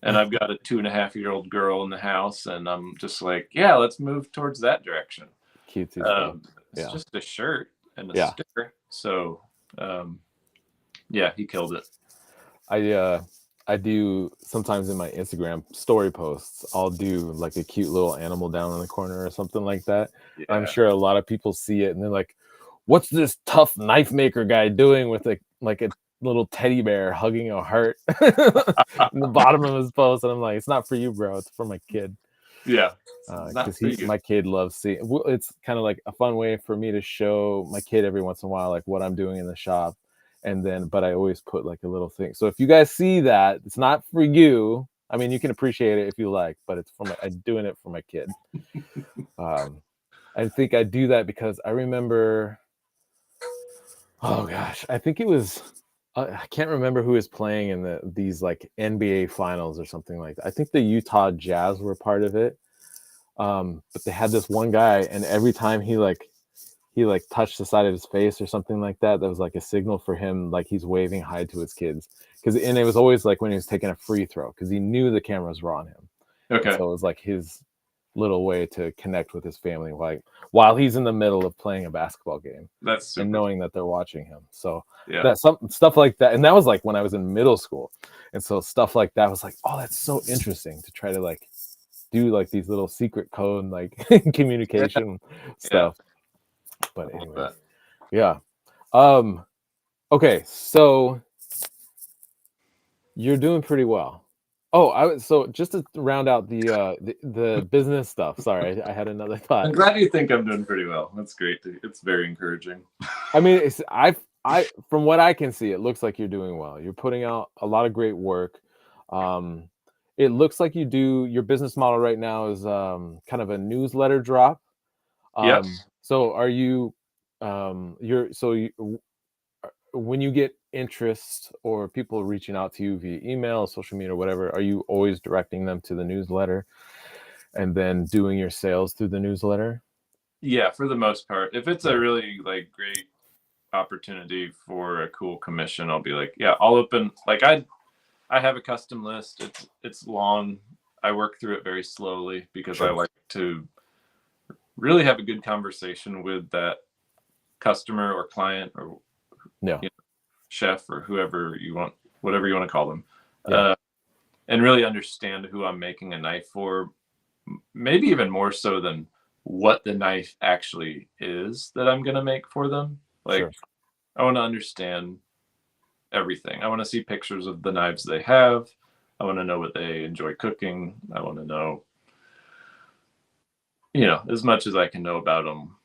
Speaker 2: And I've got a 2.5-year-old girl in the house, and I'm just like, yeah, let's move towards that direction.
Speaker 1: Cutesy stuff.
Speaker 2: It's just a shirt and a
Speaker 1: Yeah.
Speaker 2: sticker. So, yeah, he killed it.
Speaker 1: I do sometimes in my Instagram story posts, I'll do like a cute little animal down in the corner or something like that.
Speaker 2: Yeah.
Speaker 1: I'm sure a lot of people see it and they're like, what's this tough knife maker guy doing with a little teddy bear hugging a heart in the bottom of his post? And I'm like, it's not for you, bro. It's for my kid.
Speaker 2: Yeah.
Speaker 1: Because my kid loves seeing. It's kind of like a fun way for me to show my kid every once in a while, like what I'm doing in the shop. And then, but I always put like a little thing. So if you guys see that, it's not for you. I mean, you can appreciate it if you like, but it's I'm doing it for my kid. I think I do that because I remember, oh gosh, I think it was, I can't remember who was playing in these like NBA finals or something like that. I think the Utah Jazz were part of it. But they had this one guy, and every time he touched the side of his face or something like that, that was like a signal for him, like he's waving hi to his kids. And it was always like when he was taking a free throw, because he knew the cameras were on him.
Speaker 2: Okay.
Speaker 1: So it was like his little way to connect with his family, like while he's in the middle of playing a basketball game.
Speaker 2: That's super
Speaker 1: and knowing that they're watching him. So
Speaker 2: yeah,
Speaker 1: that's stuff like that. And that was like when I was in middle school. And so stuff like that was like, oh, that's so interesting to try to like do like these little secret code like communication stuff. But anyway, yeah. Okay, so you're doing pretty well. Oh, so just to round out the business stuff. Sorry, I had another thought.
Speaker 2: I'm glad you think I'm doing pretty well. That's great. It's very encouraging.
Speaker 1: I mean, I from what I can see, it looks like you're doing well. You're putting out a lot of great work. It looks like your business model right now is kind of a newsletter drop.
Speaker 2: Yes.
Speaker 1: So are you when you get interest or people reaching out to you via email, social media, or whatever, are you always directing them to the newsletter and then doing your sales through the newsletter?
Speaker 2: Yeah, for the most part. If it's a really like great opportunity for a cool commission, I'll be like, yeah, I'll open, like I have a custom list. It's long. I work through it very slowly because I like to really have a good conversation with that customer or client or chef or whoever you want, whatever you want to call them, and really understand who I'm making a knife for, maybe even more so than what the knife actually is that I'm going to make for them. Like, I want to understand everything. I want to see pictures of the knives they have. I want to know what they enjoy cooking. I want to know, as much as I can know about them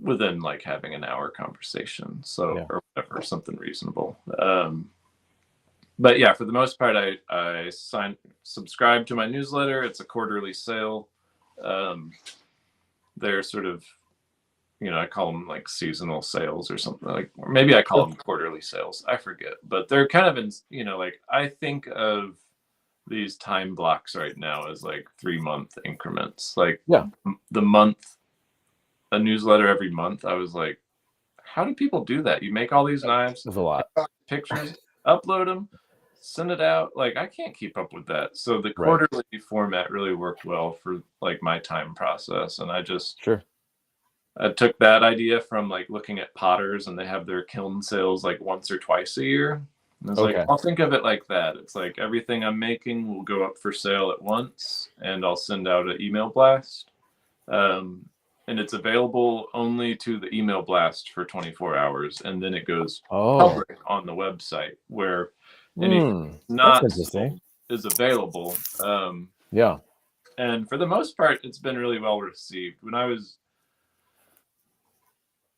Speaker 2: within like having an hour conversation. So, or whatever, something reasonable. but yeah, for the most part, I subscribe to my newsletter. It's a quarterly sale. They're sort of, I call them like seasonal sales or something, like, or maybe I call them quarterly sales. I forget, but they're kind of in, like, I think of these time blocks right now as like 3-month increments. Like, the month, a newsletter every month. I was like, how do people do that? You make all these knives,
Speaker 1: There's a lot.
Speaker 2: pictures, upload them, send it out. Like, I can't keep up with that. So the
Speaker 1: Right.
Speaker 2: quarterly format really worked well for like my time process. And I just I took that idea from like looking at potters, and they have their kiln sales like once or twice a year. And I was like, I'll think of it like that. It's like everything I'm making will go up for sale at once, and I'll send out an email blast. And it's available only to the email blast for 24 hours. And then it goes public on the website, where anything not sold is available. And for the most part, it's been really well received.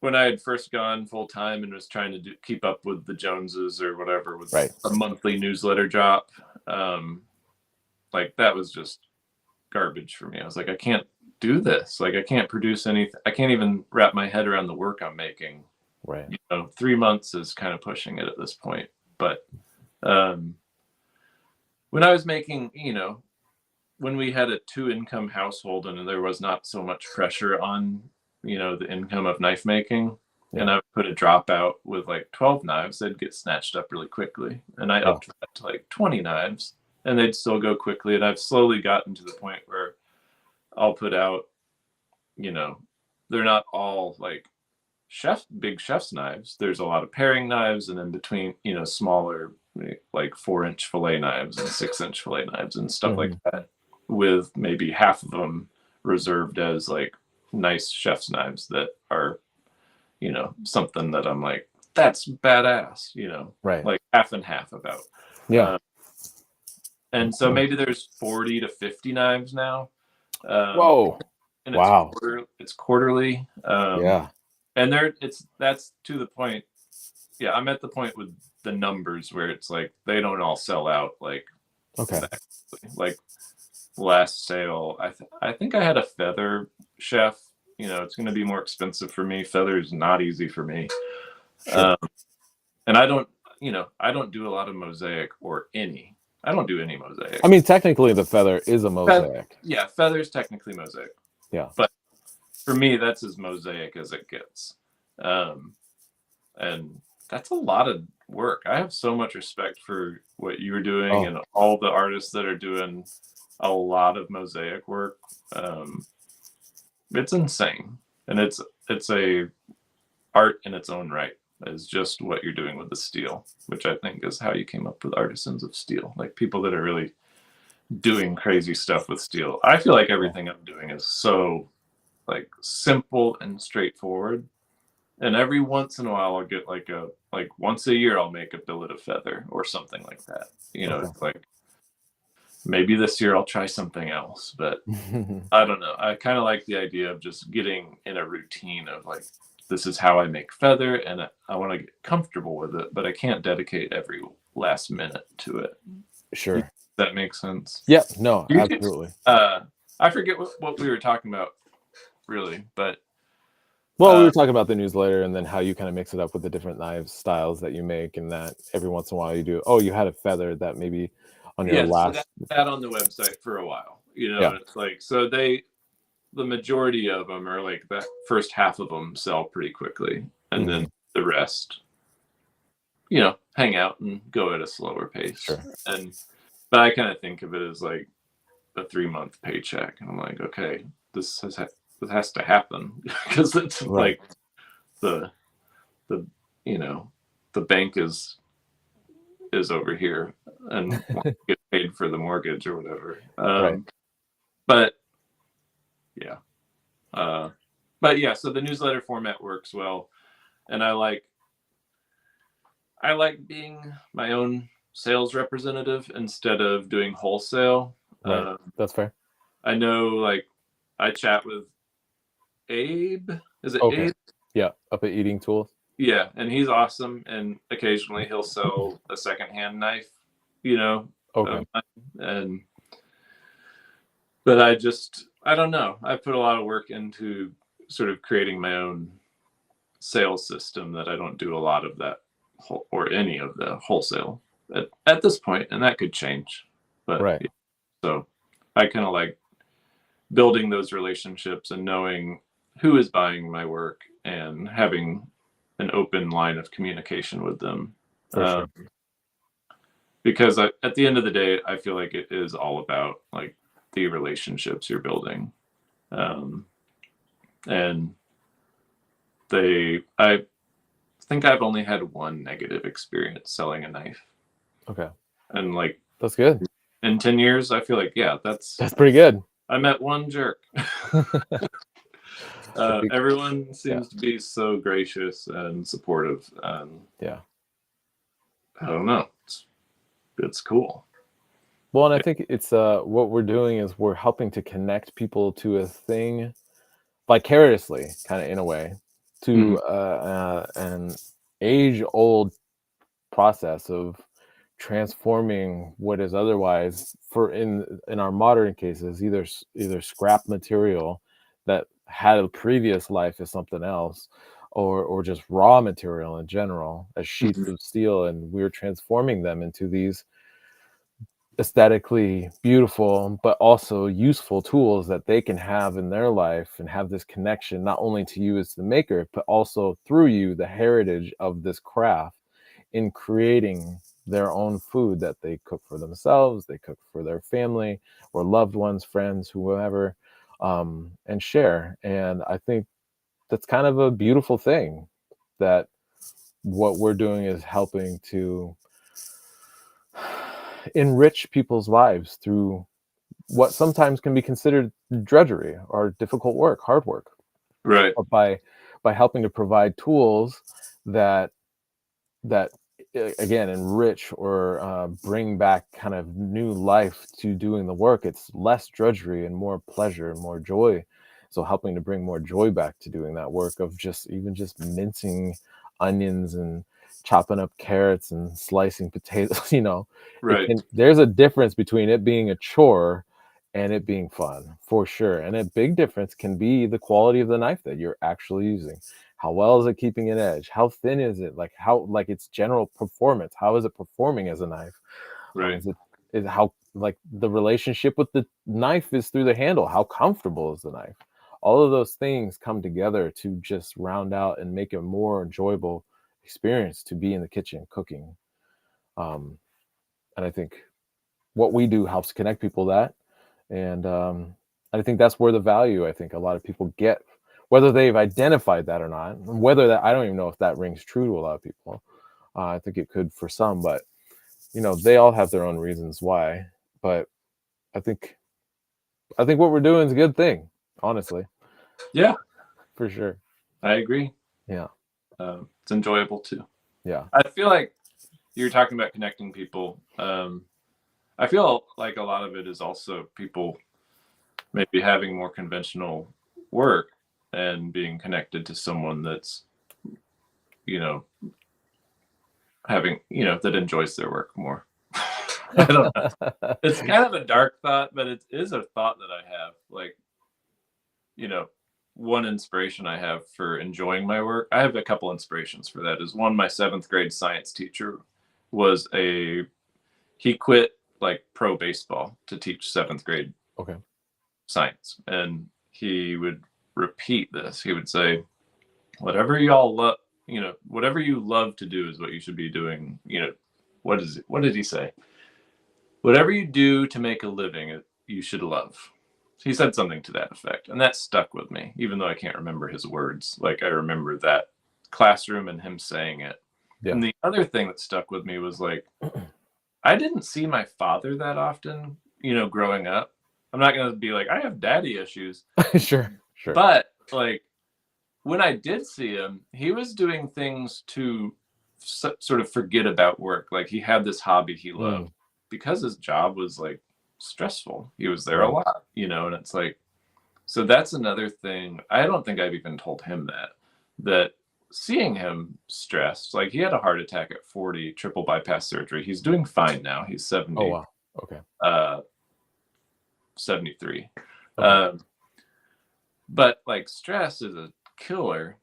Speaker 2: When I had first gone full time and was trying to keep up with the Joneses or whatever, with a monthly newsletter drop, like, that was just garbage for me. I was like, I can't do this. Like, I can't produce anything. I can't even wrap my head around the work I'm making. 3 months is kind of pushing it at this point. But when I was making, when we had a 2-income household and there was not so much pressure on, the income of knife making, and I would put a drop out with like 12 knives, they'd get snatched up really quickly. And I upped that to like 20 knives, and they'd still go quickly. And I've slowly gotten to the point where I'll put out, they're not all like big chef's knives. There's a lot of paring knives, and in between, smaller, like 4-inch fillet knives and 6-inch fillet knives and stuff like that, with maybe half of them reserved as like nice chef's knives that are, something that I'm like, that's badass, like half and half about. And so maybe there's 40 to 50 knives now. And it's quarterly. And that's to the point. Yeah, I'm at the point with the numbers where it's like they don't all sell out like like last sale. I think I had a feather chef. It's going to be more expensive for me. Feather is not easy for me. And I don't do a lot of mosaic or any. I don't do any mosaic.
Speaker 1: I mean, technically, the feather is a mosaic.
Speaker 2: Feather is technically mosaic. But for me, that's as mosaic as it gets. And that's a lot of work. I have so much respect for what you were doing and all the artists that are doing a lot of mosaic work. It's insane. And it's a art in its own right. Is just what you're doing with the steel, which I think is how you came up with Artisans of Steel. Like, people that are really doing crazy stuff with steel. I feel like everything I'm doing is so like simple and straightforward. And every once in a while I'll get like once a year I'll make a billet of feather or something like that. It's like, maybe this year I'll try something else, but I don't know. I kind of like the idea of just getting in a routine of like, this is how I make feather, and I want to get comfortable with it, but I can't dedicate every last minute to it.
Speaker 1: Sure.
Speaker 2: Does that make sense?
Speaker 1: Yeah, no, absolutely.
Speaker 2: I forget what we were talking about, really, but...
Speaker 1: Well, we were talking about the newsletter and then how you kind of mix it up with the different knife styles that you make, and that every once in a while you do, you had a feather that maybe on your last...
Speaker 2: So that on the website for a while. It's like, so the majority of them are like that first half of them sell pretty quickly, and then the rest, hang out and go at a slower pace. But I kind of think of it as like a 3-month paycheck, and I'm like, okay, this has to happen because it's like the bank is over here and get paid for the mortgage or whatever. So the newsletter format works well, and I like being my own sales representative instead of doing wholesale.
Speaker 1: That's fair.
Speaker 2: I know, like, I chat with Abe. Is it Abe?
Speaker 1: Yeah, up at Eating Tools.
Speaker 2: Yeah, and he's awesome, and occasionally he'll sell a secondhand knife you know,
Speaker 1: Okay.
Speaker 2: and but I don't know. I put a lot of work into sort of creating my own sales system that I don't do a lot of that or any of the wholesale at this point, and that could change. But
Speaker 1: Right.
Speaker 2: yeah, so I kind of like building those relationships and knowing who is buying my work and having an open line of communication with them.
Speaker 1: For sure.
Speaker 2: Because at the end of the day, I feel like it is all about like the relationships you're building. Um, and I think I've only had one negative experience selling a knife.
Speaker 1: Okay.
Speaker 2: And like
Speaker 1: That's good.
Speaker 2: in 10 years, I feel like, yeah,
Speaker 1: That's pretty good.
Speaker 2: I met one jerk. Everyone
Speaker 1: Yeah.
Speaker 2: seems to be so gracious and supportive.
Speaker 1: Yeah.
Speaker 2: I don't know. It's cool.
Speaker 1: Well, and I think it's what we're doing is we're helping to connect people to a thing vicariously, kind of in a way,
Speaker 2: Mhm.
Speaker 1: to an age-old process of transforming what is otherwise, for in our modern cases, either scrap material that had a previous life as something else, or just raw material in general as sheets
Speaker 2: Mhm.
Speaker 1: of steel, and we're transforming them into these aesthetically beautiful but also useful tools that they can have in their life and have this connection not only to you as the maker but also through you the heritage of this craft in creating their own food that they cook for themselves, they cook for their family or loved ones, friends, whoever, and share. And I think that's kind of a beautiful thing, that what we're doing is helping to enrich people's lives through what sometimes can be considered drudgery or difficult work, hard work,
Speaker 2: Right.
Speaker 1: but by helping to provide tools that that again enrich or bring back kind of new life to doing the work, it's less drudgery and more pleasure and more joy. So helping to bring more joy back to doing that work of just mincing onions and chopping up carrots and slicing potatoes,
Speaker 2: Right.
Speaker 1: there's a difference between it being a chore and it being fun, for sure. And a big difference can be the quality of the knife that you're actually using. How well is it keeping an edge? How thin is it? Like how, like its general performance. How is it performing as a knife?
Speaker 2: Right.
Speaker 1: Is how, like, the relationship with the knife is through the handle. How comfortable is the knife? All of those things come together to just round out and make a more enjoyable experience to be in the kitchen cooking. Um, and I think what we do helps connect people that, and I think that's where the value, I think a lot of people get, whether they've identified that or not, and whether that, I don't even know if that rings true to a lot of people. I think it could for some, but they all have their own reasons why. But I think what we're doing is a good thing, honestly,
Speaker 2: Yeah,
Speaker 1: for sure.
Speaker 2: I agree.
Speaker 1: Yeah,
Speaker 2: It's enjoyable too.
Speaker 1: yeah,
Speaker 2: I feel like you're talking about connecting people. I feel like a lot of it is also people maybe having more conventional work and being connected to someone that's, you know, that enjoys their work more. I don't know. It's kind of a dark thought, but it is a thought that I have. Like, you know, one inspiration I have for enjoying my work, I have a couple inspirations for that. Is one, my seventh grade science teacher was he quit like pro baseball to teach seventh grade
Speaker 1: okay,
Speaker 2: science. And he would repeat this. He would say, whatever y'all love, whatever you love to do is what you should be doing. What did he say? Whatever you do to make a living, you should love. He said something to that effect. And that stuck with me, even though I can't remember his words. Like, I remember that classroom and him saying it.
Speaker 1: yeah,
Speaker 2: And the other thing that stuck with me was like, I didn't see my father that often, growing up. I'm not going to be like, I have daddy issues.
Speaker 1: sure, sure,
Speaker 2: But like, when I did see him, he was doing things to sort of forget about work. Like, he had this hobby he loved
Speaker 1: mm,
Speaker 2: because his job was like stressful. He was there a
Speaker 1: right,
Speaker 2: lot, and it's like, so that's another thing. I don't think I've even told him that seeing him stressed, like he had a heart attack at 40, triple bypass surgery. He's doing fine now. He's 70,
Speaker 1: Oh wow. Okay.
Speaker 2: 73.
Speaker 1: Okay.
Speaker 2: But like stress is a killer,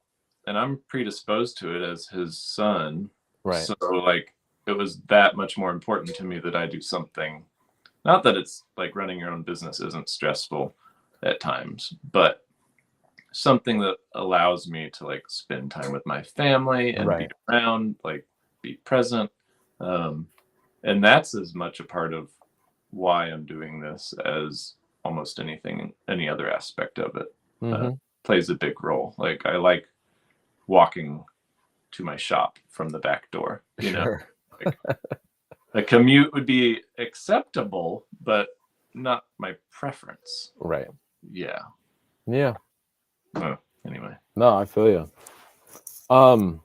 Speaker 2: and I'm predisposed to it as his son.
Speaker 1: Right.
Speaker 2: So like it was that much more important to me that I do something. Not that it's like running your own business isn't stressful at times, but something that allows me to like spend time with my family and be
Speaker 1: Right.
Speaker 2: around, like be present. And that's as much a part of why I'm doing this as almost anything, any other aspect of it plays a big role. Like I like walking to my shop from the back door, you know, like a commute would be acceptable, but not my preference.
Speaker 1: Right.
Speaker 2: Yeah.
Speaker 1: Yeah.
Speaker 2: Anyway.
Speaker 1: No, I feel you. Gosh,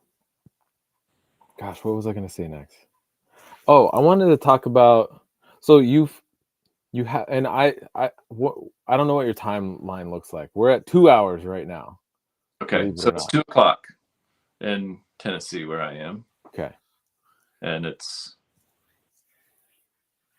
Speaker 1: what was I going to say next? Oh, I wanted to talk about. So you have, and I don't know what your timeline looks like. We're at 2 hours right now.
Speaker 2: Okay, so it's 2:00 in Tennessee where I am.
Speaker 1: Okay.
Speaker 2: And it's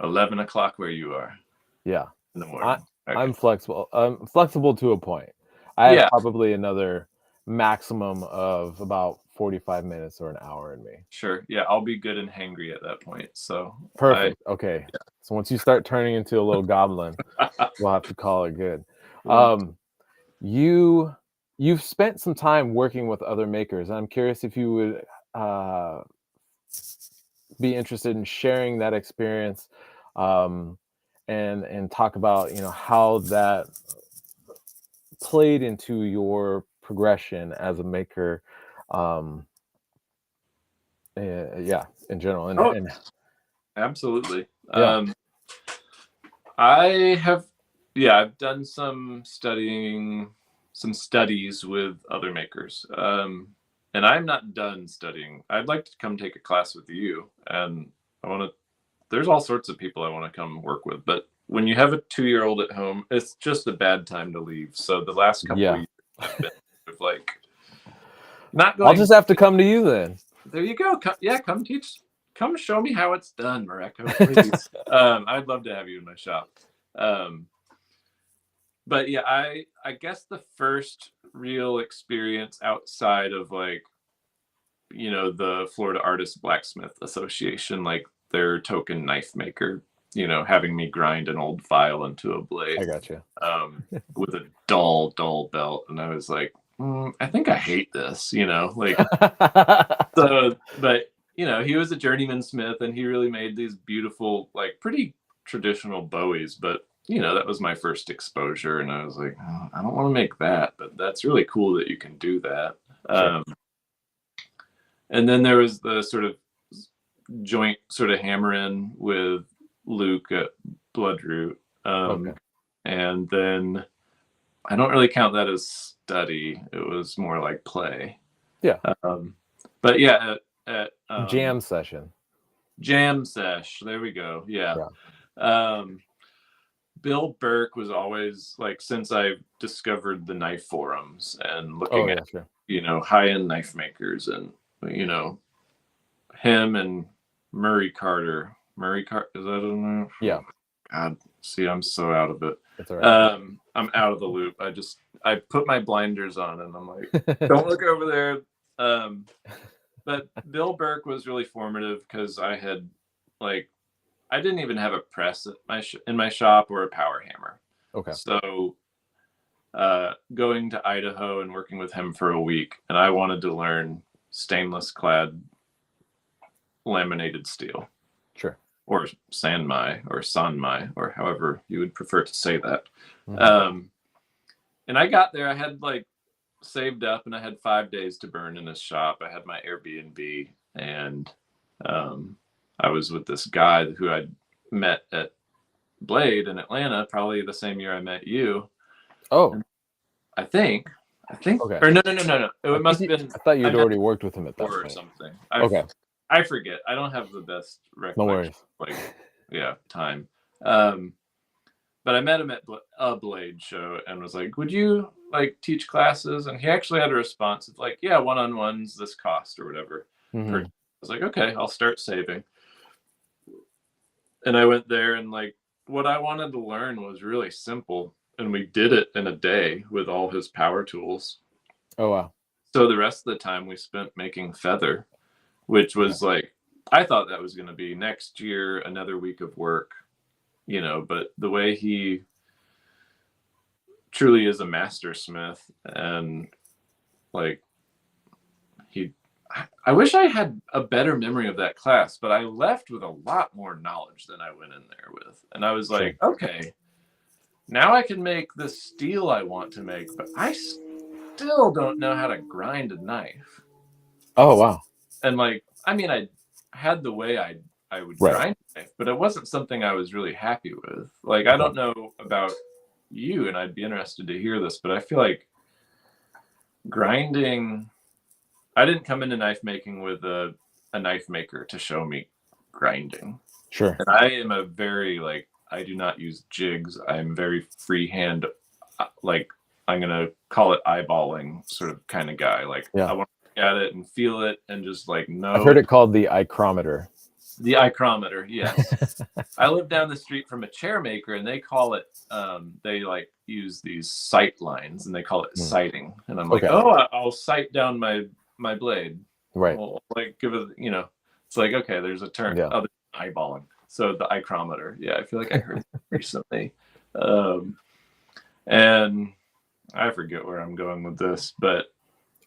Speaker 2: 11 o'clock where you are.
Speaker 1: Yeah.
Speaker 2: In the morning.
Speaker 1: I'm flexible. I'm flexible to a point. I have probably another maximum of about 45 minutes or an hour in me.
Speaker 2: Sure. Yeah, I'll be good and hangry at that point. So
Speaker 1: perfect. Okay. Yeah. So once you start turning into a little goblin, we'll have to call it good. You've spent some time working with other makers. I'm curious if you would be interested in sharing that experience, and talk about how that played into your progression as a maker, in general. And
Speaker 2: absolutely.
Speaker 1: Yeah.
Speaker 2: I've done some studies with other makers, and I'm not done studying. I'd like to come take a class with you, and there's all sorts of people I want to come work with, but when you have a 2-year-old at home, it's just a bad time to leave. So the last couple of years I've been like not going.
Speaker 1: I'll just have to come to you then.
Speaker 2: There you go. Come teach. Come show me how it's done, Mareko, please. I'd love to have you in my shop. But yeah, I guess the first real experience outside of like, the Florida Artists Blacksmith Association, like their token knife maker, having me grind an old file into a blade.
Speaker 1: I got you.
Speaker 2: With a dull belt. And I was like, I think I hate this, like, so, but he was a journeyman smith and he really made these beautiful, like pretty traditional Bowies, but that was my first exposure. And I was like, oh, I don't want to make that, but that's really cool that you can do that. Sure. And then there was the sort of joint sort of hammer in with Luke at Bloodroot. And then I don't really count that as study. It was more like play.
Speaker 1: Yeah.
Speaker 2: But yeah, at
Speaker 1: jam session.
Speaker 2: Jam sesh. There we go. Yeah. Bill Burke was always like, since I discovered the knife forums and looking at, high-end knife makers and, him and Murray Carter. Is that a name?
Speaker 1: Yeah.
Speaker 2: God, see, I'm so out of it.
Speaker 1: That's all right.
Speaker 2: I'm out of the loop. I put my blinders on and I'm like, don't look over there. But Bill Burke was really formative because I didn't even have a press at in my shop or a power hammer.
Speaker 1: Okay.
Speaker 2: So going to Idaho and working with him for a week, and I wanted to learn stainless clad laminated steel.
Speaker 1: Sure.
Speaker 2: Or San Mai or San Mai, or however you would prefer to say that. And I got there, I had like saved up and I had 5 days to burn in his shop. I had my Airbnb, and I was with this guy who I'd met at Blade in Atlanta, probably the same year I met you.
Speaker 1: Oh,
Speaker 2: I think.
Speaker 1: Okay.
Speaker 2: Or no. It must have been.
Speaker 1: I thought you'd already worked with him at that
Speaker 2: point. Or something. I forget. I don't have the best recollection.
Speaker 1: No worries.
Speaker 2: Like, yeah, time. but I met him at a blade show and was like, would you like teach classes? And he actually had a response of like, yeah, one-on-ones, this cost or whatever.
Speaker 1: Mm-hmm.
Speaker 2: I was like, okay, I'll start saving. And I went there, and like what I wanted to learn was really simple. And we did it in a day with all his power tools.
Speaker 1: Oh, wow.
Speaker 2: So the rest of the time we spent making feather, which was like, I thought that was going to be next year, another week of work, you know, but the way he truly is a master smith, and like I wish I had a better memory of that class, but I left with a lot more knowledge than I went in there with. And I was like, okay, now I can make the steel I want to make, but I still don't know how to grind a knife.
Speaker 1: Oh, wow.
Speaker 2: And like, I mean, I had the way I would grind a knife, but it wasn't something I was really happy with. Like, I don't know about you, and I'd be interested to hear this, but I feel like grinding, I didn't come into knife making with a knife maker to show me grinding.
Speaker 1: Sure.
Speaker 2: And I am a very, like, I do not use jigs. I'm very freehand, like, I'm going to call it eyeballing sort of kind of guy. Like, I want to look at it and feel it and just like know.
Speaker 1: I've heard it called the ichrometer.
Speaker 2: The ichrometer, yes. I live down the street from a chair maker, and they call it, they like use these sight lines, and they call it sighting. And I'm like, oh, I'll sight down my blade.
Speaker 1: Right.
Speaker 2: Well, like give it, you know, it's like, okay, there's a term other than eyeballing. So the ichrometer. Yeah, I feel like I heard it recently. And I forget where I'm going with this, but.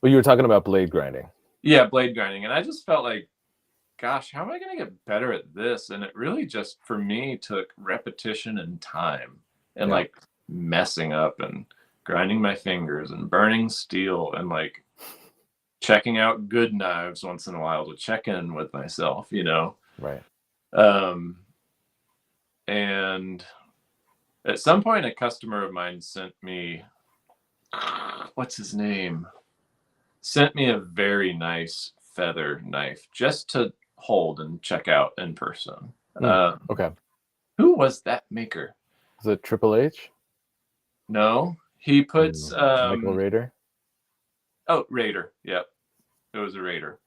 Speaker 1: Well, you were talking about blade grinding.
Speaker 2: Yeah, blade grinding. And I just felt like, gosh, how am I going to get better at this? And it really just, for me, took repetition and time and like messing up and grinding my fingers and burning steel and like checking out good knives once in a while to check in with myself, you know?
Speaker 1: Right.
Speaker 2: And at some point, a customer of mine sent me, what's his name? Sent me a very nice feather knife just to hold and check out in person.
Speaker 1: Okay.
Speaker 2: Who was that maker?
Speaker 1: Is it Triple H?
Speaker 2: No, he puts
Speaker 1: Michael Rader.
Speaker 2: Oh, Raider. Yep, it was a Raider.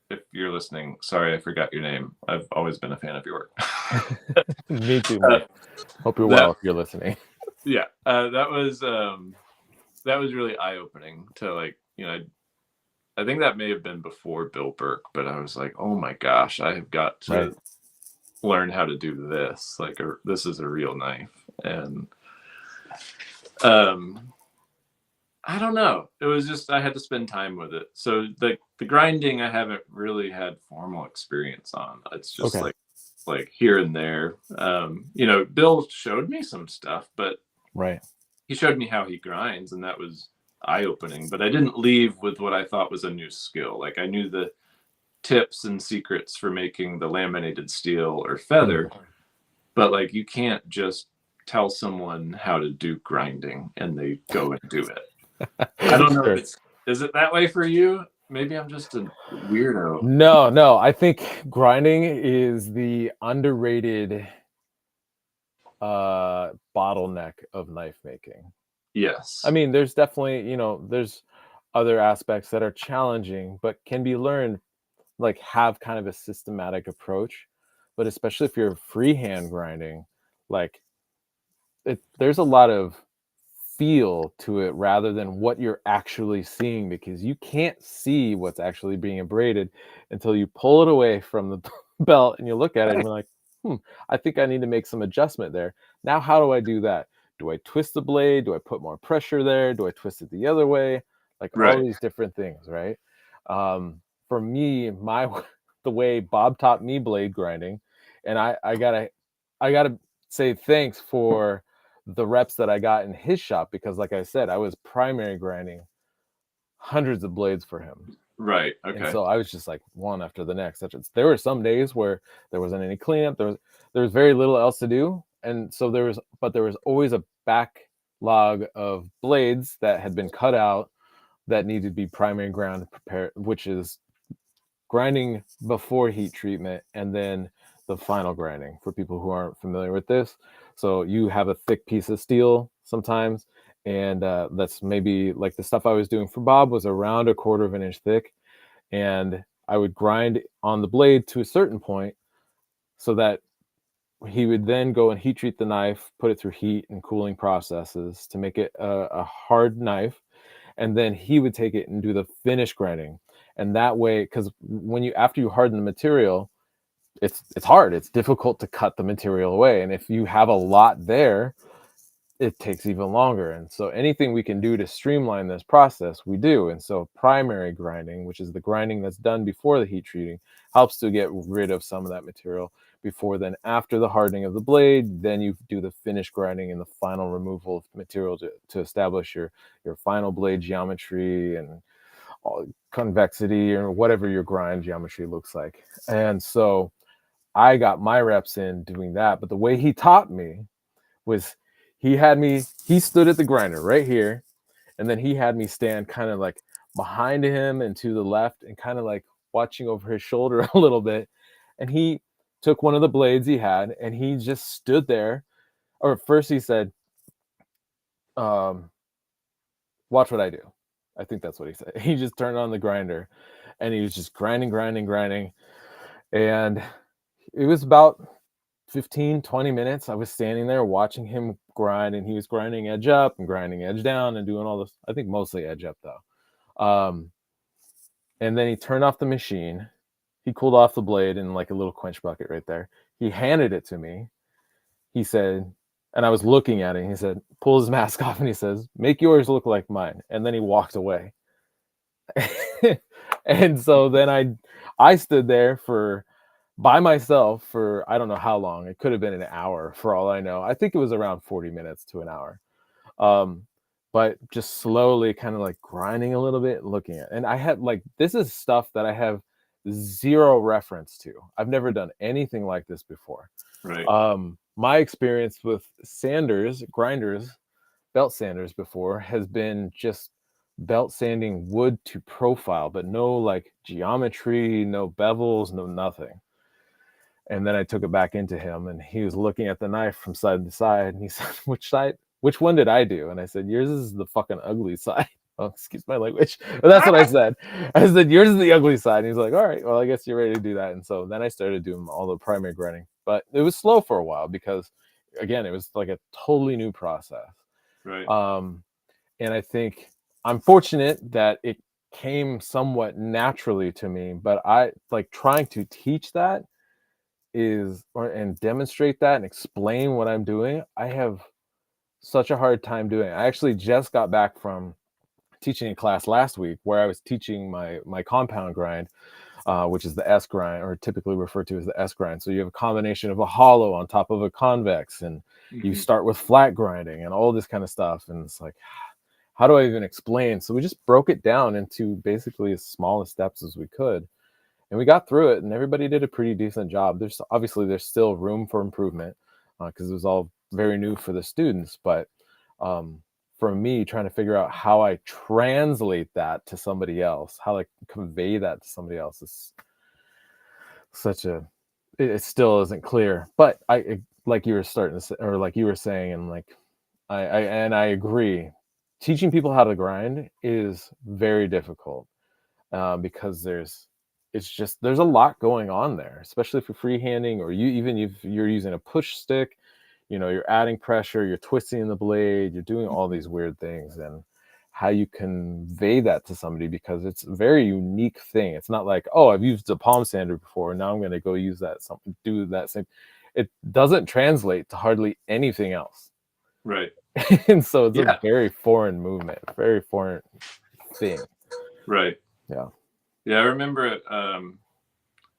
Speaker 2: If you're listening, sorry I forgot your name. I've always been a fan of your work.
Speaker 1: Me too, Mike. Hope you're well if you're listening.
Speaker 2: Yeah, that was really eye-opening to, like, you know, I think that may have been before Bill Burke, but I was like, oh my gosh, I have got to learn how to do this. Like, this is a real knife. And I don't know. It was just, I had to spend time with it. So the grinding, I haven't really had formal experience on. It's just like here and there. You know, Bill showed me some stuff, but he showed me how he grinds, and that was eye-opening. But I didn't leave with what I thought was a new skill. Like, I knew the tips and secrets for making the laminated steel or feather, but like, you can't just tell someone how to do grinding and they go and do it. I don't know. Is it that way for you? Maybe I'm just a weirdo.
Speaker 1: No. I think grinding is the underrated bottleneck of knife making.
Speaker 2: Yes.
Speaker 1: I mean, there's definitely, you know, there's other aspects that are challenging, but can be learned, like have kind of a systematic approach. But especially if you're freehand grinding, like there's a lot of feel to it rather than what you're actually seeing, because you can't see what's actually being abraded until you pull it away from the belt and you look at it and you're like, I think I need to make some adjustment there. Now, how do I do that? Do I twist the blade? Do I put more pressure there? Do I twist it the other way? Like all these different things, right? For me, the way Bob taught me blade grinding, and I gotta say thanks for the reps that I got in his shop, because like I said, I was primary grinding hundreds of blades for him.
Speaker 2: Right. Okay.
Speaker 1: And so I was just like one after the next. There were some days where there wasn't any cleanup. There was very little else to do. And so there was always a backlog of blades that had been cut out that needed to be primary ground prepared, which is grinding before heat treatment and then the final grinding for people who aren't familiar with this. So you have a thick piece of steel sometimes, and that's maybe like the stuff I was doing for Bob was around 1/4 of an inch thick, and I would grind on the blade to a certain point so that he would then go and heat treat the knife, put it through heat and cooling processes to make it a hard knife, and then he would take it and do the finish grinding. And that way, because when you after you harden the material, it's hard. It's difficult to cut the material away, and if you have a lot there, it takes even longer. And so anything we can do to streamline this process, we do. And so primary grinding, which is the grinding that's done before the heat treating, helps to get rid of some of that material before then. After the hardening of the blade, then you do the finish grinding and the final removal of material to establish your final blade geometry and all, convexity or whatever your grind geometry looks like. And so I got my reps in doing that. But the way he taught me was he stood at the grinder right here, and then he had me stand kind of like behind him and to the left and kind of like watching over his shoulder a little bit. And he took one of the blades he had and he just stood there. Or first he said, watch what I do. I think that's what he said. He just turned on the grinder and he was just grinding. And it was about 15-20 minutes. I was standing there watching him grind, and he was grinding edge up and grinding edge down and doing all this. I think mostly edge up though. And then he turned off the machine. He cooled off the blade in like a little quench bucket right there. He handed it to me. He said, and I was looking at it, and he said, pull his mask off, and he says, make yours look like mine. And then he walked away. And so then I stood there by myself for I don't know how long. It could have been an hour for all I know. I think it was around 40 minutes to an hour. But just slowly kind of like grinding a little bit, looking at it. And I had like, this is stuff that I have zero reference to. I've never done anything like this before.
Speaker 2: Right.
Speaker 1: My experience with grinders, belt sanders before has been just belt sanding wood to profile, but no like geometry, no bevels, no nothing. And then I took it back into him, and he was looking at the knife from side to side, and he said, which one did I do? And I said, yours is the fucking ugly side. Oh, excuse my language. But that's what I said. I said, yours is the ugly side. And he's like, all right, well, I guess you're ready to do that. And so then I started doing all the primary grinding. But it was slow for a while because, again, it was like a totally new process.
Speaker 2: Right.
Speaker 1: And I think I'm fortunate that it came somewhat naturally to me, but I like trying to teach that and demonstrate that and explain what I'm doing. I have such a hard time doing it. I actually just got back from teaching a class last week where I was teaching my compound grind, which is the S grind, or typically referred to as the S grind. So you have a combination of a hollow on top of a convex, and you start with flat grinding and all this kind of stuff. And it's like, how do I even explain? So we just broke it down into basically as small as steps as we could. And we got through it, and everybody did a pretty decent job. There's still room for improvement because it was all very new for the students. But for me, trying to figure out how I translate that to somebody else, how I convey that to somebody else is it still isn't clear. But like you were starting to say, or like you were saying, and like I agree, teaching people how to grind is very difficult because there's a lot going on there, especially for freehanding, or if you're using a push stick, you're adding pressure, you're twisting the blade, you're doing all these weird things, and how you convey that to somebody, because it's a very unique thing. It's not like, oh, I've used a palm sander before, now I'm going to go use that, do that same. It doesn't translate to hardly anything else.
Speaker 2: Right.
Speaker 1: And so it's a very foreign movement, very foreign thing.
Speaker 2: Right.
Speaker 1: Yeah.
Speaker 2: Yeah, I remember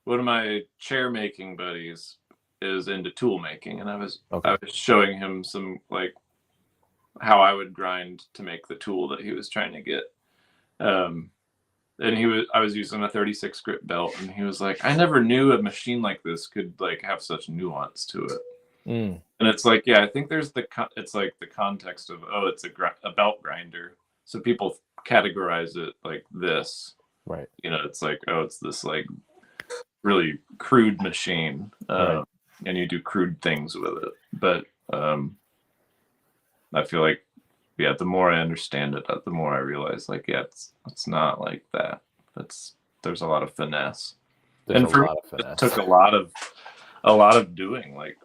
Speaker 2: one of my chair making buddies is into tool making, and I was showing him some like how I would grind to make the tool that he was trying to get. And I was using a 36 grit belt, and he was like, I never knew a machine like this could like have such nuance to it. And it's like, yeah, I think there's it's like the context of, oh, it's a belt grinder, so people categorize it like this.
Speaker 1: Right.
Speaker 2: It's like, oh, it's this like really crude machine, and you do crude things with it. But I feel like, yeah, the more I understand it, the more I realize, like, yeah, it's not like that. There's a lot of finesse.
Speaker 1: There's
Speaker 2: And
Speaker 1: a
Speaker 2: for me,
Speaker 1: lot of
Speaker 2: it
Speaker 1: finesse.
Speaker 2: took a lot of doing. Like,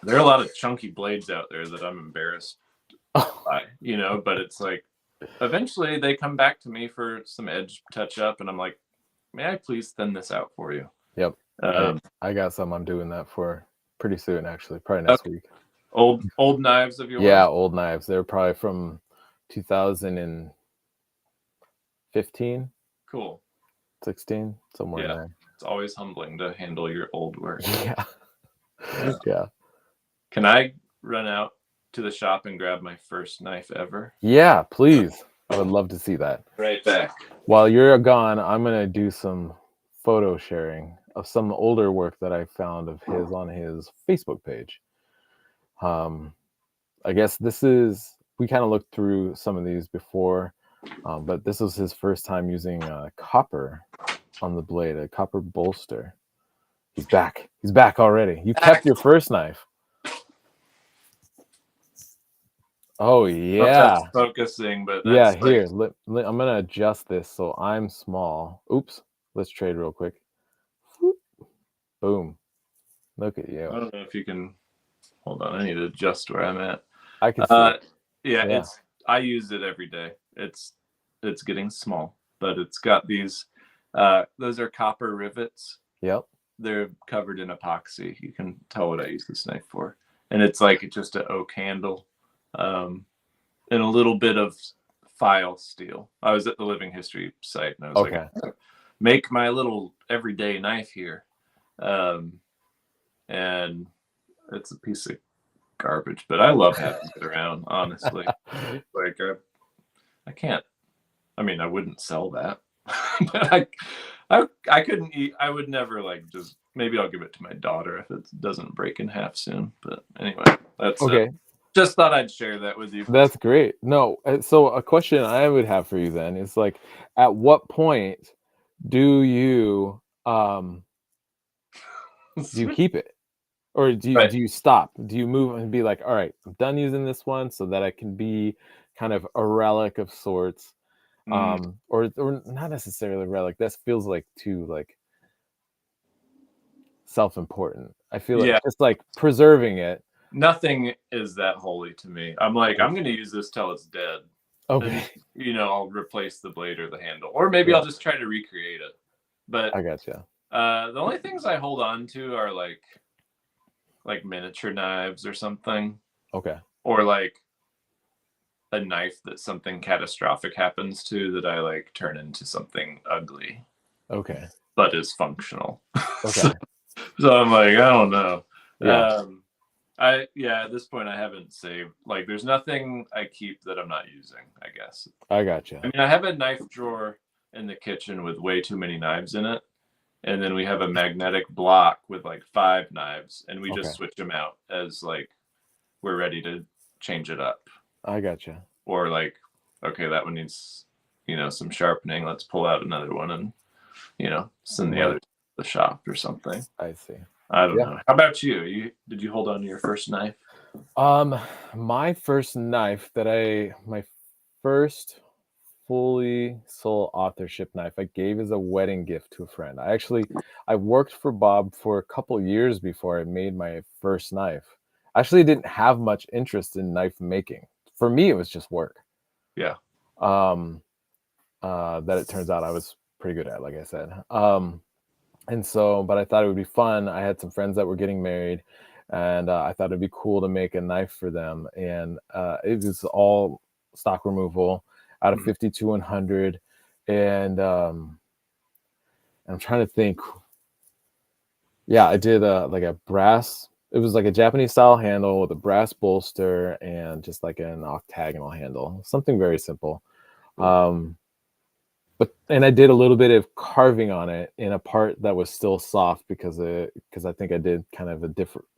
Speaker 2: there are a lot of chunky blades out there that I'm embarrassed by, but it's like, eventually they come back to me for some edge touch up, and I'm like, may I please thin this out for you?
Speaker 1: Yep.
Speaker 2: Um,
Speaker 1: I got some I'm doing that for pretty soon, actually, probably next week.
Speaker 2: Old knives of yours?
Speaker 1: Yeah, old knives. They're probably from 2015,
Speaker 2: Cool.
Speaker 1: 16, somewhere in
Speaker 2: Yeah.
Speaker 1: there.
Speaker 2: It's always humbling to handle your old work.
Speaker 1: Yeah. Yeah.
Speaker 2: Can I run out to the shop and grab my first knife ever?
Speaker 1: Yeah, please. I would love to see that.
Speaker 2: Right back.
Speaker 1: While you're gone, I'm going to do some photo sharing of some older work that I found of his on his Facebook page. I guess we kind of looked through some of these before, but this was his first time using copper on the blade, a copper bolster. He's back. He's back already. You kept your first knife. Oh, yeah.
Speaker 2: That's focusing, but
Speaker 1: Yeah,
Speaker 2: that's
Speaker 1: here. I'm going to adjust this so I'm small. Oops. Let's trade real quick. Boom. Look at you.
Speaker 2: I don't know if you can hold on. I need to adjust where I'm at.
Speaker 1: I can see.
Speaker 2: Yeah, I use it every day. It's getting small, but it's got these those are copper rivets.
Speaker 1: Yep.
Speaker 2: They're covered in epoxy. You can tell what I use this knife for. And it's like just an oak handle, and a little bit of file steel. I was at the Living History site, and I was like, make my little everyday knife here. And it's a piece of garbage, but I love having it around, honestly. Like, I can't, I mean, I wouldn't sell that, but I couldn't eat. I would never, like, just, maybe I'll give it to my daughter if it doesn't break in half soon. But anyway, that's
Speaker 1: okay.
Speaker 2: Just thought I'd share that with you.
Speaker 1: That's great. No, so a question I would have for you then is, like, at what point do you keep it, or do you stop? Do you move and be like, all right, I'm done using this one so that I can be kind of a relic of sorts, or not necessarily a relic. That feels like too, like, self-important. I feel like just like preserving it.
Speaker 2: Nothing is that holy to me. I'm like, I'm going to use this till it's dead.
Speaker 1: Okay.
Speaker 2: And, I'll replace the blade or the handle, or maybe I'll just try to recreate it. But
Speaker 1: I gotcha.
Speaker 2: The only things I hold on to are like miniature knives or something.
Speaker 1: Okay.
Speaker 2: Or like a knife that something catastrophic happens to that I like turn into something ugly.
Speaker 1: Okay.
Speaker 2: But is functional.
Speaker 1: Okay.
Speaker 2: So I'm like, I don't know.
Speaker 1: Yeah.
Speaker 2: At this point I haven't saved. Like, there's nothing I keep that I'm not using, I guess.
Speaker 1: I gotcha.
Speaker 2: I mean, I have a knife drawer in the kitchen with way too many knives in it. And then we have a magnetic block with like 5 knives, and we just switch them out as like we're ready to change it up.
Speaker 1: I gotcha.
Speaker 2: Or like, okay, that one needs, some sharpening. Let's pull out another one and, send the other to the shop or something.
Speaker 1: I see.
Speaker 2: I don't know. How about you? Did you hold on to your first knife?
Speaker 1: My first knife my first fully sole authorship knife I gave as a wedding gift to a friend. I worked for Bob for a couple years before I made my first knife. I actually didn't have much interest in knife making. For me, it was just work.
Speaker 2: Yeah.
Speaker 1: That it turns out I was pretty good at, like I said. And so, but I thought it would be fun. I had some friends that were getting married, and I thought it'd be cool to make a knife for them. And it was all stock removal out of 52-100. And I'm trying to think. Yeah, I did like a brass. It was like a Japanese style handle with a brass bolster and just like an octagonal handle, something very simple. And I did a little bit of carving on it in a part that was still soft because I think I did kind of a different,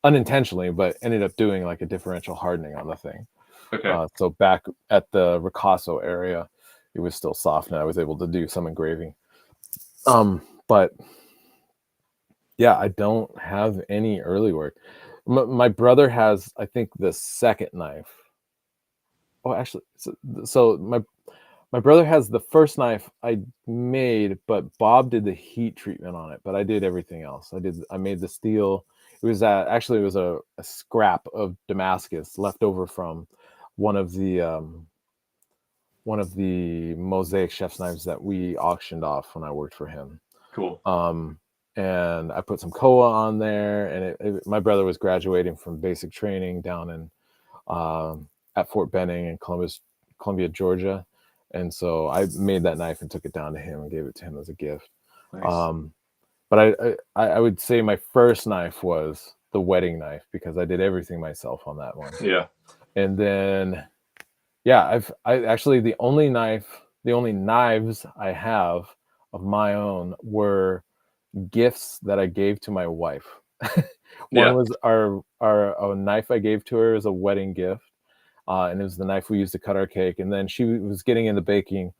Speaker 1: unintentionally, but ended up doing like a differential hardening on the thing.
Speaker 2: Okay.
Speaker 1: So back at the ricasso area, it was still soft, and I was able to do some engraving. But yeah, I don't have any early work. My brother has, I think, the second knife. Oh, actually, so my brother has the first knife I made, but Bob did the heat treatment on it. But I did everything else. I made the steel. It was actually it was a scrap of Damascus left over from one of the Mosaic Chef's Knives that we auctioned off when I worked for him.
Speaker 2: Cool.
Speaker 1: And I put some koa on there, and my brother was graduating from basic training down in at Fort Benning in Columbia, Georgia. And so I made that knife and took it down to him and gave it to him as a gift.
Speaker 2: Nice.
Speaker 1: But I would say my first knife was the wedding knife because I did everything myself on that one.
Speaker 2: Yeah.
Speaker 1: And then, yeah, I actually the only knives I have of my own were gifts that I gave to my wife. One
Speaker 2: Yeah.
Speaker 1: was a knife I gave to her as a wedding gift. And it was the knife we used to cut our cake. And then she was getting into baking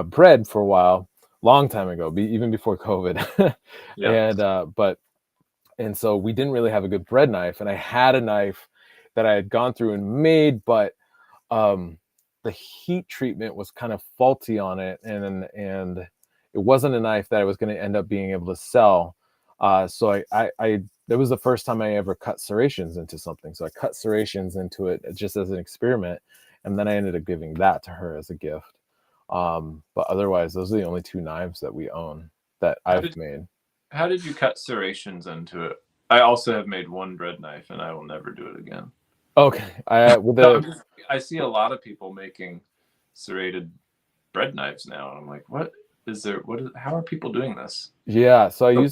Speaker 1: bread for a while, long time ago, even before COVID.
Speaker 2: Yeah.
Speaker 1: And so we didn't really have a good bread knife. And I had a knife that I had gone through and made, but the heat treatment was kind of faulty on it, and it wasn't a knife that I was going to end up being able to sell. So I that was the first time I ever cut serrations into something. So I cut serrations into it just as an experiment, and then I ended up giving that to her as a gift. But otherwise, those are the only two knives that we own that I've made.
Speaker 2: How did you cut serrations into it? I also have made one bread knife, and I will never do it again.
Speaker 1: Okay,
Speaker 2: I see a lot of people making serrated bread knives now, and I'm like, what is there? How are people doing this?
Speaker 1: Yeah, so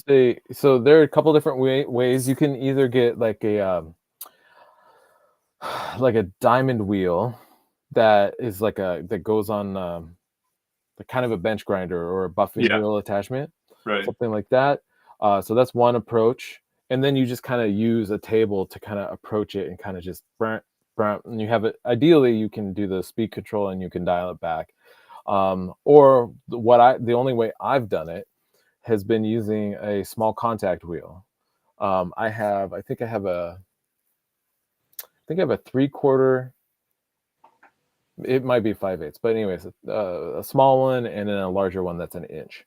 Speaker 1: so there are a couple different ways. You can either get like a diamond wheel that is that goes on the kind of a bench grinder or a buffing wheel attachment,
Speaker 2: Right.
Speaker 1: something like that. So that's one approach, and then you just kind of use a table to kind of approach it and kind of just and you have it. Ideally, you can do the speed control and you can dial it back. Or the only way I've done it has been using a small contact wheel. I think I have a 3/4. It might be 5/8, but anyways, a small one and then a larger one that's an inch.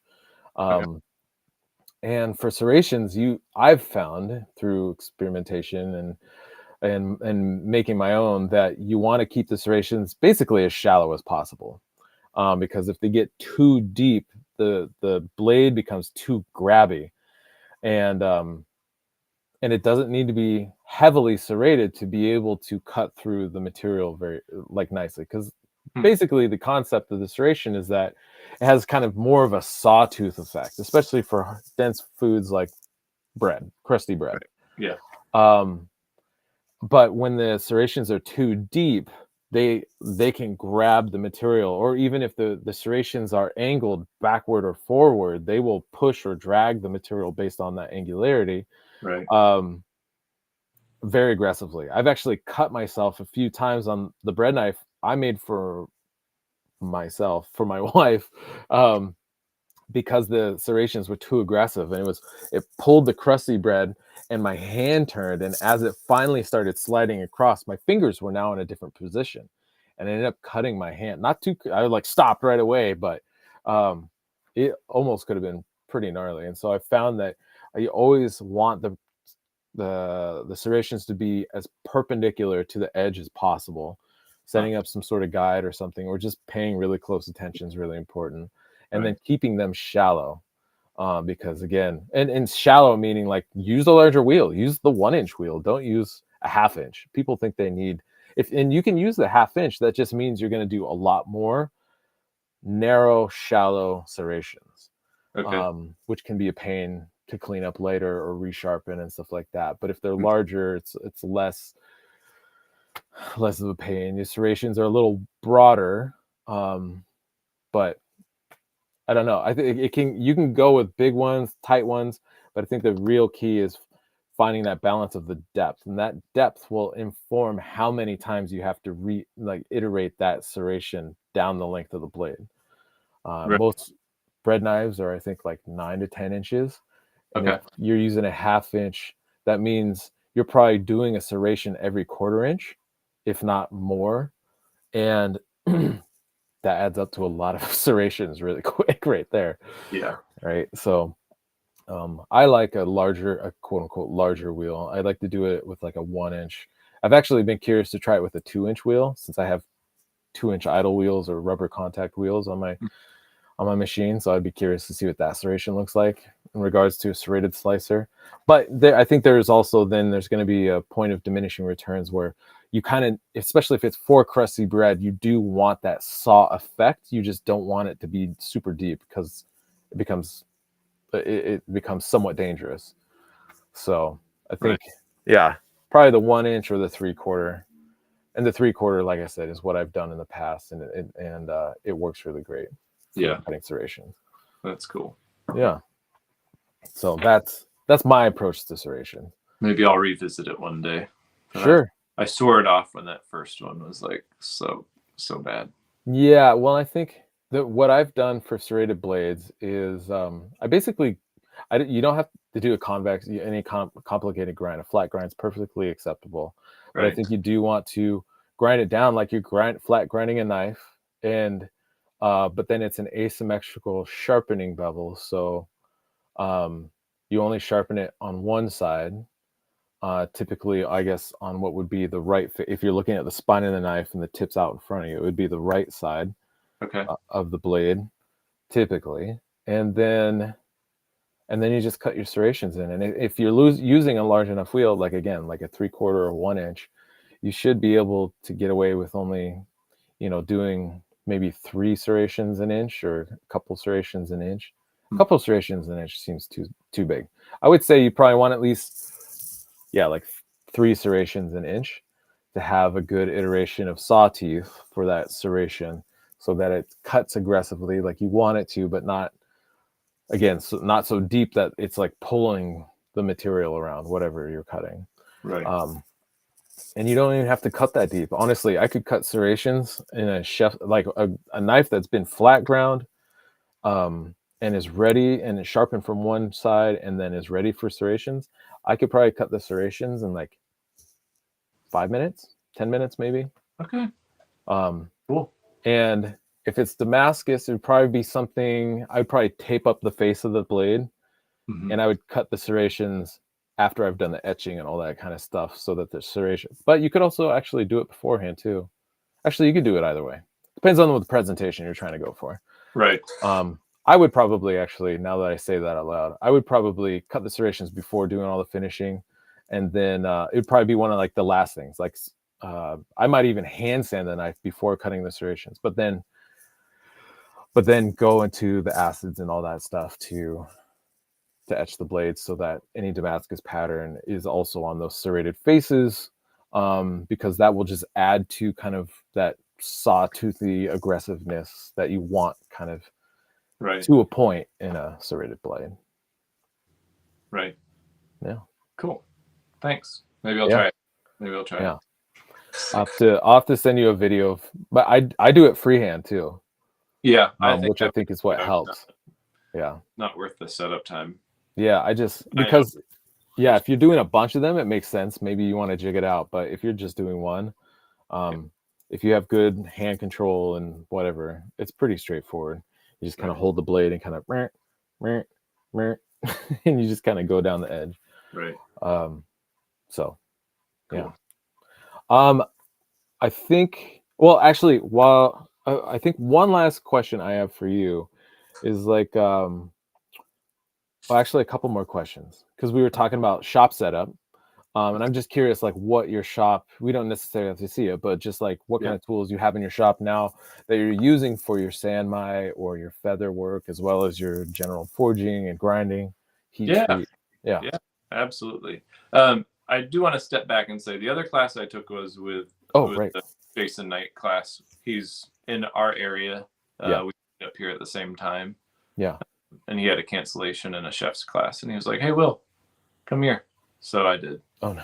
Speaker 2: Okay.
Speaker 1: And for serrations, I've found through experimentation and making my own that you want to keep the serrations basically as shallow as possible, because if they get too deep, the blade becomes too grabby, and it doesn't need to be heavily serrated to be able to cut through the material very nicely, because basically the concept of the serration is that it has kind of more of a sawtooth effect, especially for dense foods like bread, crusty bread.
Speaker 2: Right. Yeah.
Speaker 1: But when the serrations are too deep, they can grab the material, or even if the serrations are angled backward or forward, they will push or drag the material based on that angularity.
Speaker 2: Right.
Speaker 1: Very aggressively. I've actually cut myself a few times on the bread knife I made for myself, for my wife, because the serrations were too aggressive, and it pulled the crusty bread, and my hand turned, and as it finally started sliding across, my fingers were now in a different position, and I ended up cutting my hand. I stopped right away, but it almost could have been pretty gnarly. And so I found that I always want the serrations to be as perpendicular to the edge as possible. Setting up some sort of guide or something, or just paying really close attention is really important. And then keeping them shallow, because again, and shallow meaning like use a larger wheel, use the 1-inch wheel, don't use a 1/2 inch. People think they need, and you can use the 1/2 inch. That just means you're going to do a lot more narrow, shallow serrations, which can be a pain to clean up later or resharpen and stuff like that. But if they're larger, it's less of a pain. The serrations are a little broader, but I don't know. I think you can go with big ones, tight ones, but I think the real key is finding that balance of the depth, and that depth will inform how many times you have to iterate that serration down the length of the blade. Most bread knives are, I think, like 9 to 10 inches. And if you're using a 1/2 inch, that means you're probably doing a serration every 1/4 inch, if not more. And that adds up to a lot of serrations really quick right there.
Speaker 2: Yeah.
Speaker 1: Right. So I like a quote unquote larger wheel. I like to do it with like a 1 inch. I've actually been curious to try it with a 2 inch wheel, since I have 2 inch idle wheels or rubber contact wheels on my machine. So I'd be curious to see what that serration looks like in regards to a serrated slicer. But I think there's going to be a point of diminishing returns where you kind of, especially if it's for crusty bread, you do want that saw effect. You just don't want it to be super deep, because it becomes somewhat dangerous. So I think, yeah, probably the 1 inch or the 3/4. And the 3/4, like I said, is what I've done in the past, and it works really great for cutting serrations.
Speaker 2: That's cool.
Speaker 1: Yeah. So that's my approach to serration.
Speaker 2: Maybe I'll revisit it one day.
Speaker 1: Sure.
Speaker 2: I swore it off when that first one was like so bad.
Speaker 1: Well, I think that what I've done for serrated blades is you don't have to do a convex, any complicated grind. A flat grind is perfectly acceptable. But I think you do want to grind it down like you're flat grinding a knife, and but then it's an asymmetrical sharpening bevel. So you only sharpen it on one side. Typically, I guess, on what would be the right, if you're looking at the spine of the knife and the tip's out in front of you, it would be the right side of the blade, typically. And then you just cut your serrations in. And if you're using a large enough wheel, like again, like a 3/4 or 1 inch, you should be able to get away with only, doing maybe 3 serrations an inch, or a couple serrations an inch. A couple serrations an inch seems too big. I would say you probably want at least, like 3 serrations an inch to have a good iteration of saw teeth for that serration, so that it cuts aggressively like you want it to, but not, again, not so deep that it's like pulling the material around whatever you're cutting.
Speaker 2: Right.
Speaker 1: And you don't even have to cut that deep. Honestly, I could cut serrations in a knife that's been flat ground, and is ready and is sharpened from one side and then is ready for serrations. I could probably cut the serrations in like 5 minutes, 10 minutes, maybe.
Speaker 2: Okay.
Speaker 1: Cool. And if it's Damascus, it would probably be something, I'd probably tape up the face of the blade, and I would cut the serrations after I've done the etching and all that kind of stuff, so that the serration, but you could also actually do it beforehand too. Actually, you could do it either way. Depends on what the presentation you're trying to go for.
Speaker 2: Right.
Speaker 1: I would probably, actually, now that I say that out loud, I would probably cut the serrations before doing all the finishing. And then it would probably be one of like the last things. Like I might even hand sand the knife before cutting the serrations, but then go into the acids and all that stuff to etch the blades, so that any Damascus pattern is also on those serrated faces, because that will just add to kind of that sawtoothy aggressiveness that you want, kind of to a point in a serrated blade.
Speaker 2: Right.
Speaker 1: Yeah.
Speaker 2: Cool. Thanks. Maybe I'll try it.
Speaker 1: Yeah. I'll have to send you a video of, but I do it freehand too.
Speaker 2: Yeah.
Speaker 1: Which I think is what helps.
Speaker 2: Not worth the setup time.
Speaker 1: Yeah. Because if you're doing a bunch of them, it makes sense. Maybe you want to jig it out, but if you're just doing one, if you have good hand control and whatever, it's pretty straightforward. You just kind of hold the blade and kind of and you just kind of go down the edge.
Speaker 2: Right.
Speaker 1: So
Speaker 2: cool.
Speaker 1: I think, well, actually, I think one last question I have for you is like, well, actually a couple more questions, because we were talking about shop setup. And I'm just curious, like, what your shop, we don't necessarily have to see it, but just like what kind of tools you have in your shop now that you're using for your San Mai or your feather work, as well as your general forging and grinding, heat treat.
Speaker 2: Yeah, absolutely. I do want to step back and say the other class I took was with the Jason Knight class. He's in our area. We ended up here at the same time. Yeah. And he had a cancellation in a chef's class, and he was like, "Hey, Will, come here." So I did. Oh no.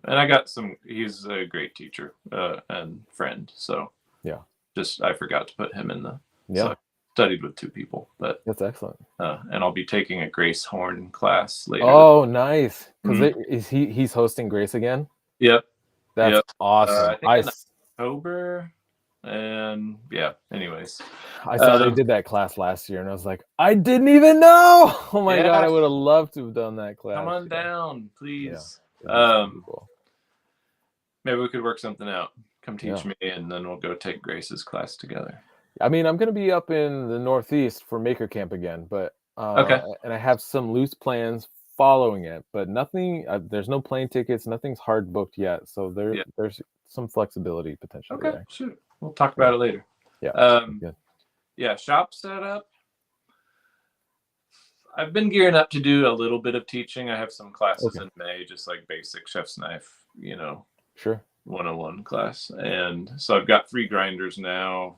Speaker 2: And I got he's a great teacher and friend. So I forgot to put him in the. So studied with 2 people, but
Speaker 1: That's excellent.
Speaker 2: and I'll be taking a Grace Horn class later.
Speaker 1: Oh, nice. Because
Speaker 2: Mhm.
Speaker 1: he's hosting Grace again.
Speaker 2: Yep.
Speaker 1: That's
Speaker 2: Yep.
Speaker 1: awesome.
Speaker 2: I think in October. And yeah, anyways.
Speaker 1: I saw they did that class last year, and I was like, I didn't even know. Oh my god,
Speaker 2: Yeah.
Speaker 1: I would have loved to have done that class.
Speaker 2: Come on down, please.
Speaker 1: Cool.
Speaker 2: Maybe we could work something out. Come teach me, and then we'll go take Grace's class together.
Speaker 1: I mean, I'm gonna be up in the Northeast for Maker Camp again, but
Speaker 2: Okay.
Speaker 1: and I have some loose plans following it, but nothing. There's no plane tickets. Nothing's hard booked yet, so there's some flexibility potentially.
Speaker 2: Okay,
Speaker 1: there.
Speaker 2: shoot. We'll talk about it later.
Speaker 1: Yeah.
Speaker 2: Yeah, shop setup. I've been gearing up to do a little bit of teaching. I have some classes in May, just like basic chef's knife,
Speaker 1: Sure.
Speaker 2: 101 class. And so I've got 3 grinders now.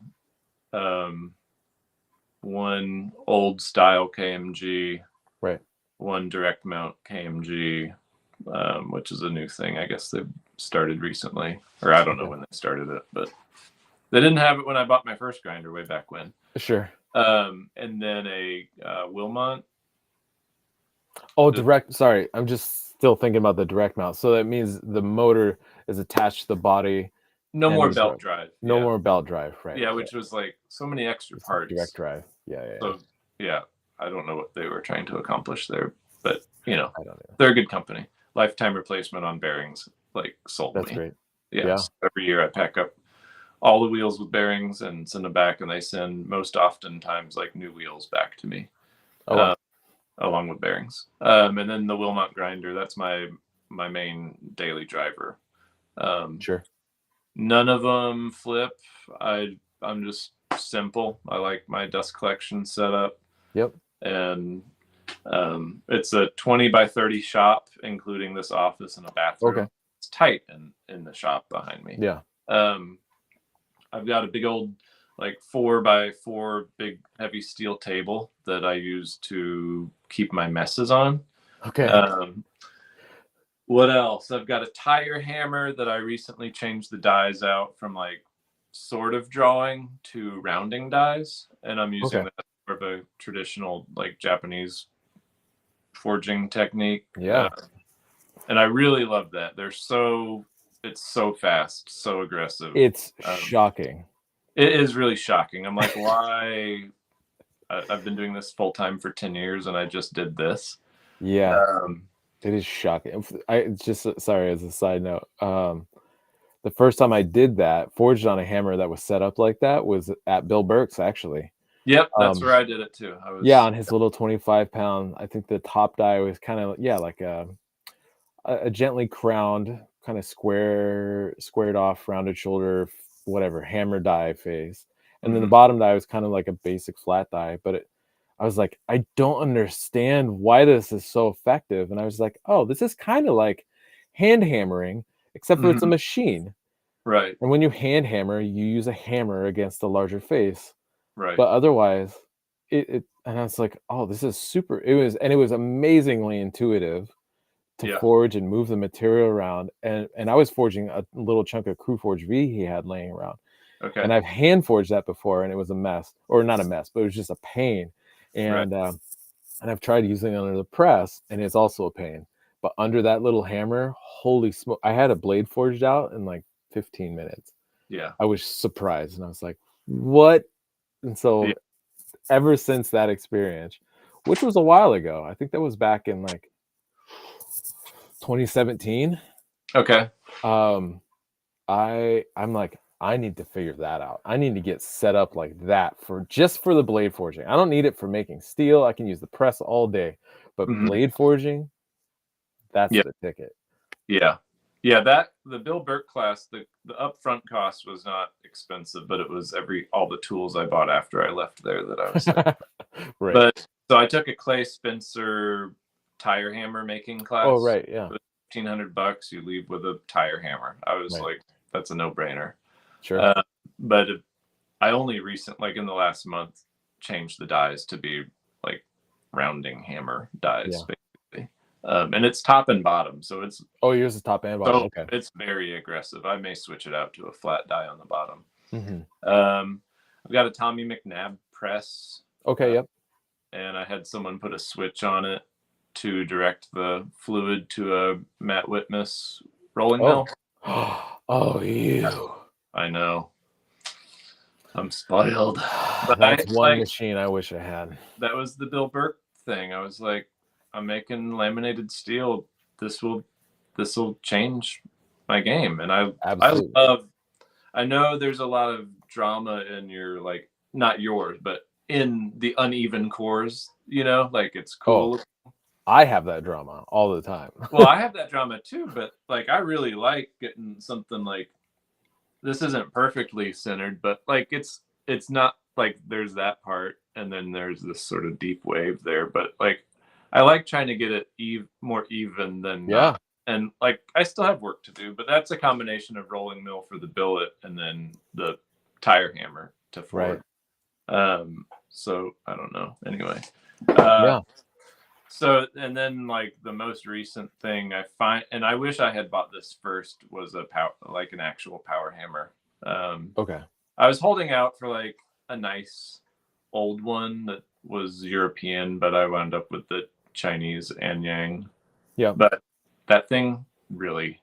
Speaker 2: One old style KMG,
Speaker 1: right?
Speaker 2: One direct mount KMG, which is a new thing. I guess they've started recently, or I don't know when they started it, but they didn't have it when I bought my first grinder way back when.
Speaker 1: Sure.
Speaker 2: And then a Wilmot.
Speaker 1: Oh, direct. Sorry, I'm just still thinking about the direct mount. So that means the motor is attached to the body.
Speaker 2: No more belt drive.
Speaker 1: No more belt drive, right?
Speaker 2: Yeah, which was like so many extra parts.
Speaker 1: Direct drive. Yeah.
Speaker 2: So yeah, I don't know what they were trying to accomplish there, but
Speaker 1: I don't know.
Speaker 2: They're a good company. Lifetime replacement on bearings, like sold me.
Speaker 1: That's great.
Speaker 2: Yeah. So every year I pack up all the wheels with bearings and send them back, and they send most oftentimes like new wheels back to me. Along with bearings. And then the Wilmot grinder, that's my main daily driver.
Speaker 1: Sure.
Speaker 2: None of them flip. I'm just simple. I like my dust collection setup.
Speaker 1: Yep.
Speaker 2: And it's a 20 by 30 shop, including this office and a bathroom.
Speaker 1: Okay.
Speaker 2: It's tight in the shop behind me.
Speaker 1: Yeah.
Speaker 2: I've got a big old like 4 by 4 big heavy steel table that I use to keep my messes on.
Speaker 1: Okay.
Speaker 2: What else? I've got a tire hammer that I recently changed the dies out from like sort of drawing to rounding dies, and I'm using that for a traditional like Japanese forging technique.
Speaker 1: Yeah.
Speaker 2: And I really love that. It's so fast, so aggressive.
Speaker 1: It's shocking.
Speaker 2: It is really shocking. I'm like, why? I've been doing this full time for 10 years and I just did this.
Speaker 1: Yeah. It is shocking. Sorry, as a side note, the first time I did that, forged on a hammer that was set up like that, was at Bill Burke's, actually.
Speaker 2: Yep, that's where I did it too.
Speaker 1: On his little 25-pound. I think the top die was kind of like a gently crowned, kind of squared off, rounded shoulder, whatever, hammer die face, and then the bottom die was kind of like a basic flat die. But I was like, I don't understand why this is so effective. And I was like, oh, this is kind of like hand hammering, except for it's a machine.
Speaker 2: Right.
Speaker 1: And when you hand hammer, you use a hammer against a larger face.
Speaker 2: Right.
Speaker 1: But otherwise, and I was like, oh, this is super. It was amazingly intuitive to forge and move the material around. And I was forging a little chunk of Crew Forge V he had laying around.
Speaker 2: Okay.
Speaker 1: And I've hand forged that before, and it was a mess, or not a mess, but it was just a pain. And I've tried using it under the press, and it's also a pain. But under that little hammer, holy smoke! I had a blade forged out in like 15 minutes.
Speaker 2: Yeah.
Speaker 1: I was surprised, and I was like, "What?" And so, ever since that experience, which was a while ago, I think that was back in like 2017.
Speaker 2: Okay.
Speaker 1: I'm like, I need to figure that out. I need to get set up like that for the blade forging. I don't need it for making steel. I can use the press all day, but blade forging, that's the ticket.
Speaker 2: Yeah. Yeah. The Bill Burke class, the upfront cost was not expensive, but it was all the tools I bought after I left there that I was like,
Speaker 1: right.
Speaker 2: But so I took a Clay Spencer tire hammer making class.
Speaker 1: Oh, right. Yeah.
Speaker 2: $1,500. You leave with a tire hammer. I was like, that's a no brainer.
Speaker 1: Sure.
Speaker 2: But I only like in the last month, changed the dies to be like rounding hammer dies, basically. And it's top and bottom. So it's... Oh,
Speaker 1: yours is top and bottom. Okay.
Speaker 2: It's very aggressive. I may switch it out to a flat die on the bottom.
Speaker 1: Mm-hmm.
Speaker 2: I've got a Tommy McNabb press.
Speaker 1: Okay, yep.
Speaker 2: And I had someone put a switch on it to direct the fluid to a Matt Whitmus rolling mill.
Speaker 1: Oh, you.
Speaker 2: I know. I'm spoiled. But
Speaker 1: That's one machine I wish I had.
Speaker 2: That was the Bill Burke thing. I was like, I'm making laminated steel. This will change my game. And
Speaker 1: Absolutely.
Speaker 2: I know there's a lot of drama in your, like, not yours, but in the uneven cores, like it's cool.
Speaker 1: I have that drama all the time.
Speaker 2: Well, I have that drama too, but like I really like getting something like this isn't perfectly centered, but like it's not like there's that part and then there's this sort of deep wave there, but like I like trying to get it more even than not. And like I still have work to do, but that's a combination of rolling mill for the billet and then the tire hammer to forge. So I don't know. Anyway. So, and then like the most recent thing I find, and I wish I had bought this first, was an actual power hammer.
Speaker 1: Okay.
Speaker 2: I was holding out for like a nice old one that was European, but I wound up with the Chinese Anyang.
Speaker 1: Yeah.
Speaker 2: But that thing really,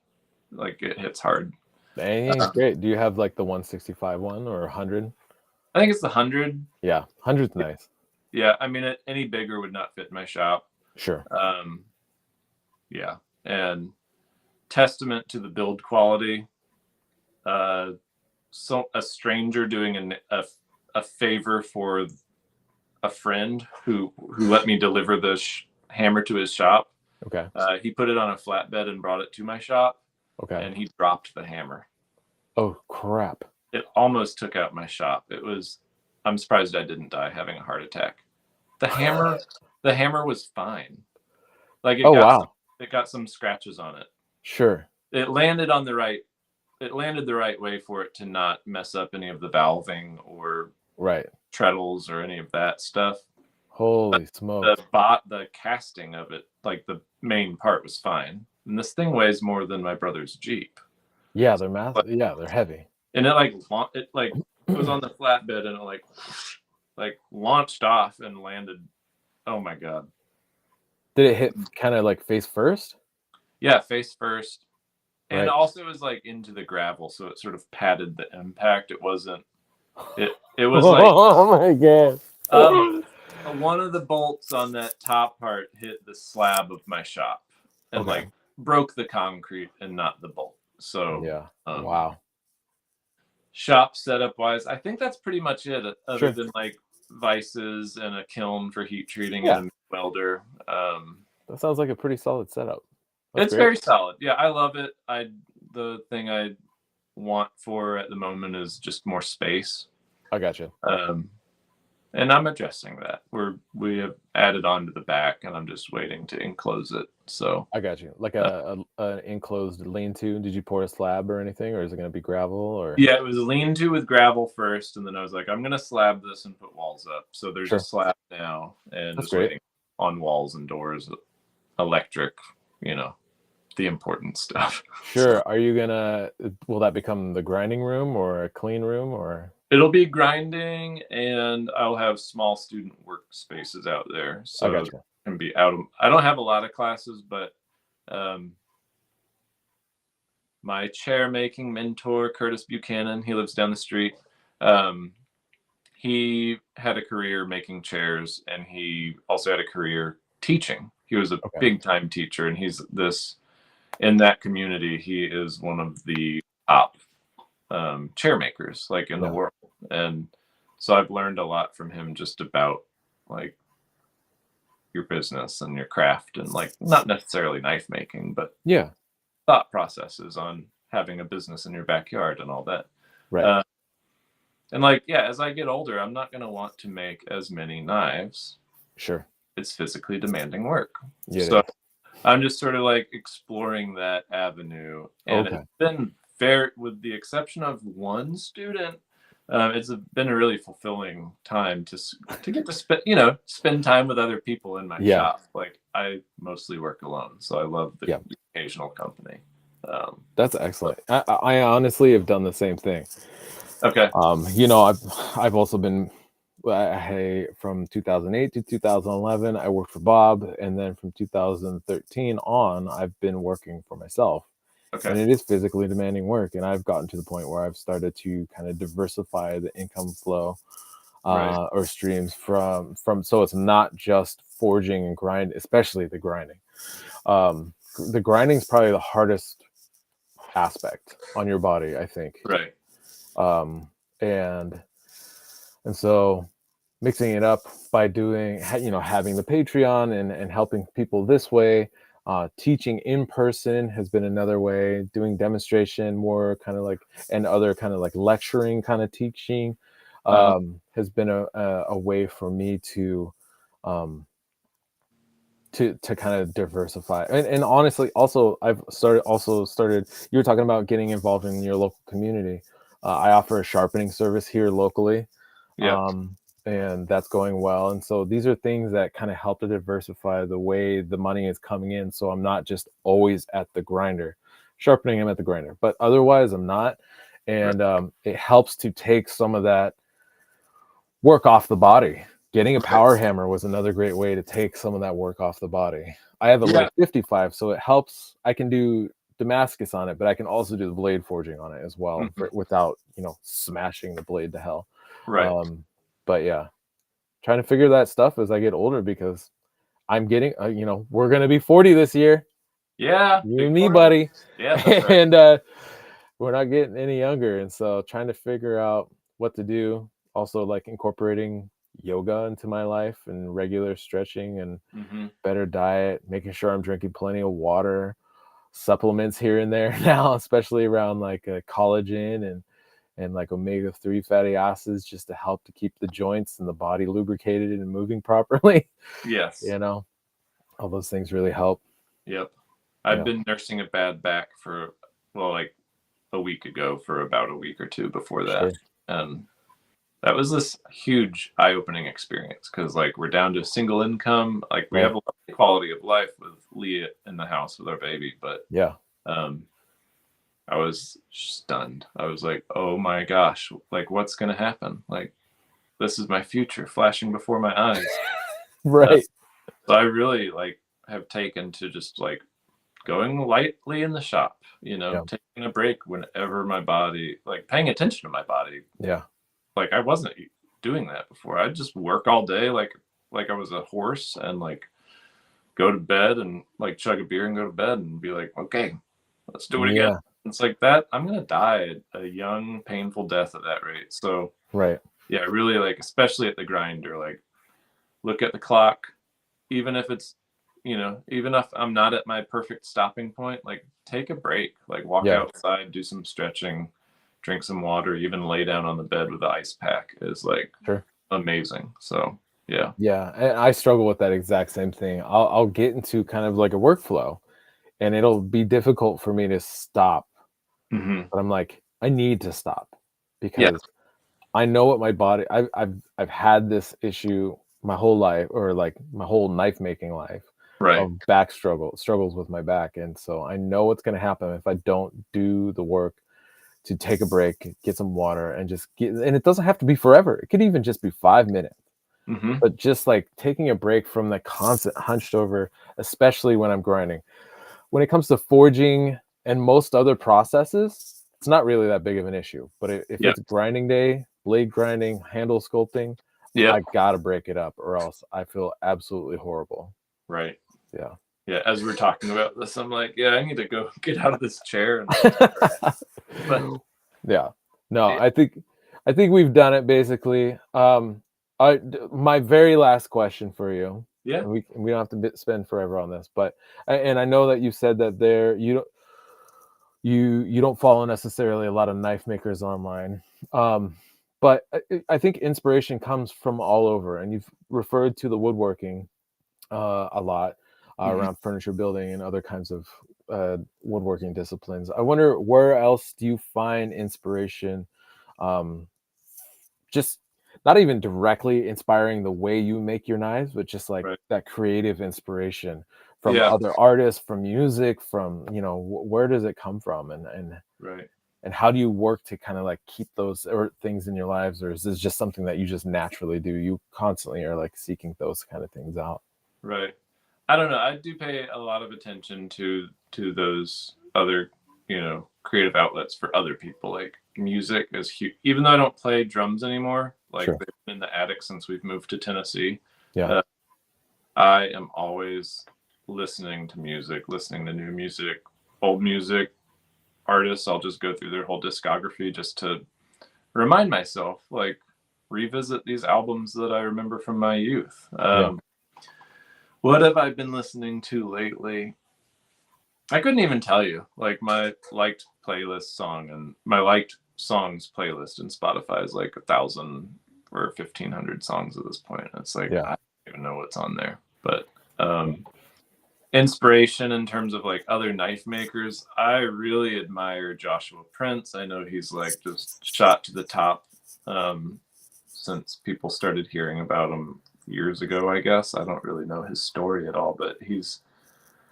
Speaker 2: like, it hits hard.
Speaker 1: Anyang's great. Do you have like the 165 one or 100?
Speaker 2: I think it's the 100.
Speaker 1: Yeah, 100's nice.
Speaker 2: Yeah, I mean, any bigger would not fit in my shop.
Speaker 1: Sure.
Speaker 2: Yeah, and testament to the build quality. So a stranger doing a favor for a friend who let me deliver the hammer to his shop.
Speaker 1: Okay.
Speaker 2: He put it on a flatbed and brought it to my shop.
Speaker 1: Okay.
Speaker 2: And he dropped the hammer.
Speaker 1: Oh crap!
Speaker 2: It almost took out my shop. I'm surprised I didn't die having a heart attack. The hammer was fine. Like it got some scratches on it.
Speaker 1: Sure.
Speaker 2: It landed the right way for it to not mess up any of the valving or treadles or any of that stuff.
Speaker 1: Holy smokes.
Speaker 2: The casting of it, like the main part, was fine. And this thing weighs more than my brother's Jeep.
Speaker 1: Yeah, they're massive. Yeah, they're heavy.
Speaker 2: And it was on the flatbed and it like launched off and landed. Oh my God.
Speaker 1: Did it hit kind of like face first?
Speaker 2: Yeah, face first. And also it was like into the gravel, so it sort of padded the impact. It wasn't. It was like.
Speaker 1: Oh my God.
Speaker 2: One of the bolts on that top part hit the slab of my shop and like broke the concrete and not the bolt. So
Speaker 1: yeah. Wow.
Speaker 2: Shop setup wise, I think that's pretty much it. Other than like vices and a kiln for heat treating and a welder.
Speaker 1: That sounds like a pretty solid setup.
Speaker 2: It's very solid. Yeah, I love it. The thing I want for at the moment is just more space.
Speaker 1: I gotcha.
Speaker 2: And I'm addressing that. We have added on to the back, and I'm just waiting to enclose it. So
Speaker 1: I got you. Like an enclosed lean-to. Did you pour a slab or anything, or is it going to be gravel? Or
Speaker 2: yeah, it was a lean-to with gravel first, and then I was like, I'm going to slab this and put walls up. So there's a slab now, and just waiting on walls and doors, electric. The important stuff.
Speaker 1: Sure. Are you will that become the grinding room or a clean room or?
Speaker 2: It'll be grinding, and I'll have small student workspaces out there. So it can be I don't have a lot of classes, but my chair making mentor, Curtis Buchanan, he lives down the street. He had a career making chairs, and he also had a career teaching. He was a big time teacher, and he's in that community, he is one of the top chair makers like in the world. And so I've learned a lot from him just about like your business and your craft and like not necessarily knife making, but thought processes on having a business in your backyard and all that.
Speaker 1: Right.
Speaker 2: And like, as I get older, I'm not going to want to make as many knives.
Speaker 1: Sure.
Speaker 2: It's physically demanding work.
Speaker 1: Yeah.
Speaker 2: So I'm just sort of like exploring that avenue, and it's been fair, with the exception of one student. It's been a really fulfilling time to get to spend time with other people in my shop. Like I mostly work alone, so I love the occasional company.
Speaker 1: That's excellent. I honestly have done the same thing.
Speaker 2: Okay.
Speaker 1: I've also been from 2008 to 2011, I worked for Bob, and then from 2013 on, I've been working for myself.
Speaker 2: Okay.
Speaker 1: And it is physically demanding work, and I've gotten to the point where I've started to kind of diversify the income flow
Speaker 2: Right.
Speaker 1: or streams from so it's not just forging and grind, especially the grinding. The grinding is probably the hardest aspect on your body, I think.
Speaker 2: Right.
Speaker 1: Um, and so mixing it up by doing, having the Patreon and helping people this way. Teaching in person has been another way. Doing demonstration, more kind of like, and other kind of like lecturing kind of teaching, has been a way for me um, to kind of diversify. And honestly, also I've started. You were talking about getting involved in your local community. I offer a sharpening service here locally.
Speaker 2: Yeah.
Speaker 1: Um, and that's going well. And so these are things that kind of help to diversify the way the money is coming in. So I'm not just always at the grinder, sharpening. I'm at the grinder, but otherwise I'm not.
Speaker 2: Right.
Speaker 1: And it helps to take some of that work off the body. Getting a power hammer was another great way to take some of that work off the body. I have a
Speaker 2: Yeah.
Speaker 1: little 55, so it helps. I can do Damascus on it, but I can also do the blade forging on it as well, without smashing the blade to hell.
Speaker 2: Right.
Speaker 1: But yeah, trying to figure that stuff as I get older, because I'm getting, we're gonna be 40 this year.
Speaker 2: Yeah.
Speaker 1: You
Speaker 2: Big
Speaker 1: and me,
Speaker 2: 40.
Speaker 1: buddy.
Speaker 2: Yeah, that's right.
Speaker 1: And we're not getting any younger, and so trying to figure out what to do. Also, like incorporating yoga into my life and regular stretching and better diet, making sure I'm drinking plenty of water, supplements here and there now, especially around like collagen and like omega-3 fatty acids, just to help to keep the joints and the body lubricated and moving properly.
Speaker 2: Yes.
Speaker 1: All those things really help.
Speaker 2: Yep. I've been nursing a bad back for, well, like a week ago, for about a week or two before that.
Speaker 1: Sure.
Speaker 2: And that was this huge eye-opening experience, because like we're down to single income. Like we have a lot of quality of life with Leah in the house with our baby, but I was stunned. I was like, oh my gosh, like what's gonna happen? Like this is my future flashing before my eyes.
Speaker 1: Right.
Speaker 2: So I really like have taken to just like going lightly in the shop, taking a break whenever my body, like paying attention to my body.
Speaker 1: Yeah.
Speaker 2: Like I wasn't doing that before. I'd just work all day like I was a horse, and like go to bed and like chug a beer and go to bed and be like, okay, let's do it again. It's like that. I'm gonna die a young, painful death at that rate. So yeah, really, like especially at the grinder, like look at the clock, even if it's even if I'm not at my perfect stopping point, like take a break, like walk outside, do some stretching, drink some water, even lay down on the bed with the ice pack is like amazing. So yeah.
Speaker 1: And I struggle with that exact same thing. I'll get into kind of like a workflow, and it'll be difficult for me to stop. But I'm like, I need to stop, because I know what my body. I've had this issue my whole life, or like my whole knife making life, of back struggles with my back, and so I know what's going to happen if I don't do the work to take a break, get some water, and just get. And it doesn't have to be forever. It could even just be 5 minutes. But just like taking a break from the constant hunched over, especially when I'm grinding. When it comes to forging and most other processes, it's not really that big of an issue. But if it's grinding day, blade grinding, handle sculpting, I gotta break it up, or else I feel absolutely horrible.
Speaker 2: Right.
Speaker 1: Yeah.
Speaker 2: Yeah. As we're talking about this, I'm like, I need to go get out of this chair. But
Speaker 1: I think we've done it basically. My very last question for you.
Speaker 2: Yeah.
Speaker 1: And we don't have to spend forever on this, but and I know that you said that you don't follow necessarily a lot of knife makers online, but I think inspiration comes from all over, and you've referred to the woodworking a lot around furniture building and other kinds of woodworking disciplines. I wonder, where else do you find inspiration? Just not even directly inspiring the way you make your knives, but just like that creative inspiration from other artists, from music, from where does it come from? And And how do you work to kind of like keep those or things in your lives, or is this just something that you just naturally do? You constantly are like seeking those kind of things out.
Speaker 2: Right. I don't know. I do pay a lot of attention to those other, creative outlets for other people. Like music is huge. Even though I don't play drums anymore, like
Speaker 1: Sure.
Speaker 2: they've been in the attic since we've moved to Tennessee.
Speaker 1: Yeah.
Speaker 2: I am always listening to music, listening to new music, old music, artists. I'll just go through their whole discography just to remind myself, like revisit these albums that I remember from my youth.
Speaker 1: Yeah.
Speaker 2: What have I been listening to lately? I couldn't even tell you. Like my liked playlist song and my liked songs playlist in Spotify is like 1,000 or 1,500 songs at this point. It's like
Speaker 1: Yeah.
Speaker 2: I don't even know what's on there. But inspiration in terms of like other knife makers, I really admire Joshua Prince. I know he's like just shot to the top since people started hearing about him years ago, I guess. I don't really know his story at all, but he's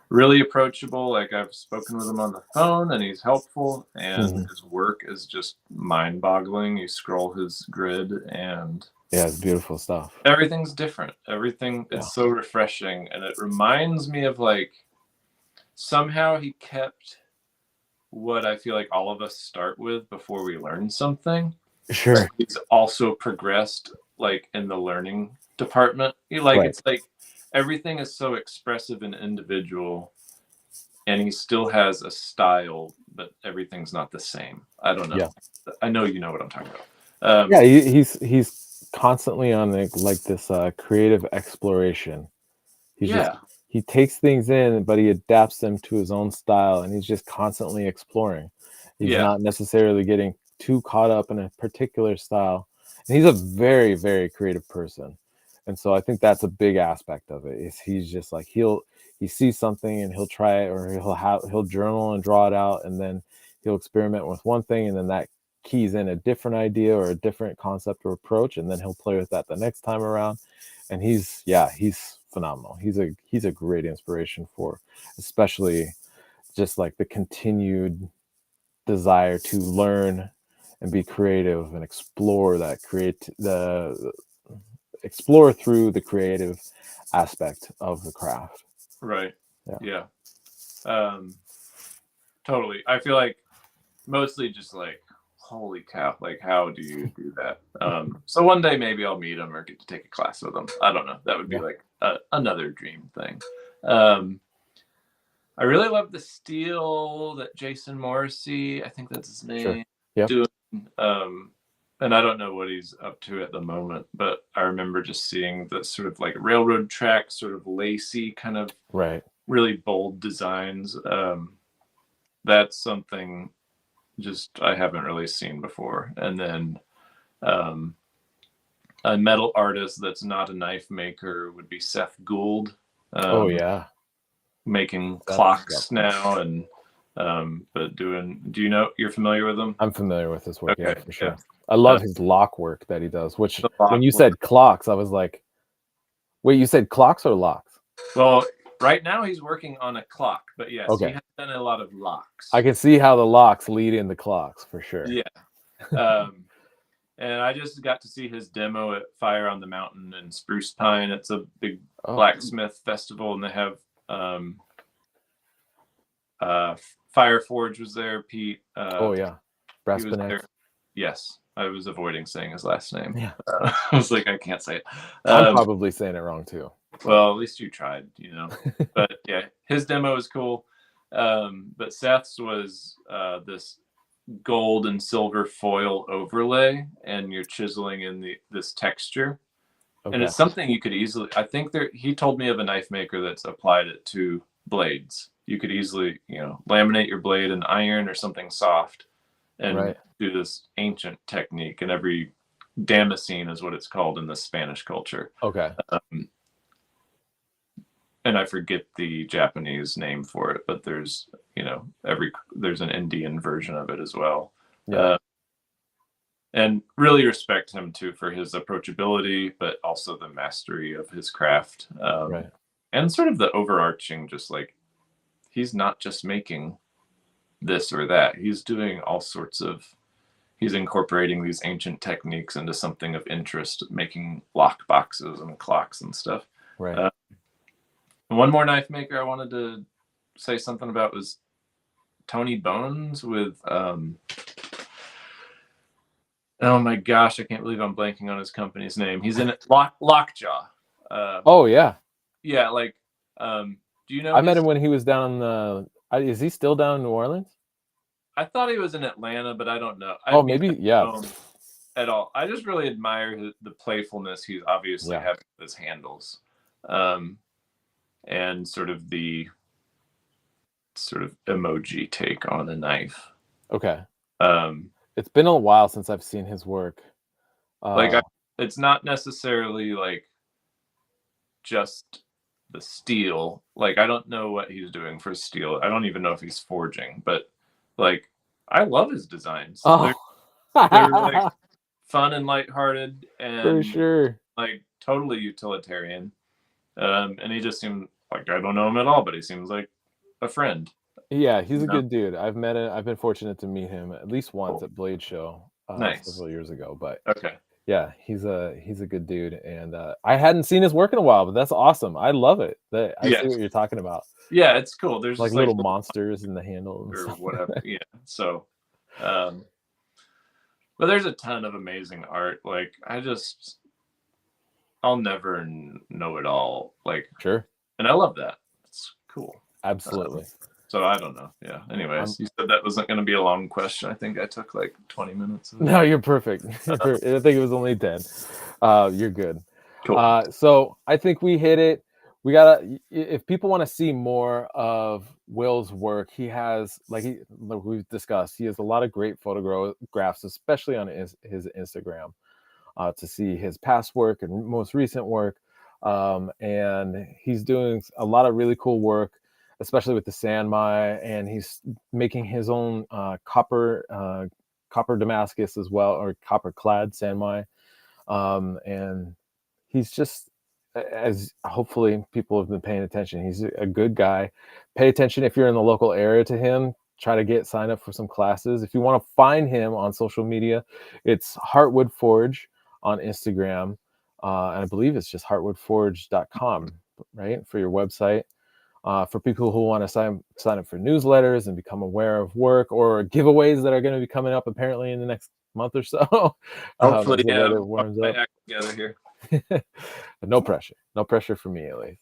Speaker 2: really approachable. Like I've spoken with him on the phone and he's helpful, and his work is just mind-boggling. You scroll his grid and
Speaker 1: Yeah, it's beautiful stuff.
Speaker 2: Everything's different. Everything is so refreshing, and it reminds me of like somehow he kept what I feel like all of us start with before we learn something.
Speaker 1: Sure.
Speaker 2: But he's also progressed like in the learning department. It's like everything is so expressive and individual, and he still has a style, but everything's not the same. I don't know.
Speaker 1: Yeah.
Speaker 2: I know you know what I'm talking about.
Speaker 1: Yeah, he's constantly on like this creative exploration. He takes things in, but he adapts them to his own style, and he's just constantly exploring. He's not necessarily getting too caught up in a particular style. And he's a very, very creative person. And so I think that's a big aspect of it. Is he's just like he sees something and he'll try it, or he'll journal and draw it out, and then he'll experiment with one thing, and then that keys in a different idea or a different concept or approach, and then he'll play with that the next time around. And he's phenomenal. He's a great inspiration for, especially just like the continued desire to learn and be creative and explore explore through the creative aspect of the craft.
Speaker 2: Right. Yeah. Totally. I feel like mostly just like, holy cow, like how do you do that? So one day maybe I'll meet him or get to take a class with him. I don't know. That would be like another dream thing. I really love the steel that Jason Morrissey, I think that's his name, doing. And I don't know what he's up to at the moment, but I remember just seeing the sort of like railroad track, sort of lacy kind of really bold designs. That's something just I haven't really seen before. And then a metal artist that's not a knife maker would be Seth Gould. Making clocks now, and but you're familiar with him?
Speaker 1: I'm familiar with his work, for sure. I love his lock work that he does, which when you said clocks, I was like, wait, you said clocks or locks?
Speaker 2: Well, right now he's working on a clock, but yes, he has done a lot of locks.
Speaker 1: I can see how the locks lead into clocks for sure.
Speaker 2: Yeah. And I just got to see his demo at Fire on the Mountain in Spruce Pine. It's a big blacksmith festival, and they have Fire Forge was there. Pete.
Speaker 1: Brass Connect.
Speaker 2: Yes, I was avoiding saying his last name. I was like, I can't say it.
Speaker 1: I'm probably saying it wrong too.
Speaker 2: Well, at least you tried, But yeah, his demo is cool. But Seth's was this gold and silver foil overlay, and you're chiseling in this texture. And it's something you could easily, I think he told me of a knife maker that's applied it to blades. You could easily, laminate your blade in iron or something soft and do this ancient technique. And every Damascene is what it's called in the Spanish culture. And I forget the Japanese name for it, but there's, there's an Indian version of it as well. And really respect him too for his approachability, but also the mastery of his craft. And sort of the overarching, just like, he's not just making this or that. He's doing all sorts of, he's incorporating these ancient techniques into something of interest, making lock boxes and clocks and stuff.
Speaker 1: Right.
Speaker 2: One more knife maker I wanted to say something about was Tony Bones with, oh my gosh, I can't believe I'm blanking on his company's name. He's in Lockjaw.
Speaker 1: Oh yeah.
Speaker 2: Yeah, like, do you know?
Speaker 1: I met him when he was down in is he still down in New Orleans?
Speaker 2: I thought he was in Atlanta, but I don't know.
Speaker 1: Oh, maybe, yeah.
Speaker 2: At all. I just really admire the playfulness he's obviously having with his handles, and sort of the emoji take on a knife.
Speaker 1: Okay. It's been a while since I've seen his work.
Speaker 2: It's not necessarily like just the steel. Like, I don't know what he's doing for steel. I don't even know if he's forging, but like, I love his designs.
Speaker 1: Oh.
Speaker 2: They're like fun and lighthearted, and
Speaker 1: for sure,
Speaker 2: like totally utilitarian. And he just seemed like, I don't know him at all, but he seems like a friend.
Speaker 1: Yeah, he's a good dude. I've met him. I've been fortunate to meet him at least once at Blade Show several years ago. But
Speaker 2: okay,
Speaker 1: yeah, he's a good dude, and I hadn't seen his work in a while, but that's awesome. I love it. I see what you're talking about.
Speaker 2: Yeah, it's cool. There's
Speaker 1: like little monsters in the handle
Speaker 2: or whatever. Yeah, so but there's a ton of amazing art. Like, I'll never know it all. Like,
Speaker 1: sure,
Speaker 2: and I love that. It's cool.
Speaker 1: Absolutely.
Speaker 2: So I don't know. Yeah. Anyways, you said that wasn't going to be a long question. I think I took like 20 minutes.
Speaker 1: No, you're perfect. I think it was only 10. You're good.
Speaker 2: Cool.
Speaker 1: So I think we hit it. We gotta. If people want to see more of Will's work, he has, like we've discussed, he has a lot of great photographs, especially on his Instagram, to see his past work and most recent work. And he's doing a lot of really cool work, especially with the San Mai, and he's making his own copper Damascus as well, or copper clad San Mai. And he's just, as hopefully people have been paying attention, he's a good guy. Pay attention if you're in the local area to him. Try to sign up for some classes. If you want to find him on social media, it's Heartwood Forge on Instagram. And I believe it's just heartwoodforge.com, right, for your website. For people who want to sign up for newsletters and become aware of work or giveaways that are going to be coming up apparently in the next month or so.
Speaker 2: Hopefully,
Speaker 1: the weather warms up.
Speaker 2: Act together here.
Speaker 1: No pressure for me, at least.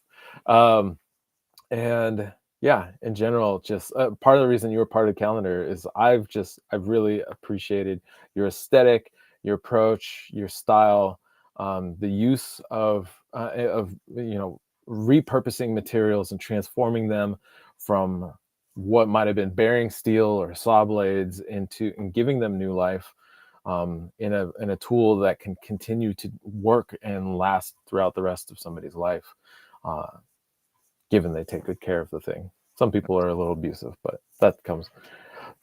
Speaker 1: And yeah, in general, just part of the reason you were part of the calendar is I've really appreciated your aesthetic, your approach, your style, the use of repurposing materials and transforming them from what might have been bearing steel or saw blades and giving them new life, in a tool that can continue to work and last throughout the rest of somebody's life, given they take good care of the thing. Some people are a little abusive, but that comes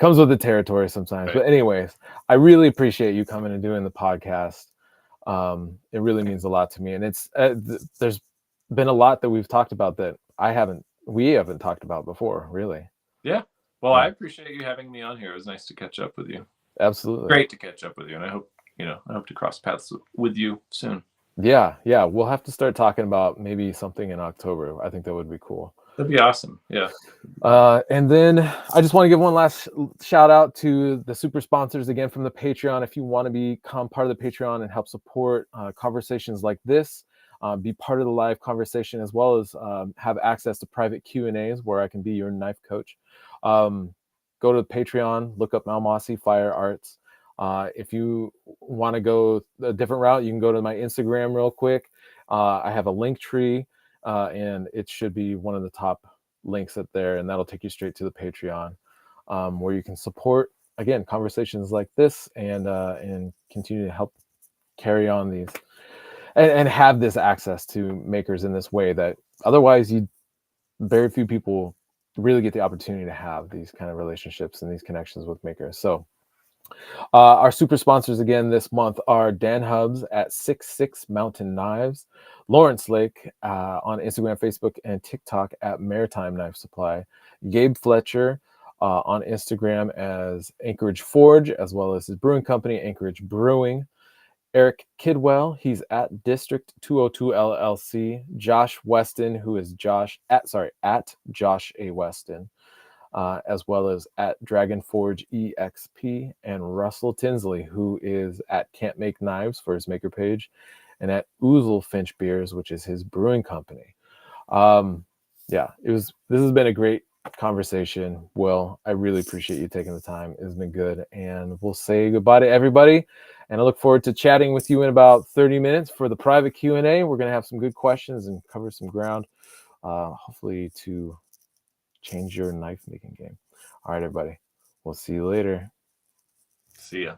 Speaker 1: with the territory sometimes. Right. But anyways, I really appreciate you coming and doing the podcast. It really means a lot to me, and it's there's been a lot that we've talked about that we haven't talked about before, really.
Speaker 2: Yeah. Well, I appreciate you having me on here. It was nice to catch up with you.
Speaker 1: Absolutely.
Speaker 2: Great to catch up with you. And I hope to cross paths with you soon.
Speaker 1: Yeah. We'll have to start talking about maybe something in October. I think that would be cool.
Speaker 2: That'd be awesome. Yeah.
Speaker 1: And then I just want to give one last shout out to the super sponsors again from the Patreon. If you want to become part of the Patreon and help support conversations like this, be part of the live conversation, as well as have access to private Q&As where I can be your knife coach. Go to Patreon, look up Malmasi Fire Arts. If you want to go a different route, you can go to my Instagram real quick. I have a link tree, and it should be one of the top links up there, and that'll take you straight to the Patreon, where you can support, again, conversations like this and continue to help carry on these and have this access to makers in this way that otherwise very few people really get the opportunity to have these kind of relationships and these connections with makers. So our super sponsors again this month are Dan Hubbs at 66 Mountain Knives, Lawrence Lake on Instagram, Facebook, and TikTok at Maritime Knife Supply, Gabe Fletcher on Instagram as Anchorage Forge, as well as his brewing company, Anchorage Brewing. Eric Kidwell, he's at District 202 LLC. Josh Weston, who is at Josh A. Weston, as well as at Dragon Forge EXP, and Russell Tinsley, who is at Can't Make Knives for his maker page, and at Ouzel Finch Beers, which is his brewing company. This has been a great conversation. Will, I really appreciate you taking the time. It's been good, and we'll say goodbye to everybody, and I look forward to chatting with you in about 30 minutes for the private Q&A. We're going to have some good questions and cover some ground, hopefully to change your knife making game. All right, everybody, we'll see you later.
Speaker 2: See ya.